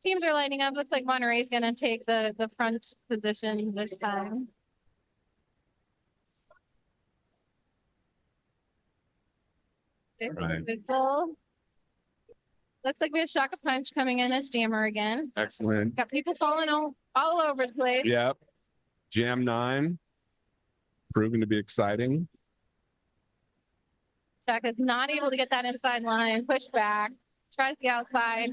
Teams are lining up. Looks like Monterey's going to take the front position this time. Right. Good goal. Looks like we have Shaka Punch coming in as jammer again. Excellent. Got people falling all over the place. Yep. Jam 9. Proving to be exciting. Shaka's not able to get that inside line. Push back. Tries the outside.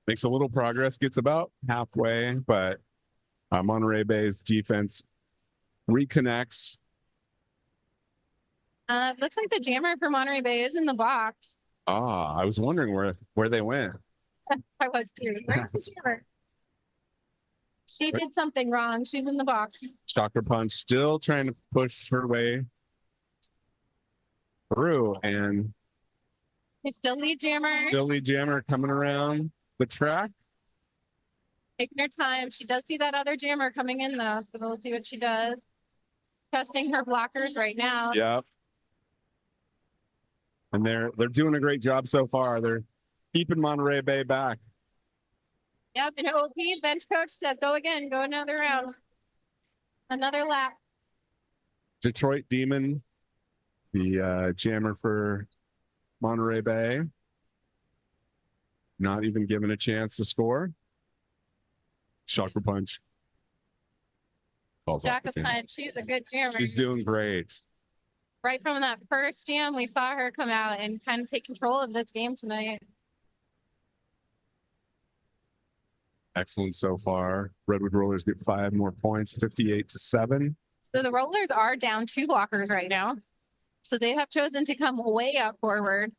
Makes a little progress. Gets about halfway, but Monterey Bay's defense reconnects. Looks like the jammer for Monterey Bay is in the box. I was wondering where they went. I was too. Where's the jammer? She did something wrong. She's in the box. Chakra Punch still trying to push her way through, and It's still lead jammer. still lead jammer coming around the track. Taking her time. She does see that other jammer coming in though, so we'll see what she does. Testing her blockers right now. Yep. And they're doing a great job so far. They're keeping Monterey Bay back. Yep, and OP bench coach says, go again, go another round. Another lap. Detroit Demon, the jammer for Monterey Bay, not even given a chance to score. Chakra Punch. Calls off the Chaka jam. Punch, she's a good jammer. She's doing great. Right from that first jam, we saw her come out and kind of take control of this game tonight. Excellent so far. Redwood Rollers get 5 more points, 58-7. So the Rollers are down 2 blockers right now. So they have chosen to come way up forward.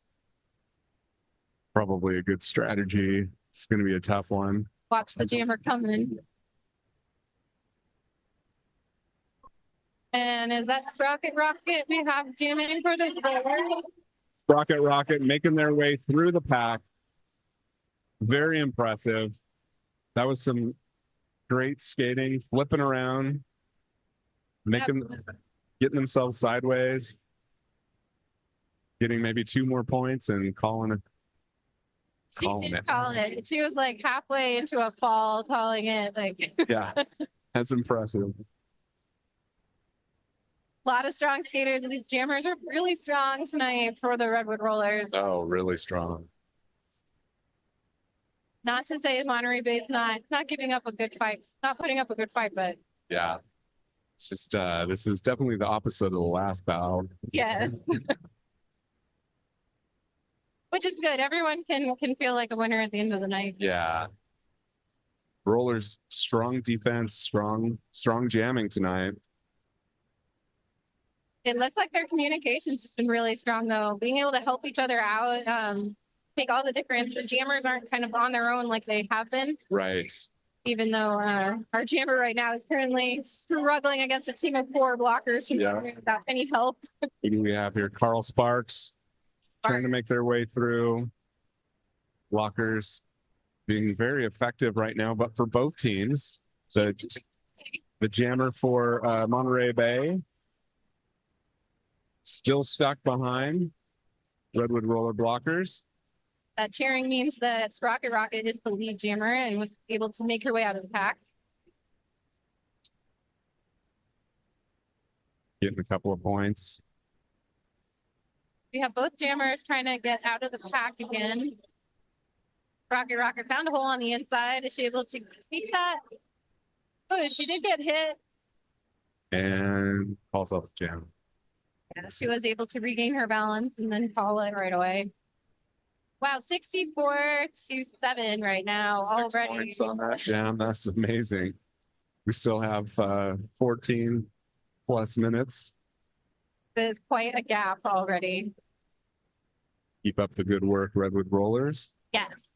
Probably a good strategy. It's going to be a tough one. Watch the jammer coming. And is that Sprocket Rocket we have jamming for the Rollers? Sprocket Rocket making their way through the pack. Very impressive. That was some great skating, flipping around, getting themselves sideways, getting maybe 2 more points and calling it. She did call it. She was like halfway into a fall calling it like Yeah, that's impressive. a lot of strong skaters, and these jammers are really strong tonight for the Redwood Rollers. Oh, really strong. Not to say Monterey Bay's not giving up a good fight, not putting up a good fight, but Yeah. It's just, this is definitely the opposite of the last bout. yes. Which is good. Everyone can feel like a winner at the end of the night. Yeah. Rollers, strong defense, strong jamming tonight. It looks like their communication's just been really strong though. Being able to help each other out, make all the difference. The jammers aren't kind of on their own like they have been, Right. even though our jammer right now is currently struggling against a team of 4 blockers from Yeah. Monterey without any help. Who do we have here? Carl Sparks trying to make their way through. Blockers being very effective right now, but for both teams, the jammer for Monterey Bay still stuck behind Redwood Roller blockers. That cheering means that Sprocket Rocket is the lead jammer and was able to make her way out of the pack. Getting a couple of points. We have both jammers trying to get out of the pack again. Sprocket Rocket found a hole on the inside. Is she able to take that? Oh, she did get hit. And calls off the jam. Yeah, she was able to regain her balance and then call it right away. Wow, 64-7 right now 6 already. points on that jam. That's amazing. We still have 14 plus minutes. There's quite a gap already. Keep up the good work, Redwood Rollers. Yes.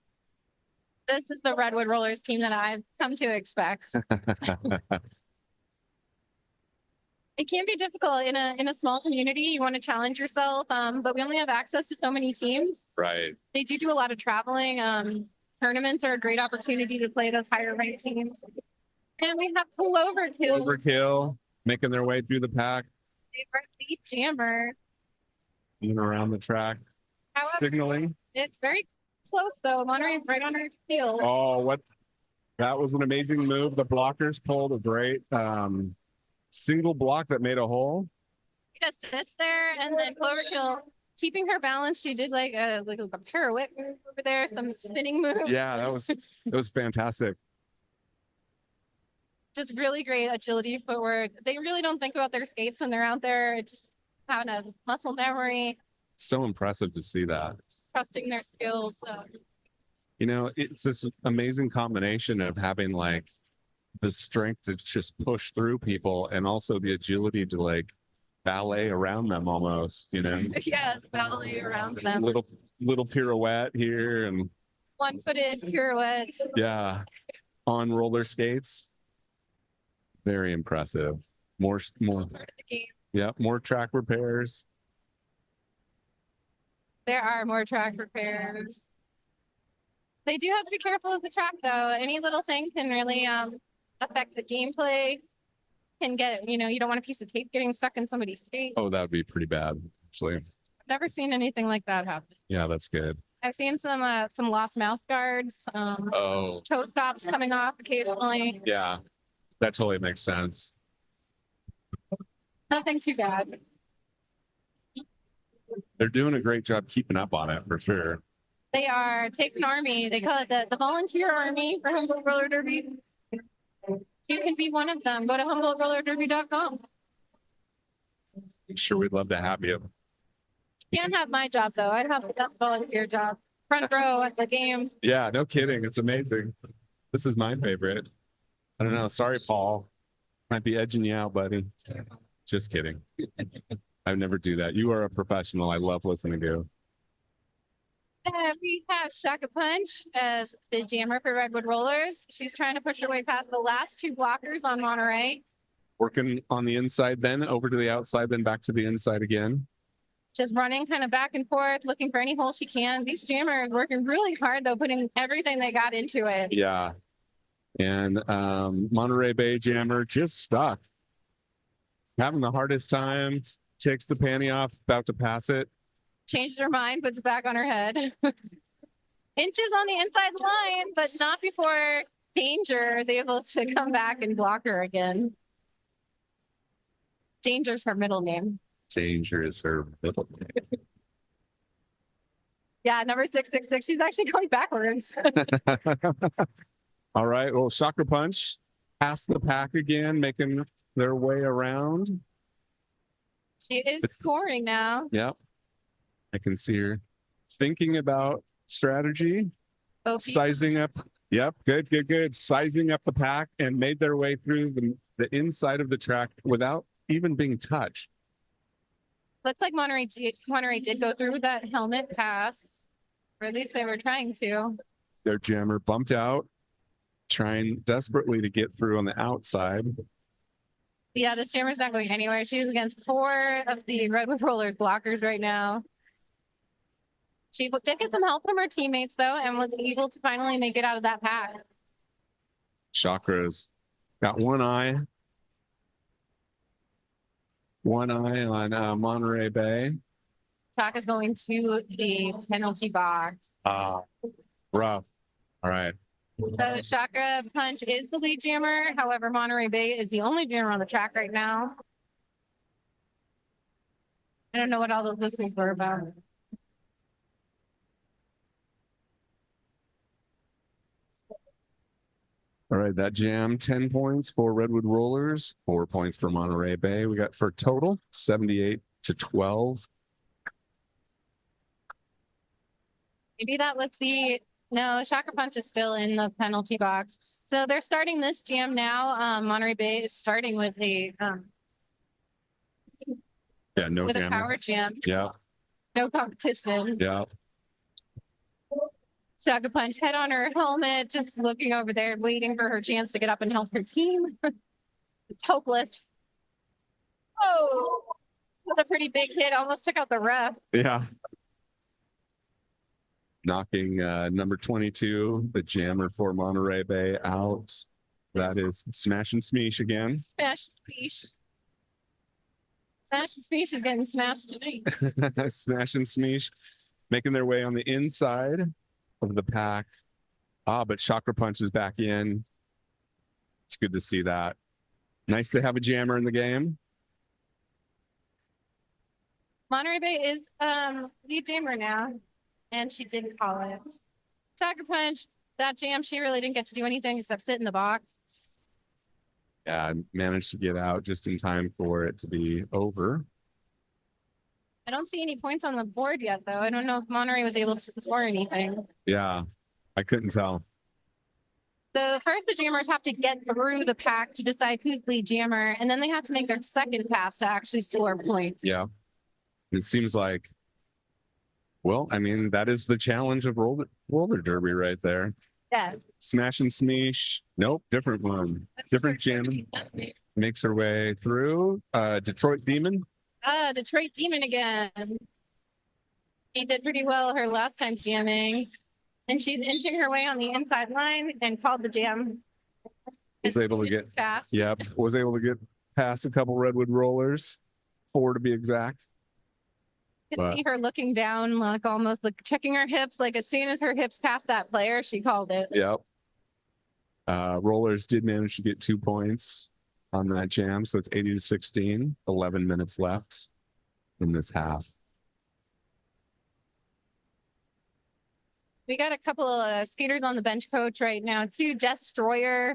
This is the Redwood Rollers team that I've come to expect. It can be difficult in a small community. You want to challenge yourself, but we only have access to so many teams. Right. They do a lot of traveling. Tournaments are a great opportunity to play those higher ranked teams. And we have Overkill, Overkill making their way through the pack, favorite lead jammer. moving around the track, However, signaling. it's very close though. Monterey's right on her heel. Oh, what? That was an amazing move. The blockers pulled a great single block that made a hole. Assist there, and then Cloverkill keeping her balance. She did like a pirouette move over there, some spinning moves. Yeah, that was fantastic. Just really great agility footwork. They really don't think about their skates when they're out there. It's just kind of muscle memory, So impressive to see that. trusting their skills. So You know, it's this amazing combination of having like the strength to just push through people and also the agility to like ballet around them almost, you know. yeah, ballet around them. Little pirouette here and One-footed pirouette. Yeah. On roller skates. Very impressive. More, yeah, more track repairs. There are more track repairs. They do have to be careful of the track, though. Any little thing can really affect the gameplay. Can get, you don't want a piece of tape getting stuck in somebody's skate. Oh, that would be pretty bad, actually. I've never seen anything like that happen. Yeah, that's good. I've seen some lost mouth guards, Oh, toe stops coming off occasionally. yeah, that totally makes sense. Nothing too bad. They're doing a great job keeping up on it for sure. They are. Takes an army. They call it the volunteer army for Humboldt Roller Derby. You can be one of them. Go to HumboldtRollerDerby.com. I'm sure we'd love to have you. You can't have my job though. I'd have the best volunteer job. Front row at the game. Yeah, no kidding. It's amazing. This is my favorite. I don't know. Sorry, Paul. Might be edging you out, buddy. Just kidding. I would never do that. You are a professional. I love listening to you. We have Shaka Punch as the jammer for Redwood Rollers. She's trying to push her way past the last two blockers on Monterey. Working on the inside, then over to the outside, then back to the inside again. Just running kind of back and forth, looking for any hole she can. These jammers working really hard though, putting everything they got into it. Yeah. And Monterey Bay jammer just stuck. Having the hardest time, takes the panty off, about to pass it. Changed her mind, puts it back on her head. Inches on the inside line, but not before Danger is able to come back and block her again. Danger's her middle name. Danger is her middle name. Yeah, number 666. She's actually going backwards. All right. Well, Chakra Punch past the pack again, making their way around. She is scoring now. Yep. I can see her thinking about strategy, sizing up. Yep. Good. Sizing up the pack and made their way through the inside of the track without even being touched. Looks like Monterey did go through with that helmet pass, or at least they were trying to. Their jammer bumped out, trying desperately to get through on the outside. Yeah, this jammer's not going anywhere. She's against 4 of the Redwood Rollers blockers right now. She did get some help from her teammates, though, and was able to finally make it out of that pack. Chakra's got one eye on Monterey Bay. Chaka's going to the penalty box. Rough. All right. So Chakra Punch is the lead jammer. However, Monterey Bay is the only jammer on the track right now. I don't know what all those whistles were about. All right, that jam, 10 points for Redwood Rollers, 4 points for Monterey Bay. We got for total 78-12. Maybe that was no, Chakra Punch is still in the penalty box. So they're starting this jam now. Monterey Bay is starting with a No with a jammer. power jam. Yeah, No competition. yeah. Chaka Punch head on her helmet, just looking over there, waiting for her chance to get up and help her team. It's hopeless. Oh, that's a pretty big hit. Almost took out the ref. Yeah. Knocking number 22, the jammer for Monterey Bay, out. That is Smash and Smeesh again. Smash and Smeesh. Smash and Smeesh is getting smashed tonight. Smash and Smeesh making their way on the inside of the pack. But Chakra Punch is back in. It's good to see that. Nice to have a jammer in the game. Monterey Bay is lead jammer now, and she didn't call it. Chakra Punch, that jam, she really didn't get to do anything except sit in the box. Yeah, managed to get out just in time for it to be over. I don't see any points on the board yet, though. I don't know if Monterey was able to score anything. Yeah, I couldn't tell. So first, the jammers have to get through the pack to decide who's lead jammer, and then they have to make their second pass to actually score points. Yeah. It seems like Well, I mean, that is the challenge of roller derby right there. Yeah. Smash and Smeesh. Nope, different one. Different gym. Makes her way through. Detroit Demon. Detroit Demon again. She did pretty well her last time jamming. And she's inching her way on the inside line and called the jam. Was able to get fast. Yep. Was able to get past a couple redwood rollers. 4 to be exact. You can see her looking down, like almost like checking her hips. Like as soon as her hips passed that player, she called it. Yep. Rollers did manage to get 2 points on that jam. So it's 80-16, 11 minutes left in this half. We got a couple of skaters on the bench coach right now, too. Jess Stroyer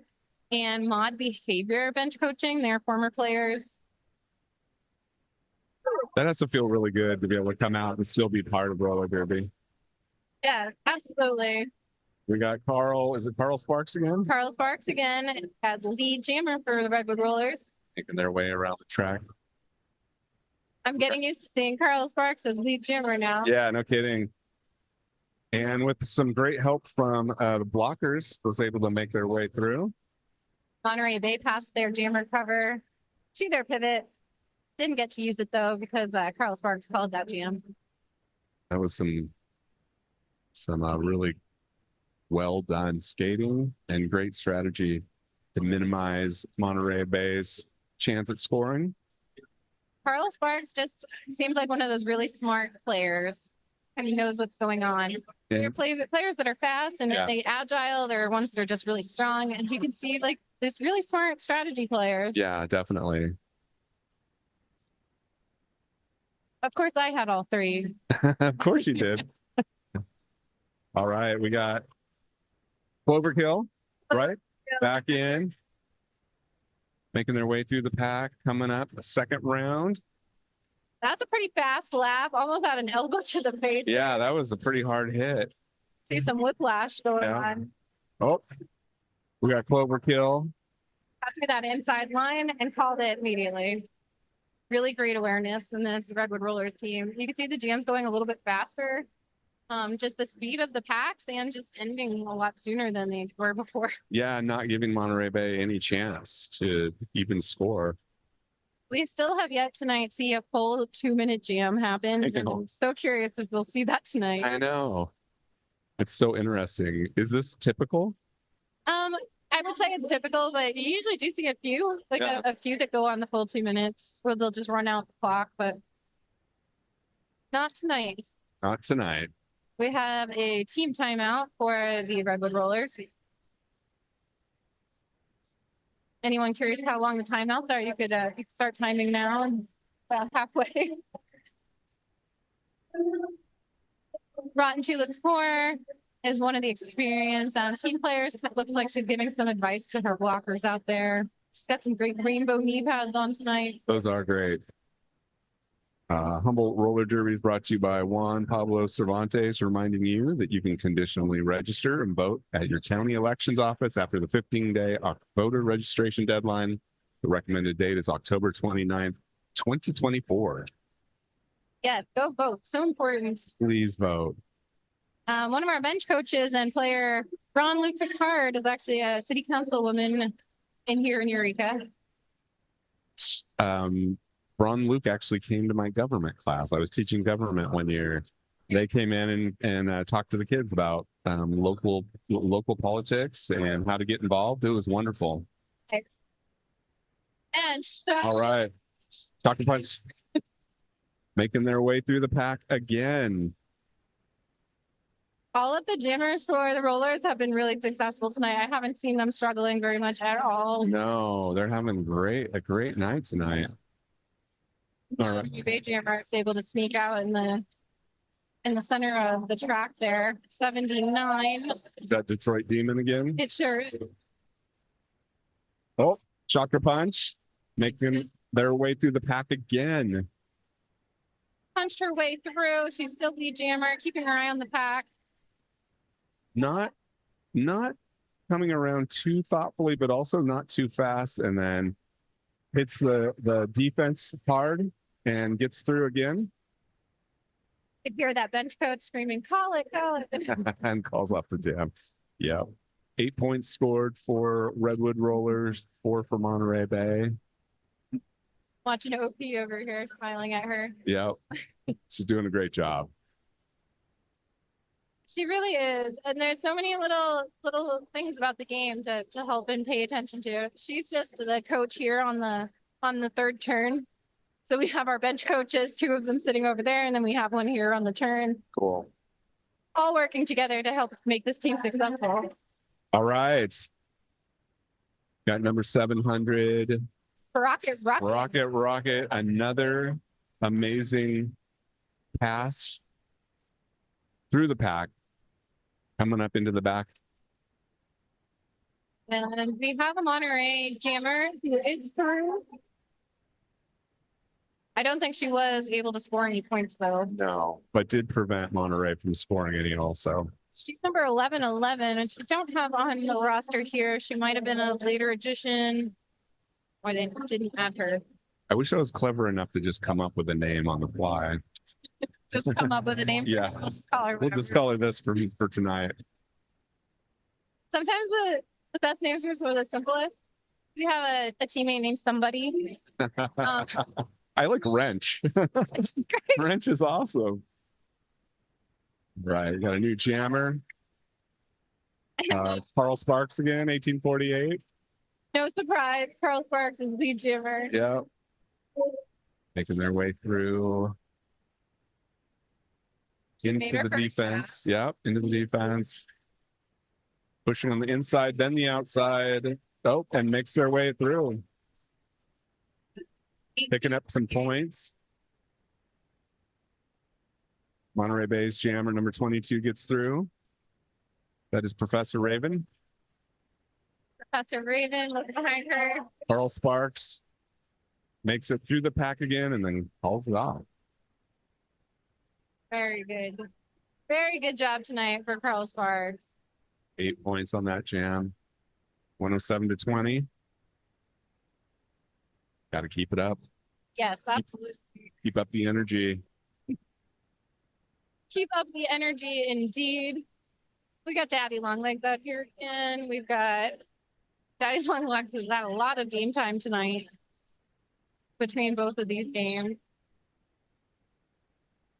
and Maud Behavior bench coaching. They're former players. That has to feel really good to be able to come out and still be part of roller derby. Yes, absolutely. We got Carl. Is it Carl Sparks again? Carl Sparks again as lead jammer for the Redwood Rollers. Making their way around the track. I'm getting used to seeing Carl Sparks as lead jammer now. Yeah, no kidding. And with some great help from the blockers, was able to make their way through. Monterey, they passed their jammer cover to their pivot. Didn't get to use it though because Carl Sparks called that jam. That was some really well done skating and great strategy to minimize Monterey Bay's chance at scoring. Carl Sparks just seems like one of those really smart players. And he knows what's going on. Yeah. They're players that are fast and they agile. They're ones that are just really strong. And you can see like this really smart strategy players. Yeah, definitely. Of course, I had all 3. Of course you did. All right, we got Cloverkill, right? Back in. Making their way through the pack, coming up the second round. That's a pretty fast lap, almost had an elbow to the face. Yeah, that was a pretty hard hit. See some whiplash going on. Oh, we got Cloverkill. Got to that inside line and called it immediately. Really great awareness in this Redwood Rollers team. You can see the jams going a little bit faster. Just the speed of the packs and just ending a lot sooner than they were before. Yeah, not giving Monterey Bay any chance to even score. We still have yet tonight see a full 2-minute jam happen. And I'm so curious if we'll see that tonight. I know. It's so interesting. Is this typical? I would say it's typical, but you usually do see a few, like a few that go on the full 2 minutes where they'll just run out the clock, but not tonight. Not tonight. We have a team timeout for the Redwood Rollers. Anyone curious how long the timeouts are? You could start timing now and halfway. Rotten to the core is one of the experienced team players. It looks like she's giving some advice to her blockers out there. She's got some great rainbow knee pads on tonight. Those are great. Humboldt Roller Derby is brought to you by Juan Pablo Cervantes, reminding you that you can conditionally register and vote at your county elections office after the 15-day voter registration deadline. The recommended date is October 29th, 2024. Yes, go vote. So important. Please vote. One of our bench coaches and player, Ron Luke Picard, is actually a city councilwoman here in Eureka. Ron Luke actually came to my government class. I was teaching government one year. They came in and talked to the kids about local politics and how to get involved. It was wonderful. And all right, Chocolate Punch making their way through the pack again. All of the jammers for the rollers have been really successful tonight. I haven't seen them struggling very much at all. No, they're having a great night tonight. All right. Bay jammer is able to sneak out in the center of the track there. 79. Is that Detroit Demon again? It sure is. Oh, Chakra Punch making their way through the pack again. Punched her way through. She's still lead jammer, keeping her eye on the pack. Not coming around too thoughtfully, but also not too fast. And then hits the defense hard and gets through again. could hear that bench coach screaming, call it, call it. And calls off the jam. Yeah. 8 points scored for Redwood Rollers, 4 for Monterey Bay. Watching OP over here, smiling at her. Yeah. She's doing a great job. She really is. And there's so many little things about the game to help and pay attention to. She's just the coach here on the third turn. So we have our bench coaches, 2 of them sitting over there, and then we have one here on the turn, Cool. all working together to help make this team successful. All right. Got number 700. Rocket. Rocket. Another amazing pass through the pack. Coming up into the back. And we have a Monterey jammer who is through. I don't think she was able to score any points though. No. But did prevent Monterey from scoring any also. She's number 1111, and we don't have on the roster here. She might have been a later addition, or they didn't add her. I wish I was clever enough to just come up with a name on the fly. Just come up with a name. Yeah. We'll just call her. We'll just whatever. call her this for tonight. Sometimes the best names are sort of the simplest. We have a teammate named Somebody. I like Wrench. Which is great. Wrench is awesome. Right. Got a new jammer. Carl Sparks again, 1848. No surprise, Carl Sparks is lead jammer. Yeah. Making their way through made into her the first defense. Yep, into the defense. Pushing on the inside, then the outside. Oh, and makes their way through. Picking up some points. Monterey Bay's jammer number 22 gets through. That is Professor Raven. Professor Raven, look behind her. Carl Sparks makes it through the pack again and then calls it off. Very good. Very good job tonight for Carl Sparks. 8 points on that jam. 107-20. Got to keep it up. Yes, absolutely. Keep up the energy. Keep up the energy indeed. We got Daddy Longlegs out here again. We've got Daddy Longlegs has had a lot of game time tonight between both of these games.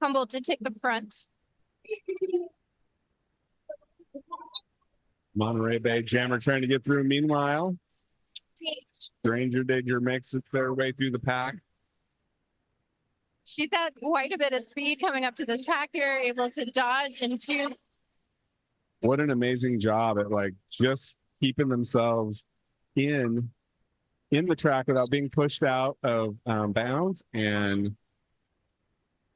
Humboldt did take the front. Monterey Bay jammer trying to get through. Meanwhile, Stranger Danger makes it their way through the pack. She's got quite a bit of speed coming up to this pack here, able to dodge and shoot. What an amazing job at like just keeping themselves in the track without being pushed out of bounds, and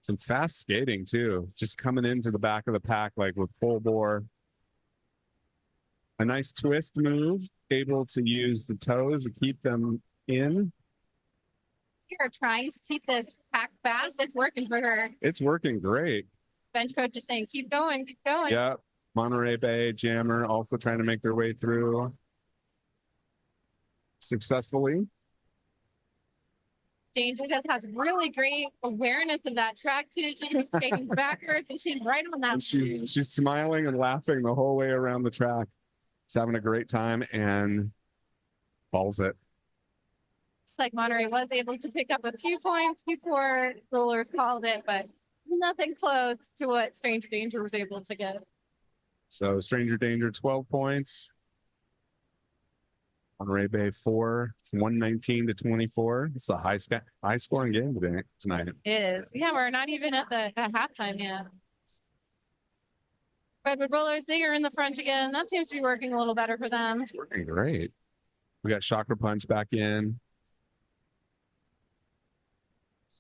some fast skating too. Just coming into the back of the pack like with full bore. A nice twist move, able to use the toes to keep them in. Here trying to keep this pack fast. It's working for her. It's working great. Bench coach is saying, keep going, keep going. Yeah. Monterey Bay jammer also trying to make their way through successfully. Danger just has really great awareness of that track too. She's skating backwards and she's right on that. And she's smiling and laughing the whole way around the track. She's having a great time and balls it. Like Monterey was able to pick up a few points before Rollers called it, but nothing close to what Stranger Danger was able to get. So Stranger Danger 12 points. Monterey Bay 4. It's 119-24. It's a high scoring game tonight. It is. Yeah, we're not even at the halftime yet. Redwood Rollers, they are in the front again. That seems to be working a little better for them. It's working great. We got Chakra Punch back in.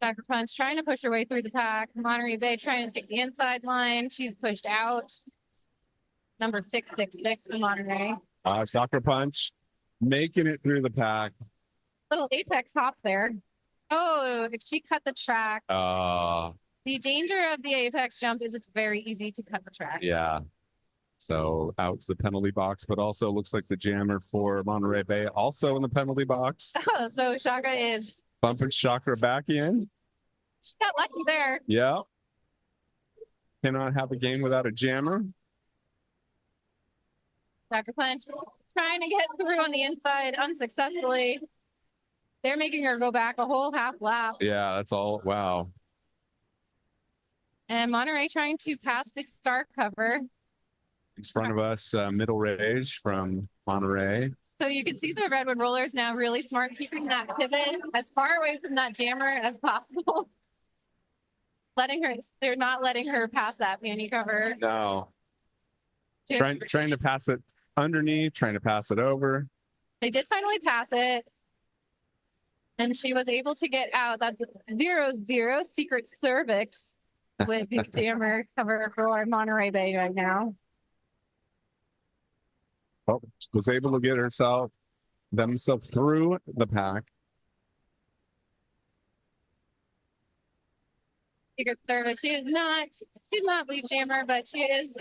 Chakra Punch trying to push her way through the pack. Monterey Bay trying to take the inside line. She's pushed out. Number 666 for Monterey. Chakra Punch making it through the pack. Little apex hop there. Oh, if she cut the track. The danger of the apex jump is it's very easy to cut the track. Yeah. So out to the penalty box, but also looks like the jammer for Monterey Bay also in the penalty box. So Shaka is Bumping Chakra back in. she got lucky there. Yeah. cannot have a game without a jammer. Sucker Punch trying to get through on the inside unsuccessfully. They're making her go back a whole half lap. Yeah, that's all. Wow. And Monterey trying to pass the star cover. In front of us, Middle Rage from Monterey. So you can see the Redwood Rollers now really smart, keeping that pivot as far away from that jammer as possible. They're not letting her pass that panty cover. No. Jammer. Trying to pass it underneath, trying to pass it over. They did finally pass it. And she was able to get out. That's 0-0 secret cervix with the jammer cover for Monterey Bay right now. Oh, was able to get themselves through the pack. Secret service. She's not lead jammer, but she is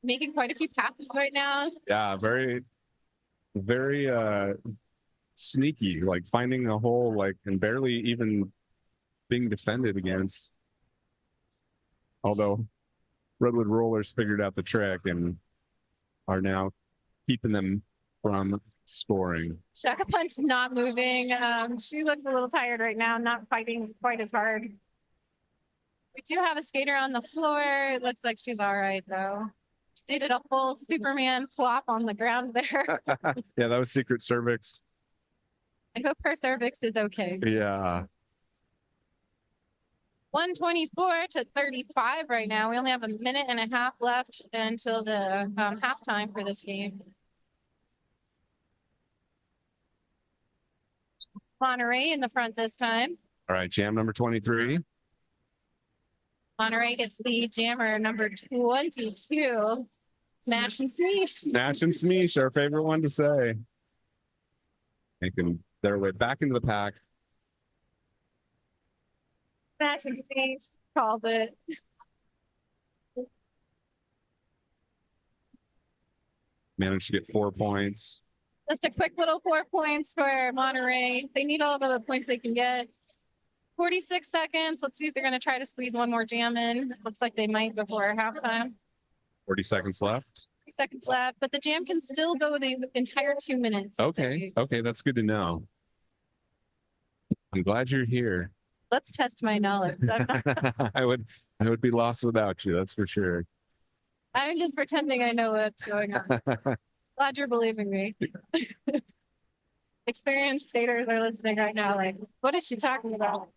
making quite a few passes right now. Yeah, very, very sneaky, like finding a hole, like, and barely even being defended against. Although Redwood Rollers figured out the trick and are now keeping them from scoring. Sucker Punch not moving. She looks a little tired right now, not fighting quite as hard. We do have a skater on the floor. It looks like she's all right though. She did a full Superman flop on the ground there. Yeah, that was secret cervix. I hope her cervix is okay. Yeah. 124 to 35 right now. We only have a minute and a half left until the halftime for this game. Monterey in the front this time. All right, jam number 23. Monterey gets lead jammer number 22. Smash and Smeesh. Smash and Smeesh, our favorite one to say. Making their way back into the pack. Smash and Smeesh calls it. Managed to get 4 points. Just a quick little 4 points for Monterey. They need all the points they can get. 46 seconds. Let's see if they're going to try to squeeze one more jam in. Looks like they might before halftime. 40 seconds left. 30 seconds left, but the jam can still go the entire 2 minutes. Okay. Okay, that's good to know. I'm glad you're here. Let's test my knowledge. I would be lost without you, that's for sure. I'm just pretending I know what's going on. Glad you're believing me. Experienced skaters are listening right now like, what is she talking about?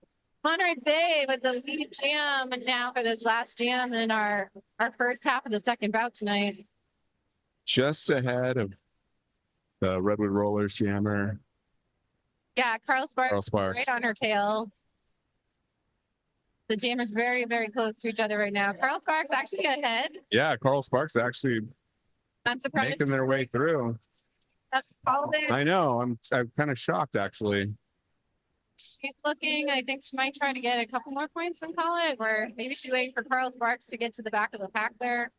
Monterey Bay with the lead jam, and now for this last jam in our first half of the second bout tonight. Just ahead of the Redwood Rollers jammer. Yeah, Carl Sparks Sparks. right on her tail. The jammers very, very close to each other right now. Carl Sparks actually ahead. Yeah, Carl Sparks actually I'm surprised. making their way through. That's all there. I know. I'm kind of shocked actually. She's looking. I think she might try to get a couple more points and call it, or maybe she's waiting for Carl Sparks to get to the back of the pack there.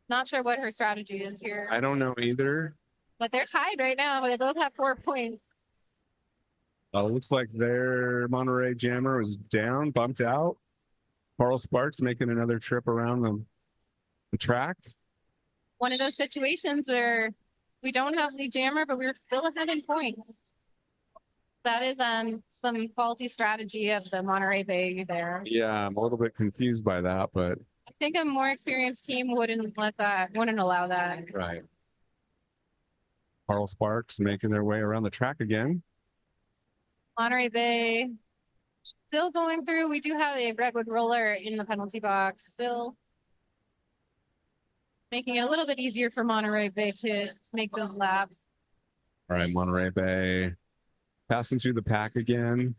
Not sure what her strategy is here. I don't know either. But they're tied right now. They both have 4 points. It looks like their Monterey jammer was down, bumped out. Carl Sparks making another trip around the track. One of those situations where we don't have the jammer, but we're still ahead in points. That is some faulty strategy of the Monterey Bay there. Yeah, I'm a little bit confused by that, but I think a more experienced team wouldn't allow that. right. Carl Sparks making their way around the track again. Monterey Bay still going through. We do have a Redwood roller in the penalty box, still making it a little bit easier for Monterey Bay to make those laps. All right, Monterey Bay passing through the pack again.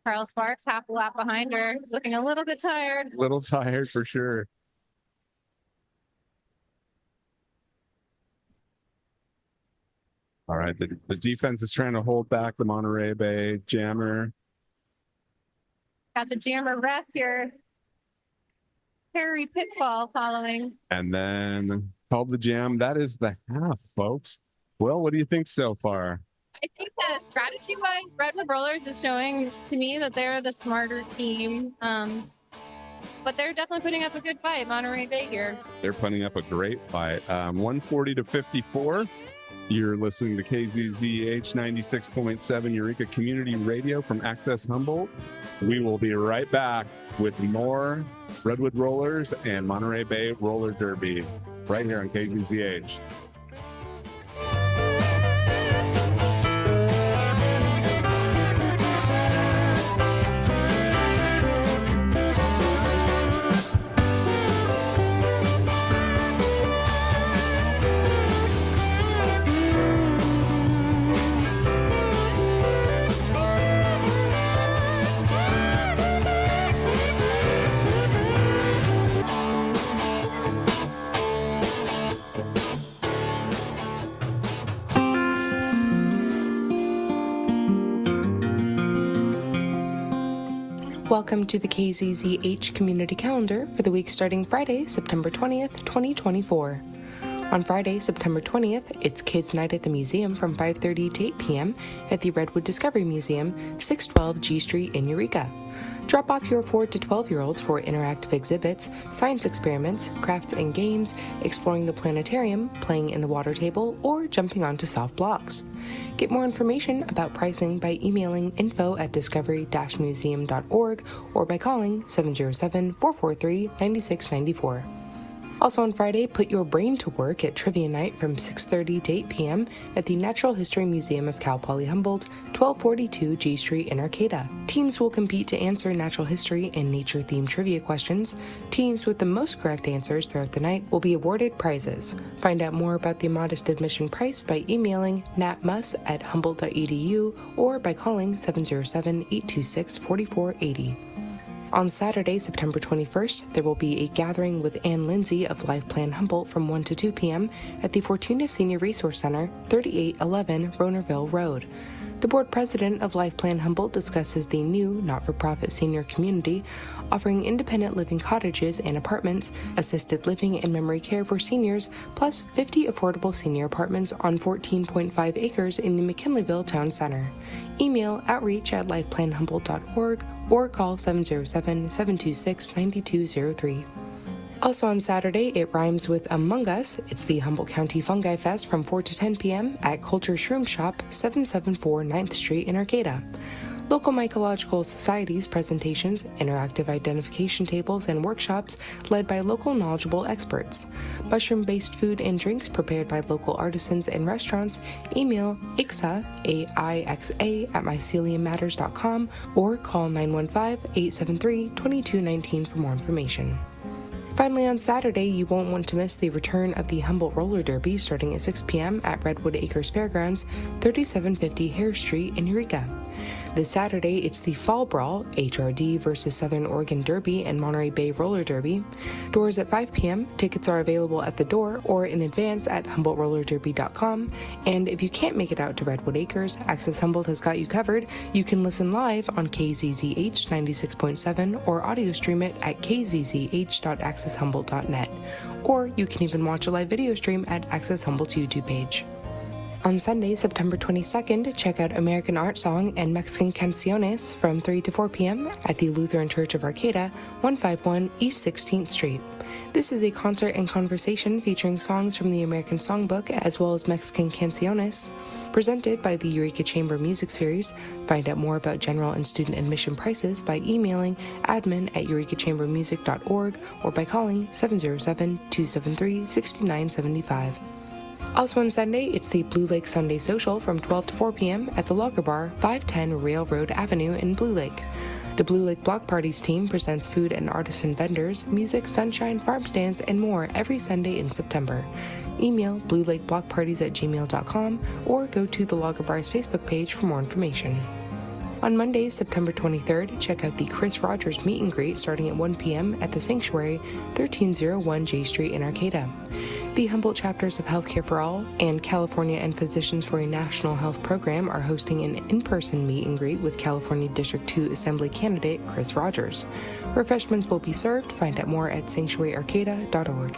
Carl Sparks half a lap behind her, looking a little bit tired. Little tired for sure. All right, the defense is trying to hold back the Monterey Bay jammer. Got the jammer ref here. Harry Pitfall following. And then called the jam. That is the half, folks. Well, what do you think so far? I think that strategy-wise, Redwood Rollers is showing to me that they're the smarter team. but they're definitely putting up a good fight. Monterey Bay here. They're putting up a great fight. 140 to 54. You're listening to KZZH 96.7 Eureka Community Radio from Access Humboldt. We will be right back with more Redwood Rollers and Monterey Bay Roller Derby right here on KZZH. Welcome to the KZZH Community Calendar for the week starting Friday, September 20th, 2024. On Friday, September 20th, it's Kids Night at the Museum from 5:30 to 8 p.m. at the Redwood Discovery Museum, 612 G Street in Eureka. Drop off your 4 to 12-year-olds for interactive exhibits, science experiments, crafts and games, exploring the planetarium, playing in the water table, or jumping onto soft blocks. Get more information about pricing by emailing info@discovery-museum.org or by calling 707-443-9694. Also on Friday, put your brain to work at Trivia Night from 6:30 to 8 p.m. at the Natural History Museum of Cal Poly Humboldt, 1242 G Street in Arcata. Teams will compete to answer natural history and nature-themed trivia questions. Teams with the most correct answers throughout the night will be awarded prizes. Find out more about the modest admission price by emailing natmus@humboldt.edu or by calling 707-826-4480. On Saturday, September 21st, there will be a gathering with Ann Lindsay of Life Plan Humboldt from 1 to 2 p.m. at the Fortuna Senior Resource Center, 3811 Ronerville Road. The board president of Life Plan Humboldt discusses the new not-for-profit senior community, offering independent living cottages and apartments, assisted living and memory care for seniors, plus 50 affordable senior apartments on 14.5 acres in the McKinleyville Town Center. Email outreach@lifeplanhumboldt.org or call 707-726-9203. Also on Saturday, it rhymes with Among Us. It's the Humboldt County Fungi Fest from 4 to 10 p.m. at Culture Shroom Shop, 774 9th Street in Arcata. Local mycological societies, presentations, interactive identification tables, and workshops led by local knowledgeable experts. Mushroom-based food and drinks prepared by local artisans and restaurants. Email aixa, A-I-X-A, @myceliummatters.com or call 915-873-2219 for more information. Finally, on Saturday, you won't want to miss the return of the Humboldt Roller Derby starting at 6 p.m. at Redwood Acres Fairgrounds, 3750 Hare Street in Eureka. This Saturday, it's the Fall Brawl, HRD versus Southern Oregon Derby and Monterey Bay Roller Derby. Doors at 5 p.m. Tickets are available at the door or in advance at HumboldtRollerDerby.com. And if you can't make it out to Redwood Acres, Access Humboldt has got you covered. You can listen live on KZZH 96.7 or audio stream it at kzzh.accesshumboldt.net. Or you can even watch a live video stream at Access Humboldt's YouTube page. On Sunday, September 22nd, check out American Art Song and Mexican Canciones from 3 to 4 p.m. at the Lutheran Church of Arcata, 151 East 16th Street. This is a concert and conversation featuring songs from the American Songbook as well as Mexican Canciones, presented by the Eureka Chamber Music Series. Find out more about general and student admission prices by emailing admin@eurekachambermusic.org or by calling 707-273-6975. Also on Sunday, it's the Blue Lake Sunday Social from 12 to 4 p.m. at the Lager Bar, 510 Railroad Avenue in Blue Lake. The Blue Lake Block Parties team presents food and artisan vendors, music, sunshine, farm stands, and more every Sunday in September. Email bluelakeblockparties@gmail.com or go to the Lager Bar's Facebook page for more information. On Monday, September 23rd, check out the Chris Rogers Meet and Greet starting at 1 p.m. at the Sanctuary, 1301 J Street in Arcata. The Humboldt chapters of Healthcare for All and California and Physicians for a National Health Program are hosting an in-person meet and greet with California District 2 Assembly candidate Chris Rogers. Refreshments will be served. Find out more at sanctuaryarcata.org.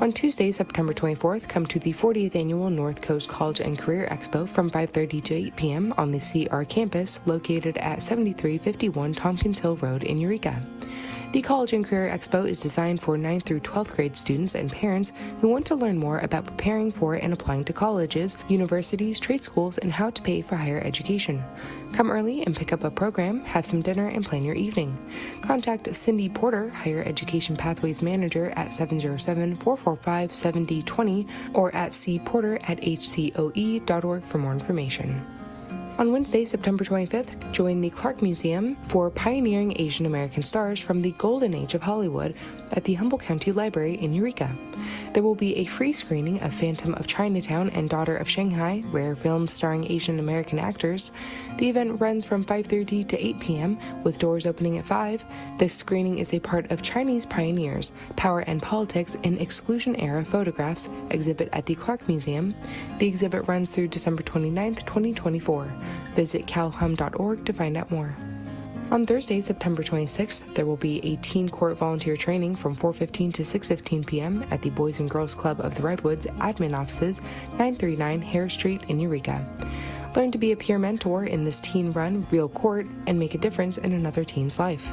On Tuesday, September 24th, come to the 40th Annual North Coast College and Career Expo from 5:30 to 8 p.m. on the CR campus located at 7351 Tompkins Hill Road in Eureka. The College and Career Expo is designed for 9th through 12th grade students and parents who want to learn more about preparing for and applying to colleges, universities, trade schools, and how to pay for higher education. Come early and pick up a program, have some dinner, and plan your evening. Contact Cindy Porter, Higher Education Pathways Manager, at 707-445-7020 or at cporter@hcoe.org for more information. On Wednesday, September 25th, join the Clark Museum for Pioneering Asian American Stars from the Golden Age of Hollywood at the Humboldt County Library in Eureka. There will be a free screening of Phantom of Chinatown and Daughter of Shanghai, rare films starring Asian American actors. The event runs from 5:30 to 8 p.m., with doors opening at 5. This screening is a part of Chinese Pioneers, Power and Politics in Exclusion-Era Photographs exhibit at the Clark Museum. The exhibit runs through December 29th, 2024. Visit calhum.org to find out more. On Thursday, September 26th, there will be a teen court volunteer training from 4:15 to 6:15 p.m. at the Boys and Girls Club of the Redwoods admin offices, 939 Hare Street in Eureka. Learn to be a peer mentor in this teen-run real court and make a difference in another teen's life.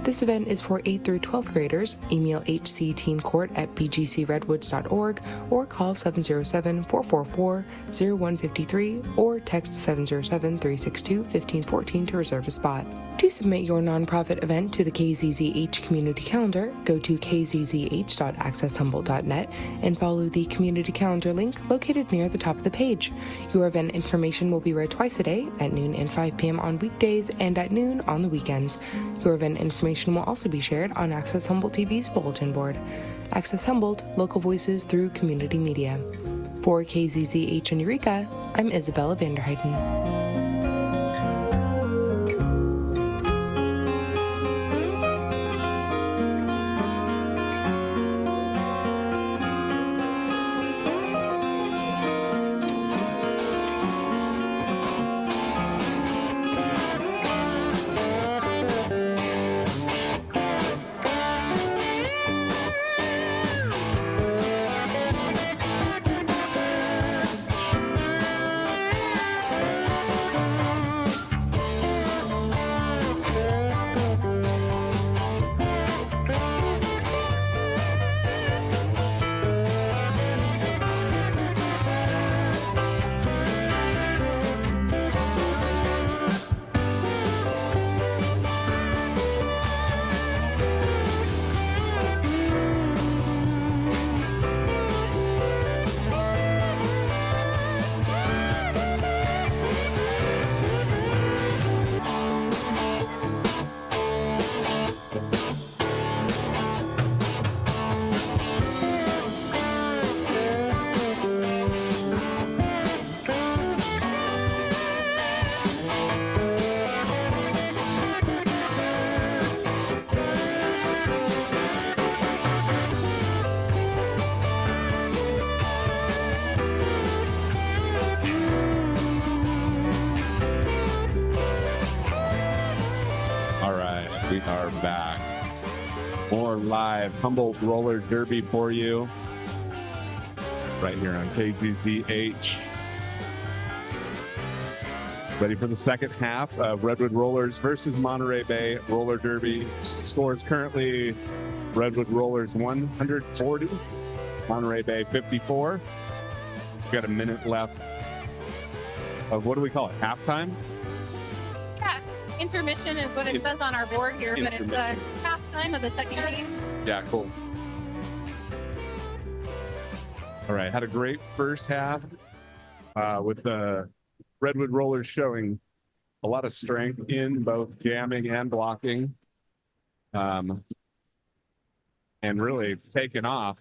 This event is for 8th through 12th graders. Email hcteencourt@bgcredwoods.org or call 707-444-0153 or text 707-362-1514 to reserve a spot. To submit your nonprofit event to the KZZH community calendar, go to kzzh.accesshumboldt.net and follow the community calendar link located near the top of the page. Your event information will be read twice a day, at noon and 5 p.m. on weekdays and at noon on the weekends. Your event information will also be shared on Access Humboldt TV's bulletin board. Access Humboldt, local voices through community media. For KZZH in Eureka, I'm Isabella Vanderheiden. We are back. More live Humboldt Roller Derby for you right here on KZZH. Ready for the second half of Redwood Rollers versus Monterey Bay Roller Derby. Score is currently Redwood Rollers 140, Monterey Bay 54. We've got a minute left of, what do we call it, halftime? Intermission is what it says on our board here, but it's the halftime of the second game. Yeah, cool. All right, had a great first half with the Redwood Rollers showing a lot of strength in both jamming and blocking, and really taking off.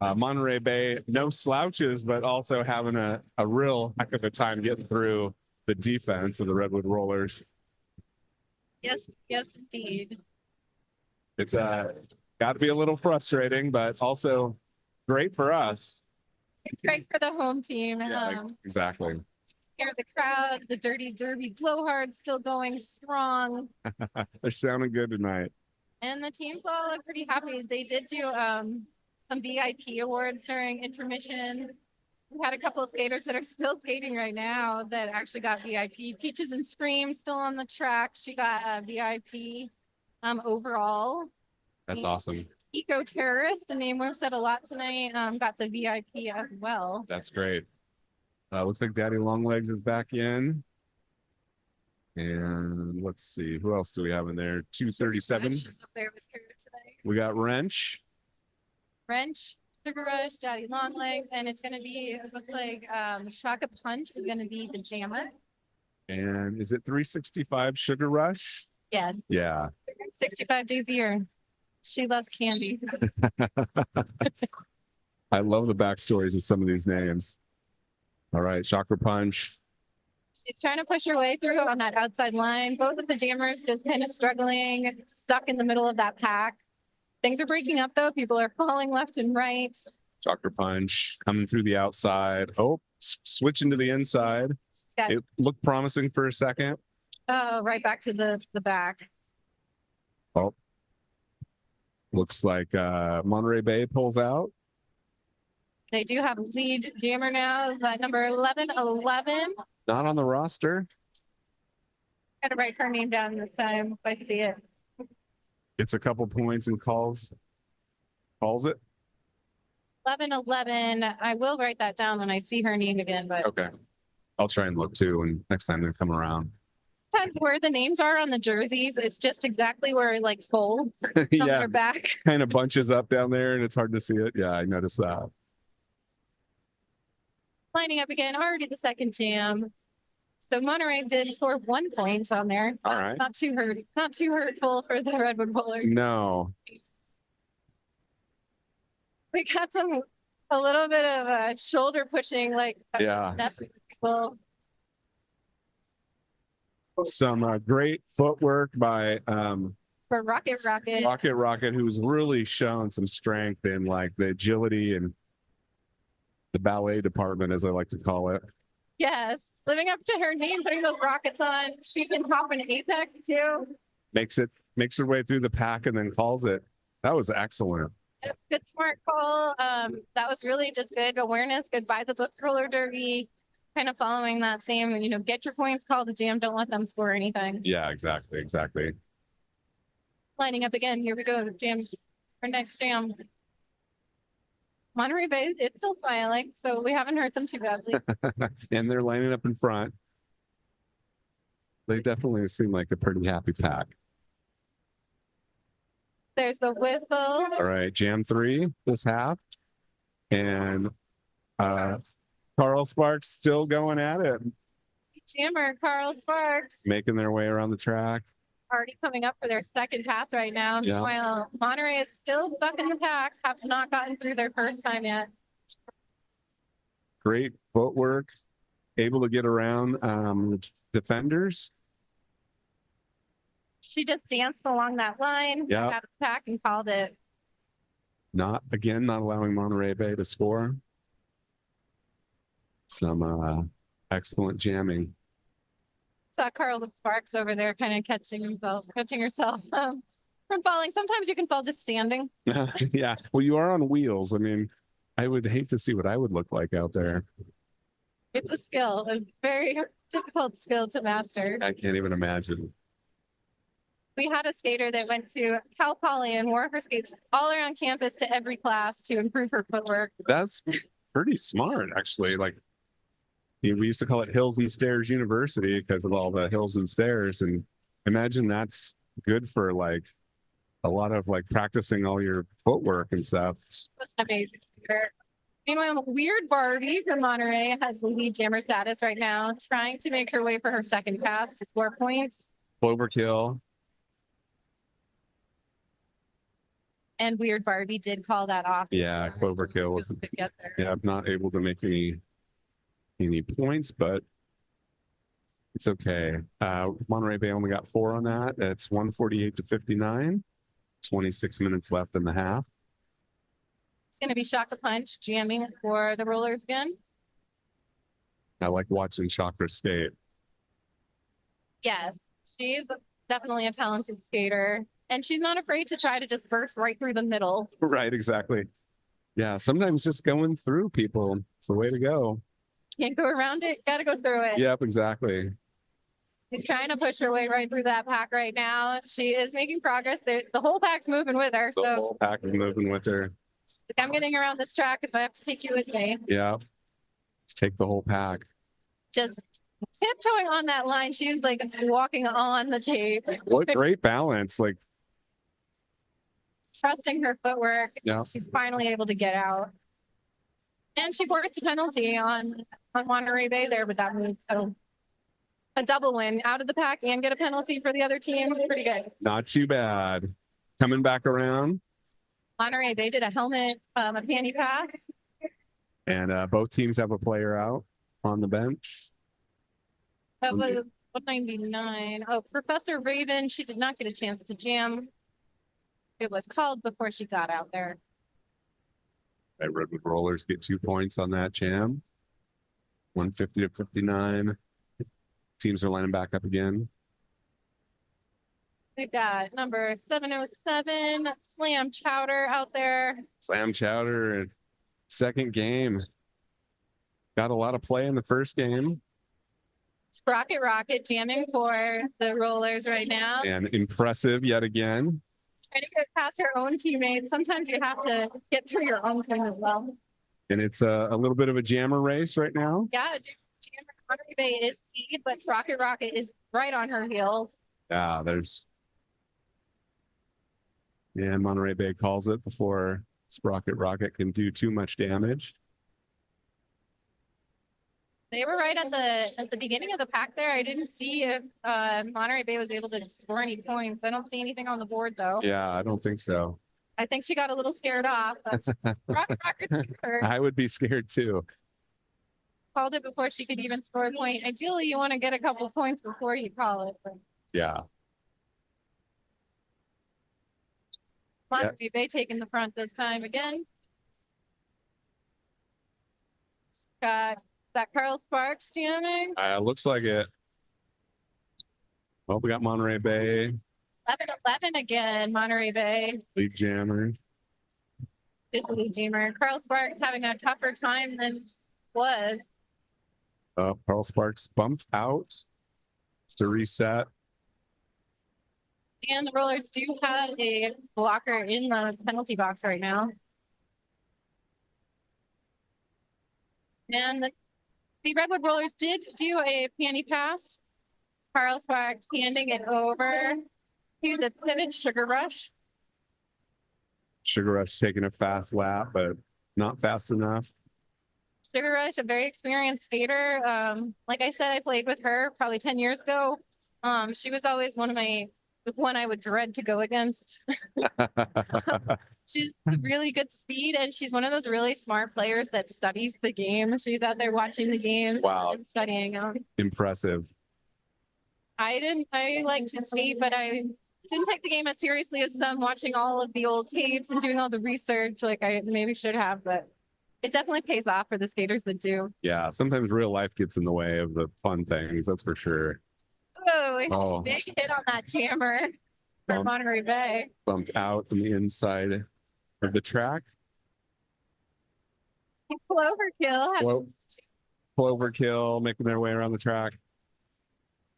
Monterey Bay, no slouches, but also having a real heck of a time getting through the defense of the Redwood Rollers. Yes, indeed. It's got to be a little frustrating, but also great for us. It's great for the home team. Yeah, exactly. Hear the crowd, the Dirty Derby blowhard still going strong. They're sounding good tonight. And the teams all look pretty happy. They did do some VIP awards during intermission. We had a couple of skaters that are still skating right now that actually got VIP. Peaches and Scream still on the track. She got a VIP. Overall, That's Yeah. awesome. eco terrorist, a name we've said a lot tonight. Got the VIP as well. That's great. Looks like Daddy Longlegs is back in. And let's see, who else do we have in there? 237. Rush is up there with her tonight. We got Wrench. Wrench, Sugar Rush, Daddy Longlegs, and it's gonna be. It looks like Shaka Punch is gonna be the jammer. And is it 365 Sugar Rush? Yes, Yeah. 65 days a year. She loves candy. I love the backstories of some of these names. All right, Chakra Punch. She's trying to push her way through on that outside line. Both of the jammers just kind of struggling, stuck in the middle of that pack. Things are breaking up though. People are falling left and right. Chakra Punch coming through the outside. Oh, switching to the inside. Got- It looked promising for a second. Oh, right back to the back. Oh, looks like Monterey Bay pulls out. They do have lead jammer now, number 1111. Not on the roster. Gotta write her name down this time if I see it. Gets a couple points and calls it. 1111. I will write that down when I see her name again, but Okay. I'll try and look too, and next time they come around. sometimes where the names are on the jerseys, it's just exactly where it like folds on Yeah, their back. kind of bunches up down there, and it's hard to see it. Yeah, I noticed that. Lining up again, already the second jam. So Monterey did score 1 point on there. All right. Not too hurtful for the Redwood Bowlers. No. We got a little bit of shoulder pushing, like Yeah. that's people. Some great footwork by For Rocket, Rocket, who's really shown some strength in like the agility and the ballet department, as I like to call it. yes, living up to her name, putting those rockets on. She can hop an apex too. Makes her way through the pack and then calls it. That was excellent. Good smart call. That was really just good awareness. Good by the books roller derby. Kind of following that same, get your points, call the jam, don't let them score anything. Yeah, exactly. Lining up again. Here we go. Jam. Our next jam. Monterey Bay, it's still smiling, so we haven't hurt them too badly. And they're lining up in front. They definitely seem like a pretty happy pack. There's the whistle. All right, Jam 3 this half. And Carl Sparks still going at it, Jammer, Carl Sparks, making their way around the track. already coming up for their second pass right now. Yeah. Meanwhile, Monterey is still stuck in the pack, have not gotten through their first time yet. Great footwork, able to get around defenders. She just danced along that line, Yeah. got the pack and called it. Not allowing Monterey Bay to score. Some excellent jamming. Saw Carl Sparks over there kind of catching herself from falling. Sometimes you can fall just standing. Yeah. Well, you are on wheels. I mean, I would hate to see what I would look like out there. It's a skill, a very difficult skill to master. I can't even imagine. We had a skater that went to Cal Poly and wore her skates all around campus to every class to improve her footwork. That's pretty smart, actually. Like, we used to call it Hills and Stairs University because of all the hills and stairs. And imagine that's good for like a lot of like practicing all your footwork and stuff. That's an amazing skater. Meanwhile, Weird Barbie from Monterey has lead jammer status right now, trying to make her way for her second pass to score points. Cloverkill. And Weird Barbie did call that off. Yeah, Cloverkill was Could get there. yeah, not able to make any points, but it's okay. Monterey Bay only got 4 on that. It's 148 to 59. 26 minutes left in the half. Going to be Shaka Punch jamming for the Rollers again. I like watching Chakra skate. Yes, she's definitely a talented skater. And she's not afraid to try to just burst right through the middle. Right, exactly. Yeah, sometimes just going through people, it's the way to go. Can't go around it, gotta go through it. Yep, exactly. She's trying to push her way right through that pack right now. She is making progress. The whole pack's moving with her. The So whole pack is moving with her. I'm getting around this track if I have to take you with me. Yeah. Let's take the whole pack. Just tiptoeing on that line. She's like walking on the tape, What great balance. Like, trusting her footwork. yeah. She's finally able to get out. And she forced a penalty on Monterey Bay there with that move. So a double win out of the pack and get a penalty for the other team. Pretty good. Not too bad. Coming back around. Monterey Bay did a helmet, a panty pass. And both teams have a player out on the bench. That was 199. Oh, Professor Raven, she did not get a chance to jam. It was called before she got out there. Right, Redwood Rollers get 2 points on that jam. 150 to 59. Teams are lining back up again. We've got number 707, Slam Chowder out there. Slam Chowder, second game. Got a lot of play in the first game. Sprocket Rocket jamming for the Rollers right now. And impressive yet again. Trying to get past her own teammates. Sometimes you have to get through your own team as well. And it's a little bit of a jammer race right now. Yeah, Jammer Monterey Bay is lead, but Sprocket Rocket is right on her heels. Yeah, there's. Yeah, Monterey Bay calls it before Sprocket Rocket can do too much damage. They were right at the beginning of the pack there. I didn't see if Monterey Bay was able to score any points. I don't see anything on the board though. Yeah, I don't think so. I think she got a little scared off. Rocket her I would be scared too. called it before she could even score a point. Ideally, you want to get a couple points before you call it. But Yeah. Monterey Bay taking the front this time again. Got that Carl Sparks jamming. Looks like it. Well, we got Monterey Bay, 11-11 again, Monterey Bay. lead jammer. Good lead jammer. Carl Sparks having a tougher time than was. Carl Sparks bumped out. It's to reset. And the Rollers do have a blocker in the penalty box right now. And the Redwood Rollers did do a panty pass. Carl Sparks handing it over to the pivot Sugar Rush. Sugar Rush taking a fast lap, but not fast enough. Sugar Rush, a very experienced skater. Like I said, I played with her probably 10 years ago. She was always one I would dread to go against. She's really good speed, and she's one of those really smart players that studies the game. She's out there watching the games Wow. and studying them. Impressive. I like to skate, but I didn't take the game as seriously as some, watching all of the old tapes and doing all the research like I maybe should have, but it definitely pays off for the skaters that do. Yeah, sometimes real life gets in the way of the fun things, that's for sure. Oh, big hit on that jammer for Bump. Monterey Bay. Bumped out on the inside of the track. Cloverkill has Cloverkill making their way around the track.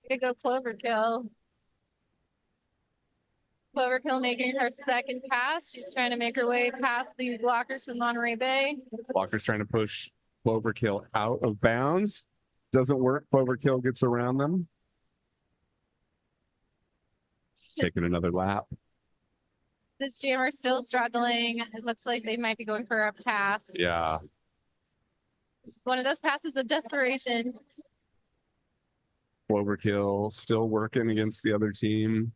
to go Cloverkill. Cloverkill making her second pass. She's trying to make her way past these blockers from Monterey Bay. Walker's trying to push Cloverkill out of bounds. Doesn't work. Cloverkill gets around them. It's taking another lap. This jammer still struggling. It looks like they might be going for a pass. Yeah. It's one of those passes of desperation. Cloverkill still working against the other team.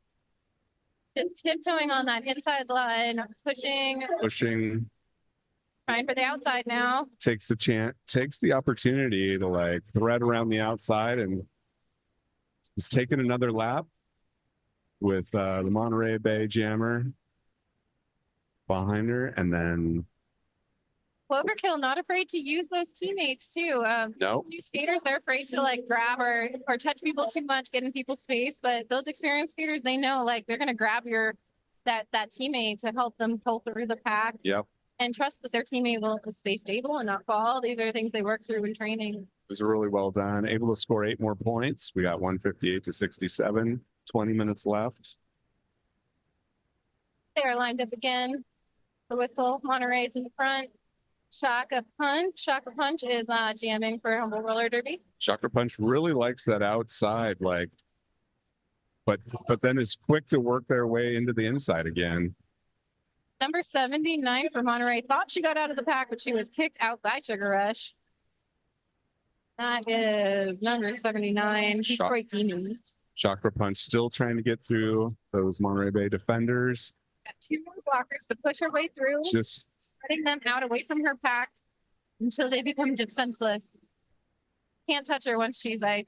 Just tiptoeing on that inside line, pushing, Pushing, trying for the outside now. takes the opportunity to like thread around the outside and is taking another lap with the Monterey Bay jammer behind her, and then Cloverkill not afraid to use those teammates too. nope. New skaters, they're afraid to like grab or touch people too much, get in people's space. But those experienced skaters, they know like they're gonna grab that teammate to help them pull through the pack Yep. and trust that their teammate will stay stable and not fall. These are things they work through in training. was really well done. Able to score 8 more points. We got 158 to 67. 20 minutes left. They're lined up again. The whistle, Monterey's in the front. Shaka Punch. Shaka Punch is jamming for Humboldt Roller Derby. Chakra Punch really likes that outside, like, but then is quick to work their way into the inside again. Number 79 for Monterey thought she got out of the pack, but she was kicked out by Sugar Rush. That is number 79, Detroit Demon. Chakra Punch still trying to get through those Monterey Bay defenders. Got 2 more blockers to push her way through, Just spreading them out away from her pack until they become defenseless. Can't touch her once she's, I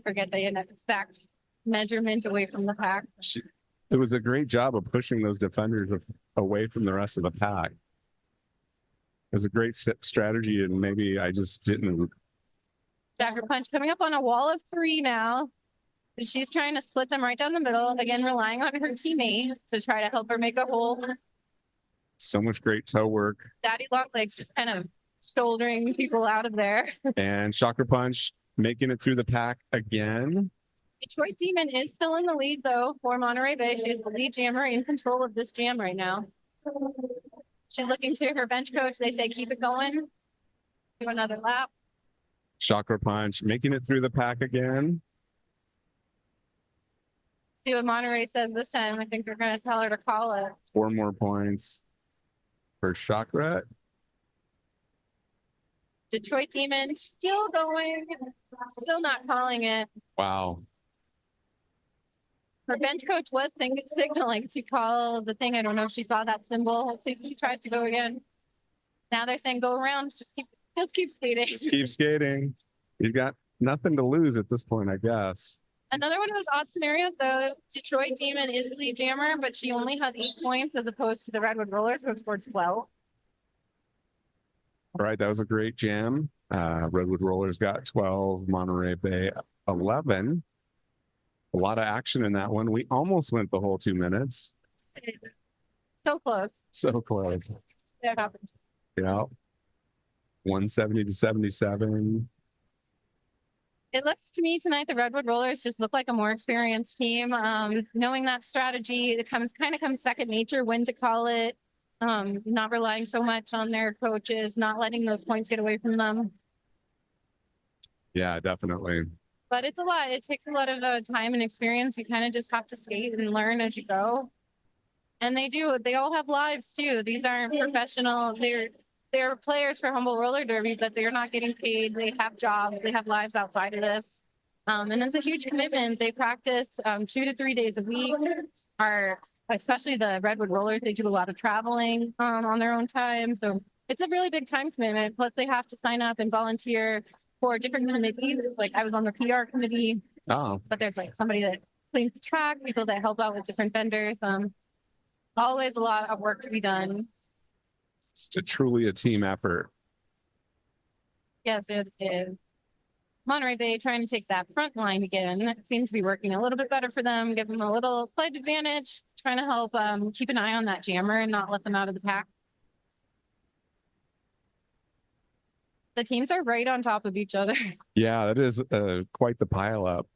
forget the exact measurement away from the pack. it was a great job of pushing those defenders away from the rest of the pack. It was a great strategy, and maybe I just didn't. Jagger Punch coming up on a wall of 3 now. She's trying to split them right down the middle, again, relying on her teammate to try to help her make a hole. So much great toe work. Daddy Longlegs just kind of shouldering people out of there. And Chakra Punch making it through the pack again. Detroit Demon is still in the lead, though, for Monterey Bay. She's the lead jammer in control of this jam right now. She's looking to her bench coach. They say, keep it going. Do another lap. Chakra Punch making it through the pack again. See what Monterey says this time. I think they're going to tell her to call it. 4 more points for Chakra. Detroit Demon still going, still not calling it. Wow. Her bench coach was signaling to call the thing. I don't know if she saw that symbol. Let's see if he tries to go again. Now they're saying go around. Just keep skating. Just keep skating. You've got nothing to lose at this point, I guess. Another one of those odd scenarios, though. Detroit Demon is the lead jammer, but she only has 8 points as opposed to the Redwood Rollers, who have scored 12. All right, that was a great jam. Redwood Rollers got 12, Monterey Bay 11. A lot of action in that one. We almost went the whole 2 minutes. So close. So close. That happened. Yeah. 170 to 77. It looks to me tonight the Redwood Rollers just look like a more experienced team. Knowing that strategy, it comes second nature when to call it. Not relying so much on their coaches, not letting those points get away from them. Yeah, definitely. But it's a lot. It takes a lot of time and experience. You kind of just have to skate and learn as you go. And they do. They all have lives too. These aren't professional. They're players for Humboldt Roller Derby, but they're not getting paid. They have jobs. They have lives outside of this. And it's a huge commitment. They practice 2 to 3 days a week. Especially the Redwood Rollers, they do a lot of traveling on their own time. So it's a really big time commitment. Plus, they have to sign up and volunteer for different committees. Like I was on the PR committee, Oh, but there's like somebody that cleans the track, people that help out with different vendors. Always a lot of work to be done. it's truly a team effort. Yes, it is. Monterey Bay trying to take that front line again. It seemed to be working a little bit better for them, give them a little slight advantage, trying to help keep an eye on that jammer and not let them out of the pack. The teams are right on top of each other. Yeah, that is quite the pile up.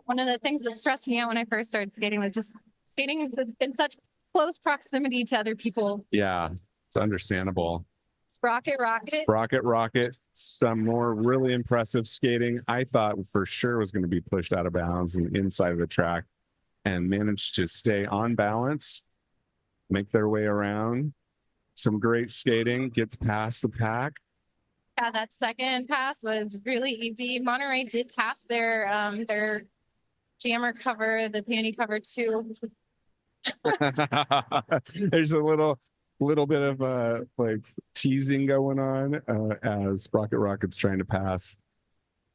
One of the things that stressed me out when I first started skating was just skating in such close proximity to other people. Yeah, it's understandable. Sprocket Rocket. Sprocket Rocket, some more really impressive skating. I thought for sure was going to be pushed out of bounds and inside of the track, and managed to stay on balance, make their way around. Some great skating, gets past the pack. Yeah, that second pass was really easy. Monterey did pass their jammer cover, the panty cover too. There's a little bit of like teasing going on as Sprocket Rocket's trying to pass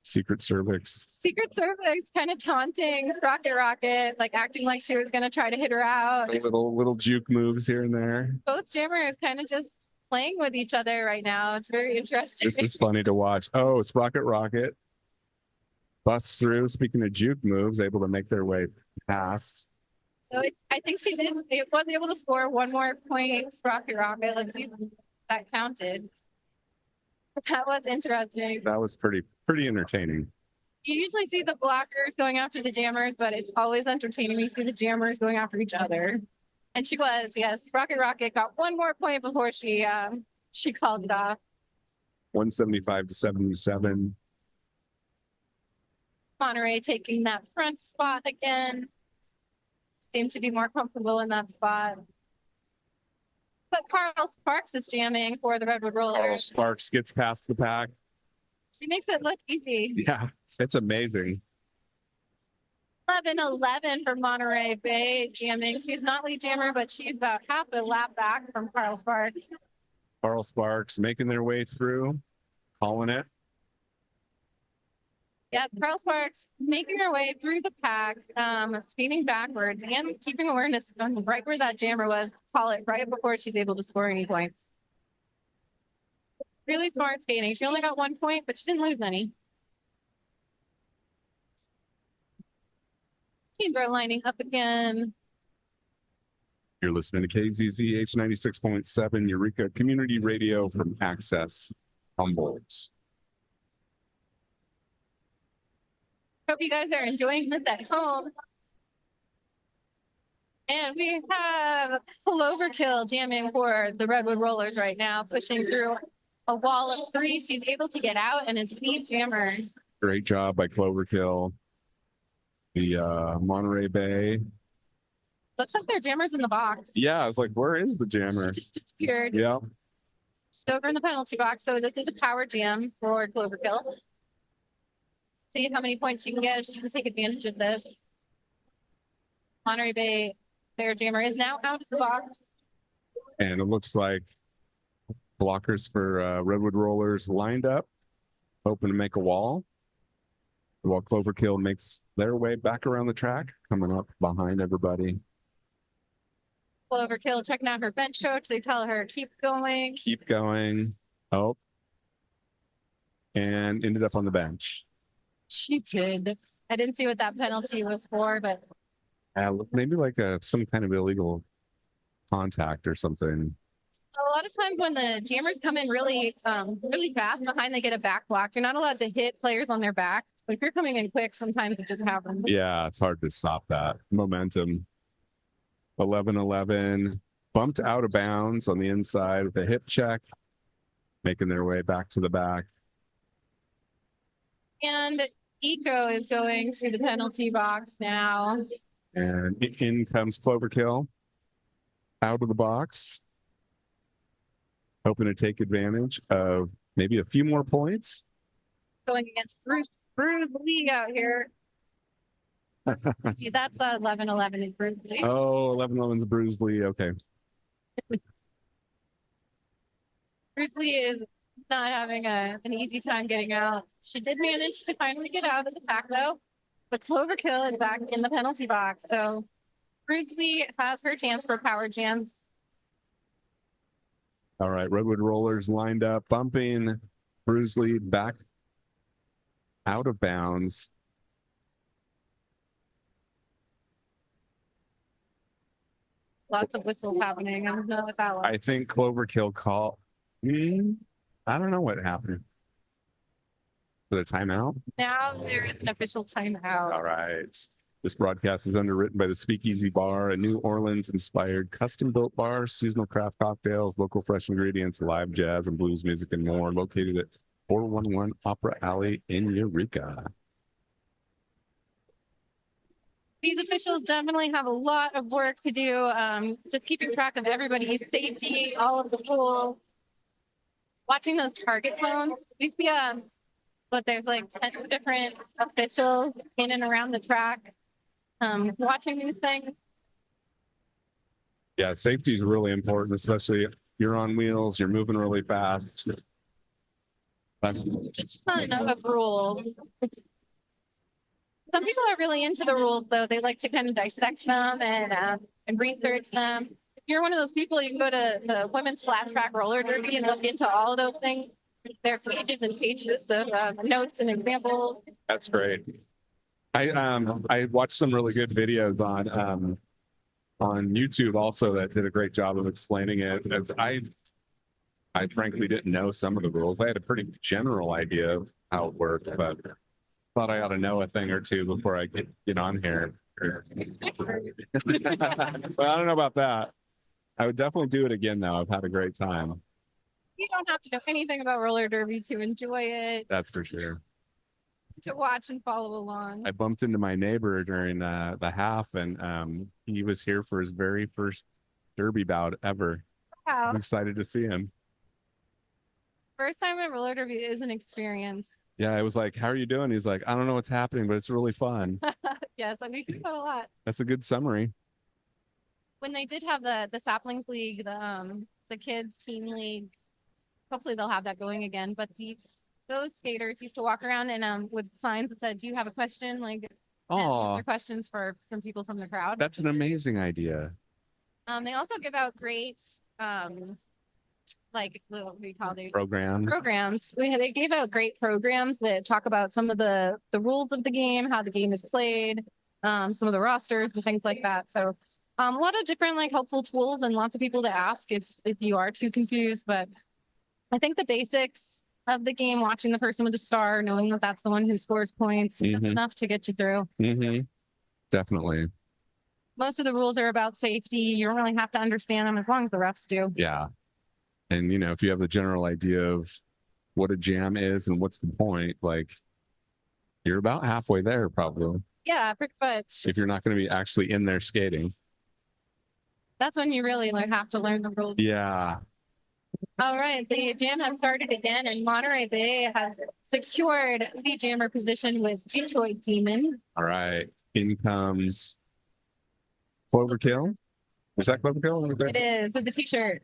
Secret Cervix. Secret Cervix kind of taunting Sprocket Rocket, like acting like she was going to try to hit her out. Little juke moves here and there. Both jammers kind of just playing with each other right now. It's very interesting. This is funny to watch. Oh, Sprocket Rocket busts through. Speaking of juke moves, able to make their way past. So I think she was able to score one more point. Rocky Rocket. Let's see if that counted. That was interesting. That was pretty entertaining. You usually see the blockers going after the jammers, but it's always entertaining when you see the jammers going after each other. And she was, yes. Rocky Rocket got one more point before she called it off. 175 to 77. Monterey taking that front spot again. Seemed to be more comfortable in that spot. But Carl Sparks is jamming for the Redwood Carl Rollers. Sparks gets past the pack. She makes it look easy. Yeah, it's amazing. 11-11 for Monterey Bay jamming. She's not lead jammer, but she's about half a lap back from Carl Sparks. Carl Sparks making their way through, calling it. Yep, Carl Sparks making her way through the pack, speeding backwards and keeping awareness on right where that jammer was, call it right before she's able to score any points. Really smart skating. She only got 1 point, but she didn't lose any. Teams are lining up again. You're listening to KZZH 96.7 Eureka Community Radio from Access Humboldt. Hope you guys are enjoying this at home. And we have Cloverkill jamming for the Redwood Rollers right now, pushing through a wall of 3. She's able to get out and is lead jammer. Great job by Cloverkill. The Monterey Bay. Looks like their jammer's in the box. Yeah, I was like, where is the jammer? She just disappeared. Yeah. She's over in the penalty box. So this is a power jam for Cloverkill. See how many points she can get. She can take advantage of this. Monterey Bay, their jammer is now out of the box. And it looks like blockers for Redwood Rollers lined up, hoping to make a wall. While Cloverkill makes their way back around the track, coming up behind everybody. Cloverkill checking out her bench coach. They tell her, keep going. Keep going. Oh. And ended up on the bench. She did. I didn't see what that penalty was for, but Maybe like some kind of illegal contact or something. a lot of times when the jammers come in really fast behind, they get a back block. You're not allowed to hit players on their back. But if you're coming in quick, sometimes it just happens. Yeah, it's hard to stop that momentum. 11-11, bumped out of bounds on the inside with a hip check, making their way back to the back. And Eco is going to the penalty box now. And in comes Cloverkill out of the box, hoping to take advantage of maybe a few more points. Going against Bruce Lee out here. That's 11-11 is Bruce Lee. Oh, 11-11's Bruce Lee. Okay. Bruce Lee is not having an easy time getting out. She did manage to finally get out of the pack though, but Cloverkill is back in the penalty box. So Bruce Lee has her chance for power jams. All right. Redwood Rollers lined up, bumping Bruce Lee back out of bounds. Lots of whistles happening. I don't know what that was. I think Cloverkill call. I don't know what happened. Is it a timeout? Now there is an official timeout. All right. This broadcast is underwritten by the Speakeasy Bar, a New Orleans-inspired custom-built bar, seasonal craft cocktails, local fresh ingredients, live jazz and blues music, and more. Located at 411 Opera Alley in Eureka. These officials definitely have a lot of work to do, just keeping track of everybody's safety, all of the rules. Watching those target zones, we see but there's like 10 different officials in and around the track watching these things. Yeah, safety is really important, especially if you're on wheels, you're moving really fast. That's It's a ton of rules. Some people are really into the rules, though. They like to kind of dissect them and research them. If you're one of those people, you can go to the women's flat track roller derby and look into all of those things. There are pages and pages of notes and examples. That's great. I watched some really good videos on on YouTube also that did a great job of explaining it. As I frankly didn't know some of the rules. I had a pretty general idea of how it worked, but thought I ought to know a thing or two before I get on here. Well, I don't know about that. I would definitely do it again, though. I've had a great time. You don't have to know anything about roller derby to enjoy it, That's for sure. to watch and follow along. I bumped into my neighbor during the half, and he was here for his very first derby bout ever. Wow. I'm excited to see him. First time at roller derby is an experience. Yeah, I was like, "How are you doing?" He's like, "I don't know what's happening, but it's really fun." Yes, I mean that a lot. That's a good summary. When they did have the saplings league, the kids teen league, hopefully they'll have that going again. But those skaters used to walk around and with signs that said, "Do you have a question?" Like, Oh, answer questions from people from the crowd. that's an amazing idea. They also give out great like what do you call it? Program. Programs. They gave out great programs that talk about some of the rules of the game, how the game is played, some of the rosters and things like that. So a lot of different like helpful tools and lots of people to ask if you are too confused. But I think the basics of the game, watching the person with the star, knowing that that's the one who scores points, that's Mhm. enough to get you through. Mm-hmm. Definitely. Most of the rules are about safety. You don't really have to understand them as long as the refs do. Yeah. And if you have the general idea of what a jam is and what's the point, like you're about halfway there probably. Yeah, pretty much. If you're not going to be actually in there skating. That's when you really have to learn the rules. Yeah. All right, the jam has started again, and Monterey Bay has secured the jammer position with Detroit Demon. All right. In comes Cloverkill. Is that Cloverkill? It is with the t-shirt.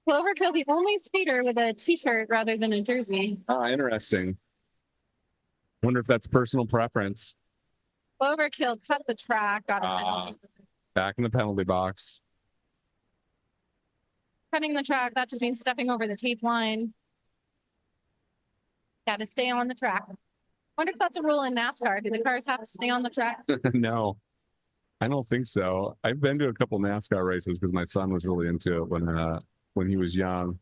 Cloverkill, the only skater with a t-shirt rather than a jersey. Ah, interesting. Wonder if that's personal preference. Cloverkill cut the track, got a penalty. Back in the penalty box. Cutting the track, that just means stepping over the tape line. Got to stay on the track. Wonder if that's a rule in NASCAR. Do the cars have to stay on the track? No, I don't think so. I've been to a couple NASCAR races because my son was really into it when he was young.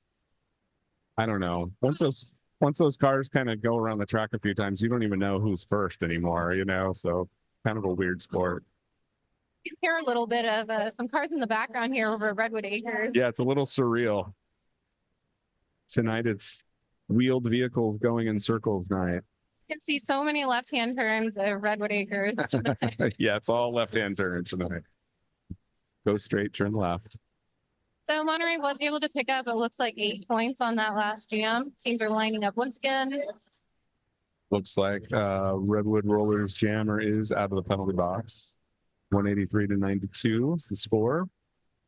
I don't know. Once those cars kind of go around the track a few times, you don't even know who's first anymore, so kind of a weird sport. You can hear a little bit of some cars in the background here over at Redwood Acres. Yeah, it's a little surreal. Tonight it's wheeled vehicles going in circles night. You can see so many left-hand turns at Redwood Acres. Yeah, it's all left-hand turns tonight. Go straight, turn left. So Monterey was able to pick up, it looks like 8 points on that last jam. Teams are lining up once again. Looks like Redwood Rollers Jammer is out of the penalty box. 183-92 is the score.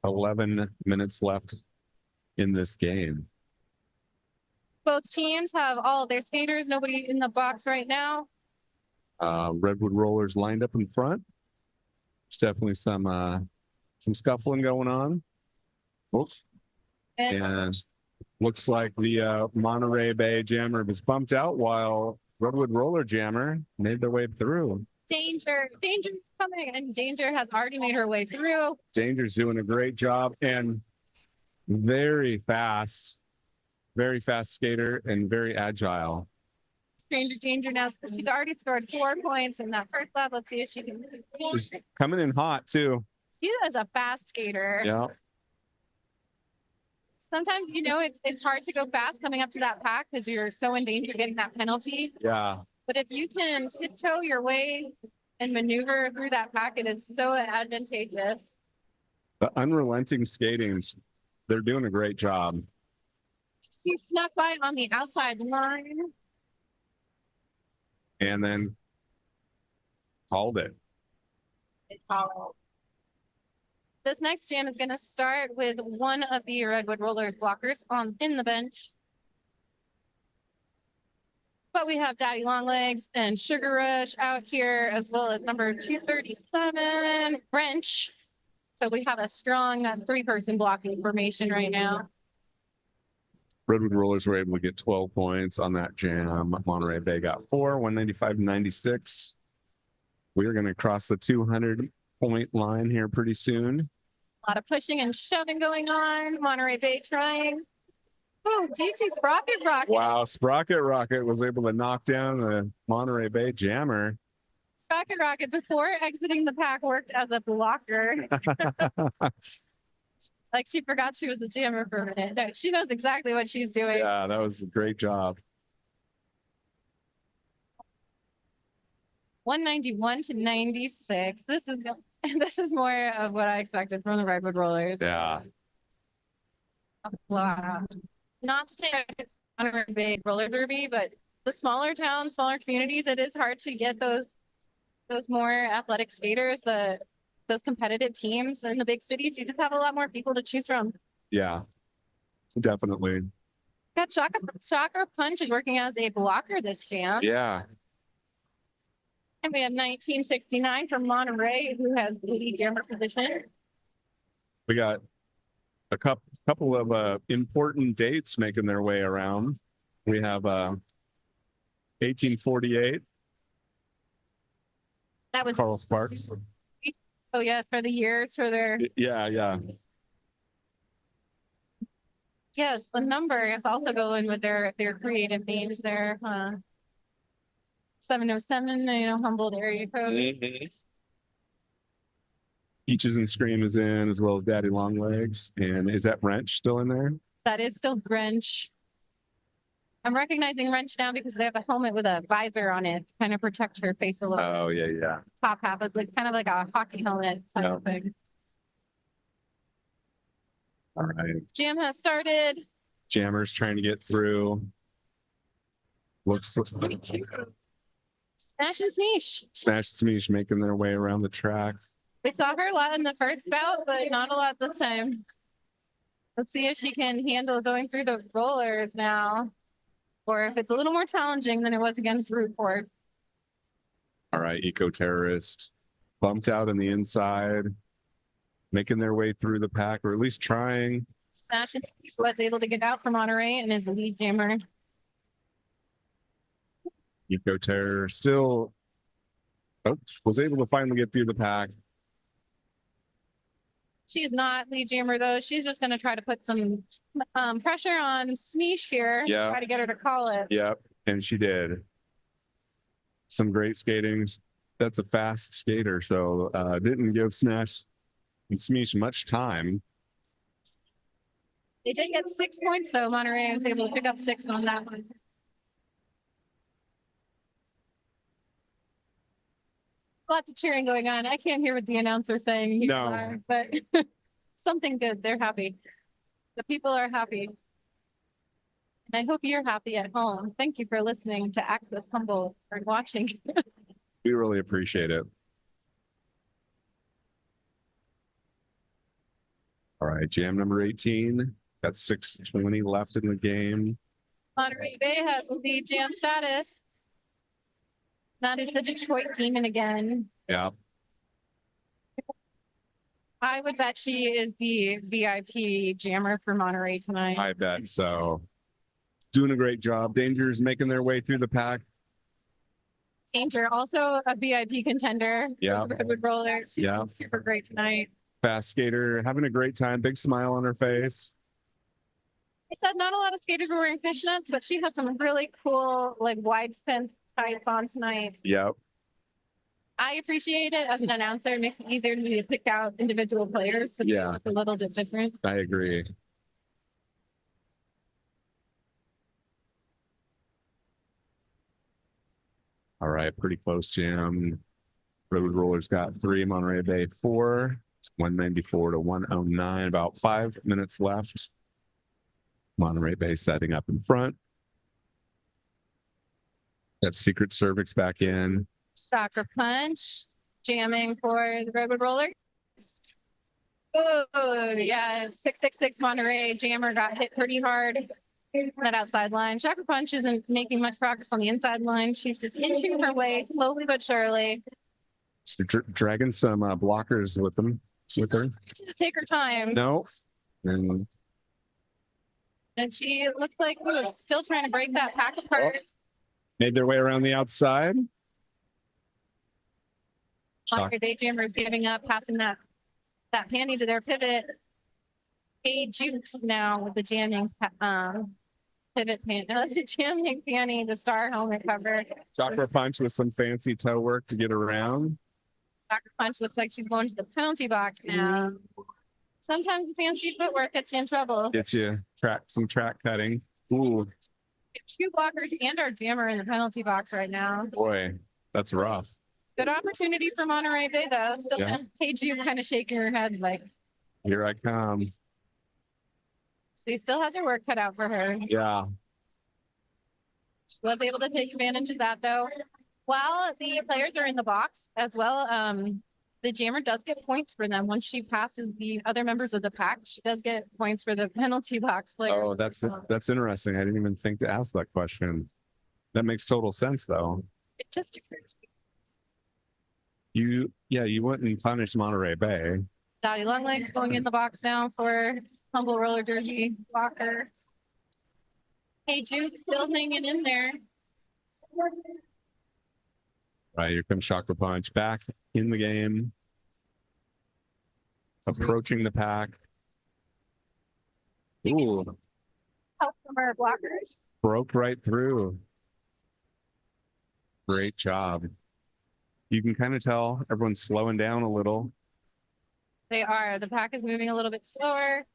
11 minutes left in this game. Both teams have all of their skaters. Nobody in the box right now. Redwood Rollers lined up in front. There's definitely some scuffling going on. Oh, and looks like the Monterey Bay Jammer was bumped out while Redwood Roller Jammer made their way through. Danger's coming, and Danger has already made her way through. Danger's doing a great job and very fast skater and very agile. Danger now. She's already scored 4 points in that first lap. Let's see if she can. She's coming in hot too. She is a fast skater. Yeah. Sometimes, it's hard to go fast coming up to that pack because you're so in danger of getting that penalty. Yeah. But if you can tiptoe your way and maneuver through that pack, it is so advantageous. The unrelenting skating, they're doing a great job. She snuck by on the outside line. And then called it. This next jam is going to start with one of the Redwood Rollers blockers in the bench. But we have Daddy Longlegs and Sugar Rush out here, as well as number 237, French. So we have a strong 3-person blocking formation right now. Redwood Rollers were able to get 12 points on that jam. Monterey Bay got 4, 195-96. We are going to cross the 200 point line here pretty soon. A lot of pushing and shoving going on. Monterey Bay trying. Oh, DC Sprocket Rocket. Wow, Sprocket Rocket was able to knock down the Monterey Bay Jammer. Sprocket Rocket before exiting the pack worked as a blocker. Like she forgot she was a jammer for a minute. No, she knows exactly what she's doing. Yeah, that was a great job. 191 to 96. This is more of what I expected from the Redwood Rollers. Yeah. Wow. Not to say on a big roller derby, but the smaller towns, smaller communities, it is hard to get those more athletic skaters, those competitive teams. In the big cities, you just have a lot more people to choose from. Yeah, definitely. Got Shocker Punch is working as a blocker this jam. Yeah. And we have 1969 from Monterey, who has the lead jammer position. We got a couple of important dates making their way around. We have 1848. That was Carl Sparks. oh yes, for the years for their Yeah. yes, the number is also going with their creative names there. 707, Humboldt area code. Peaches and Scream is in, as well as Daddy Longlegs. And is that Wrench still in there? That is still Grinch. I'm recognizing Wrench now because they have a helmet with a visor on it to kind of protect her face a little. Oh, yeah. Top half. It's like kind of like a hockey helmet type of thing. All right. Jam has started. Jammers trying to get through. Looks Smash and Smeesh. Smash Smeesh making their way around the track. We saw her a lot in the first bout, but not a lot this time. Let's see if she can handle going through the rollers now, or if it's a little more challenging than it was against Root Force. All right, Eco Terrorist bumped out on the inside, making their way through the pack, or at least trying. Smash and Smeesh was able to get out from Monterey and is the lead jammer. Eco Terror still was able to finally get through the pack. She's not lead jammer though. She's just going to try to put some pressure on Smeesh here. Yeah. Try to get her to call it. Yep, and she did. Some great skating. That's a fast skater, so didn't give Smash and Smeesh much time. They did get 6 points though. Monterey was able to pick up 6 on that one. Lots of cheering going on. I can't hear what the announcer's saying. No. But something good. They're happy. The people are happy. And I hope you're happy at home. Thank you for listening to Access Humboldt or watching. We really appreciate it. All right, jam number 18. Got 6:20 left in the game. Monterey Bay has lead jam status. That is the Detroit Demon again. Yeah. I would bet she is the VIP jammer for Monterey tonight. I bet so. Doing a great job. Danger's making their way through the pack. Danger, also a VIP contender. Yeah. For the Redwood Rollers. She's Yeah. been super great tonight. Fast skater, having a great time. Big smile on her face. I said not a lot of skaters were wearing fishnets, but she has some really cool, like wide fence tights on tonight. Yep. I appreciate it as an announcer. It makes it easier to me to pick out individual players so they Yeah. look a little bit different. I agree. All right, pretty close jam. Road Rollers got 3, Monterey Bay 4. It's 194 to 109, about 5 minutes left. Monterey Bay setting up in front. Got Secret Cervix back in. Shocker Punch, jamming for the Redwood Rollers. Oh, yeah, 666 Monterey. Jammer got hit pretty hard. That outside line. Shocker Punch isn't making much progress on the inside line. She's just inching her way slowly but surely. She's dragging some blockers with them. With her. To take her time. No. And And she looks like still trying to break that pack apart. made their way around the outside. Monterey Bay Jammers giving up, passing that panty to their pivot. Hey, Jukes now with the jamming pivot panty. No, that's a jamming panty, the star helmet cover. Chakra punch with some fancy toe work to get around. Dr. Punch looks like she's going to the penalty box now. Sometimes fancy footwork gets you in trouble. Get you some track cutting. Ooh, Two blockers and our jammer in the penalty box right now. boy, that's rough. Good opportunity for Monterey Bay though. Still, Yeah. Paige, you kind of shaking her head like Here I come. she still has her work cut out for her. Yeah. She was able to take advantage of that though. While the players are in the box as well, the jammer does get points for them once she passes the other members of the pack. She does get points for the penalty box players. Oh, that's interesting. I didn't even think to ask that question. That makes total sense though. It just occurs. You wouldn't punish Monterey Bay. Dottie Longleg going in the box now for Humboldt roller derby blocker. Hey Juke still hanging in there. Right, here comes Chakra Punch back in the game. Approaching the pack. Ooh, Help from our blockers. broke right through. Great job. You can kind of tell everyone's slowing down a little. They are. The pack is moving a little bit slower.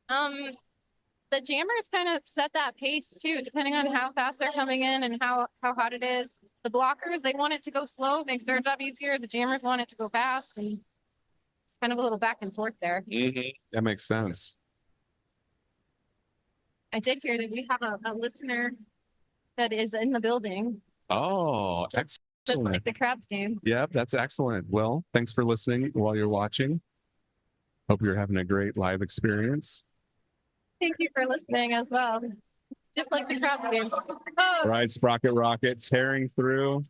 The jammers kind of set that pace too, depending on how fast they're coming in and how hot it is. The blockers, they want it to go slow, makes their job easier. The jammers want it to go fast, and kind of a little back and forth there. That makes sense. I did hear that we have a listener that is in the building, Oh, just excellent. like the Crabs game. Yep, that's excellent. Well, thanks for listening while you're watching. Hope you're having a great live experience. Thank you for listening as well. Just like the Crabs game. All Oh, right, Sprocket Rocket tearing through,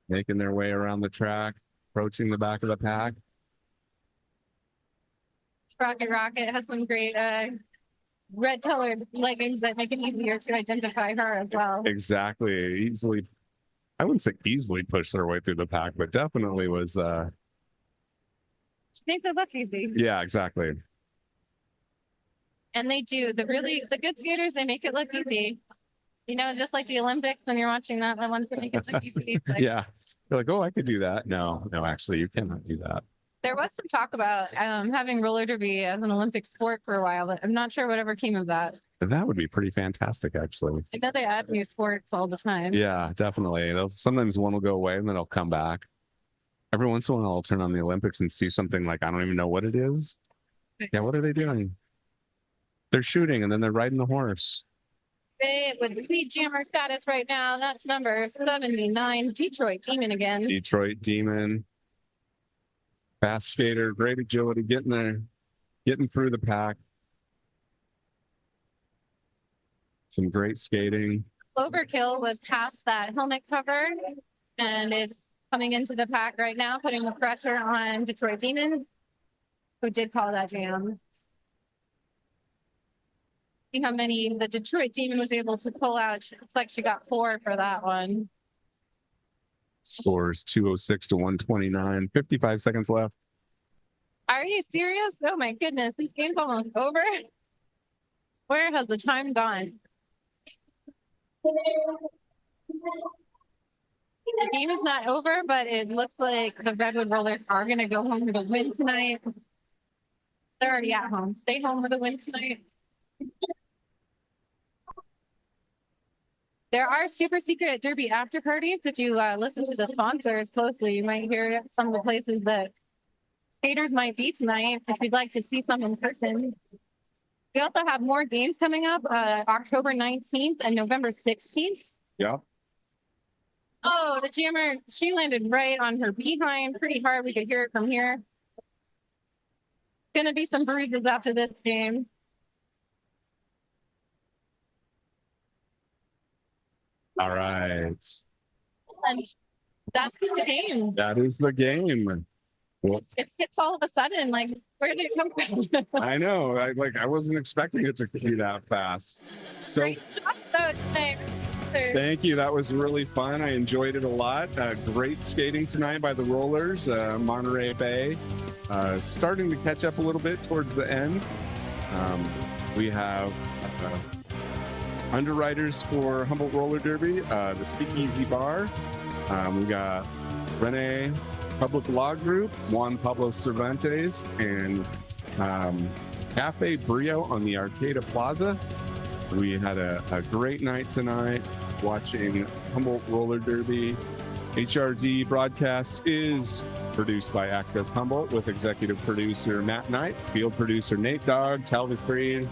making their way around the track, approaching the back of the pack. Sprocket Rocket has some great red colored leggings that make it easier to identify her as well. Exactly. Easily, I wouldn't say easily pushed their way through the pack, but definitely was, She makes it look easy. yeah, exactly. And they do. The good skaters, they make it look easy. You know, just like the Olympics when you're watching that, the ones that make it look easy. Like, Yeah. You're like, oh, I could do that. No, actually, you cannot do that. there was some talk about having roller derby as an Olympic sport for a while, but I'm not sure whatever came of that. That would be pretty fantastic, actually. I know they add new sports all the time. Yeah, definitely. Sometimes one will go away and then it'll come back. Every once in a while, I'll turn on the Olympics and see something like, I don't even know what it is. Yeah, what are they doing? They're shooting and then they're riding the horse. They with lead jammer status right now. That's number 79, Detroit Demon again. Detroit Demon. Fast skater, great agility, getting there, getting through the pack. Some great skating. Overkill was past that helmet cover and it's coming into the pack right now, putting the pressure on Detroit Demon, who did call that jam. See how many the Detroit Demon was able to pull out. Looks like she got 4 for that one. Scores 206 to 129. 55 seconds left. Are you serious? Oh my goodness, this game's almost over. Where has the time gone? The game is not over, but it looks like the Redwood Rollers are going to go home with a win tonight. They're already at home. Stay home with a win tonight. There are super secret derby after parties. If you listen to the sponsors closely, you might hear some of the places that skaters might be tonight if you'd like to see some in person. We also have more games coming up October 19th and November 16th. Yeah. Oh, the jammer, she landed right on her behind pretty hard. We could hear it from here. Gonna be some bruises after this game. All right. And that's the game. That is the game. Well, It hits all of a sudden. Like, where did it come from? I know. I wasn't expecting it to be that fast. So Great job, though, tonight. Thank you. That was really fun. I enjoyed it a lot. Great skating tonight by the rollers, Monterey Bay. Starting to catch up a little bit towards the end. We have underwriters for Humboldt Roller Derby, the Speakeasy Bar. We got Rene Public Law Group, Juan Pablo Cervantes, and Cafe Brio on the Arcada Plaza. We had a great night tonight watching Humboldt Roller Derby. HRD broadcast is produced by Access Humboldt with executive producer Matt Knight, field producer Nate Dogg, Talvy Freed,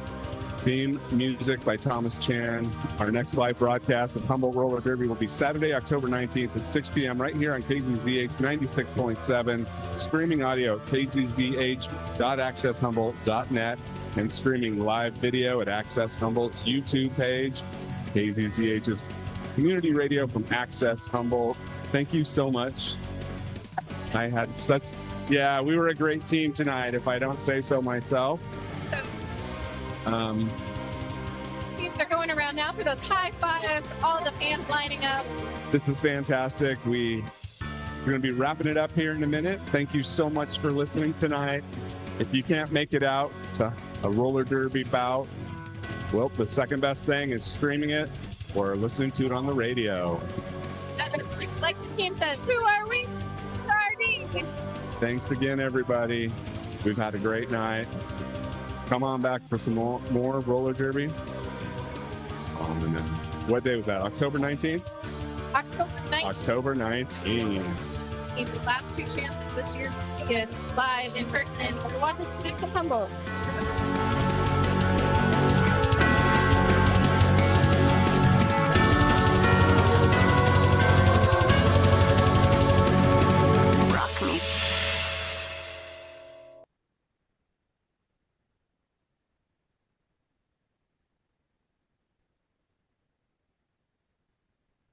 theme music by Thomas Chan. Our next live broadcast of Humboldt Roller Derby will be Saturday, October 19th at 6 p.m. right here on KZZH 96.7, streaming audio at kzzh.accesshumboldt.net, and streaming live video at Access Humboldt's YouTube page, KZZH's community radio from Access Humboldt. Thank you so much. I had such, yeah, we were a great team tonight, if I don't say so myself. Teams are going around now for those high fives, all the fans lining up. This is fantastic. We're going to be wrapping it up here in a minute. Thank you so much for listening tonight. If you can't make it out to a roller derby bout, well, the second best thing is streaming it or listening to it on the radio. Like the team says, who are we? Who are we? Thanks again, everybody. We've had a great night. Come on back for some more roller derby. What day was that? October 19th? October 19th. October 19th. The last two chances this year to get live in person or watch it in Humboldt.